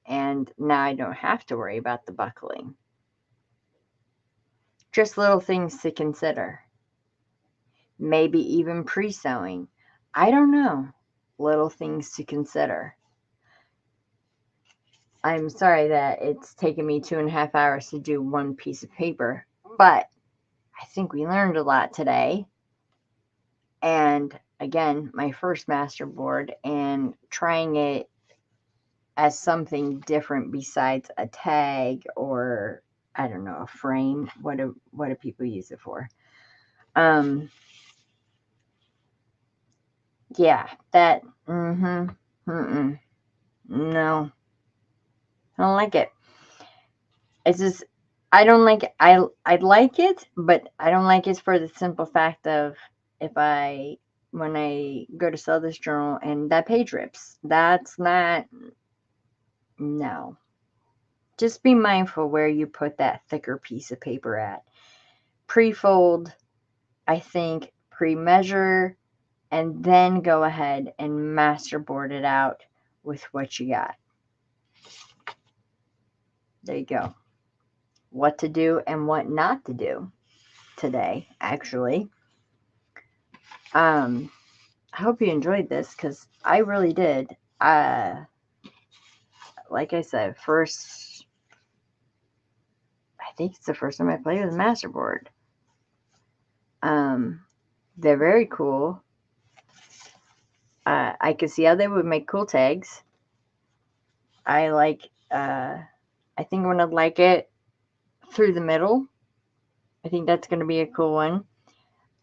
And now I don't have to worry about the buckling. Just little things to consider. Maybe even pre-sewing. I don't know. Little things to consider. I'm sorry that it's taken me 2.5 hours to do one piece of paper, but I think we learned a lot today. And again, my first masterboard, and trying it as something different besides a tag or, I don't know, a frame. What do people use it for? Yeah, that. No, I don't like it. It's just, I don't like it. I like it, but I don't like it for the simple fact of when I go to sell this journal and that page rips. That's not, no. Just be mindful where you put that thicker piece of paper at. Pre-fold, I think, pre-measure, and then go ahead and masterboard it out with what you got. There you go. What to do and what not to do today, actually. I hope you enjoyed this because I really did. Like I said, I think it's the first time I played with a masterboard. They're very cool. I could see how they would make cool tags. I think I'm going to like it through the middle. I think that's going to be a cool one.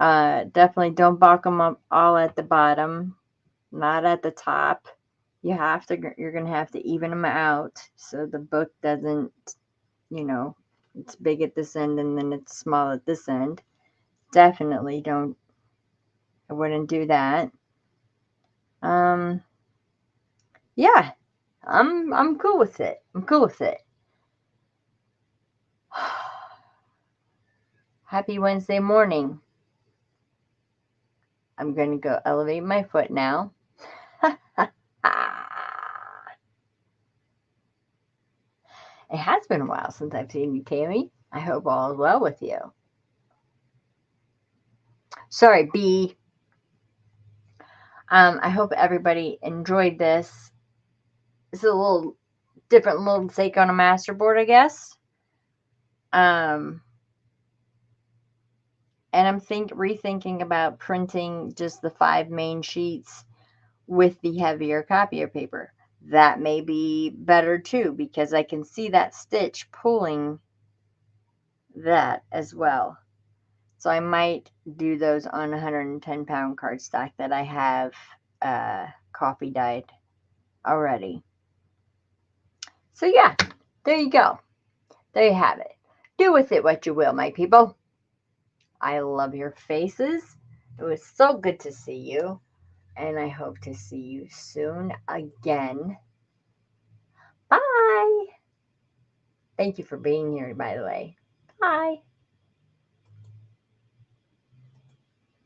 Definitely don't balk them up all at the bottom, not at the top. You're going to have to even them out so the book doesn't, it's big at this end and then it's small at this end. Definitely I wouldn't do that. Yeah, I'm cool with it. Happy Wednesday morning. I'm going to go elevate my foot now. It has been a while since I've seen you, Tammy. I hope all is well with you. Sorry, B. I hope everybody enjoyed this. It's a little different little take on a masterboard, I guess. And I'm rethinking about printing just the 5 main sheets with the heavier copier paper. That may be better too, because I can see that stitch pulling that as well. So I might do those on 110 pound cardstock that I have coffee dyed already. So yeah, there you go. There you have it. Do with it what you will, my people. I love your faces. It was so good to see you. And I hope to see you soon again. Bye. Thank you for being here, by the way. Bye.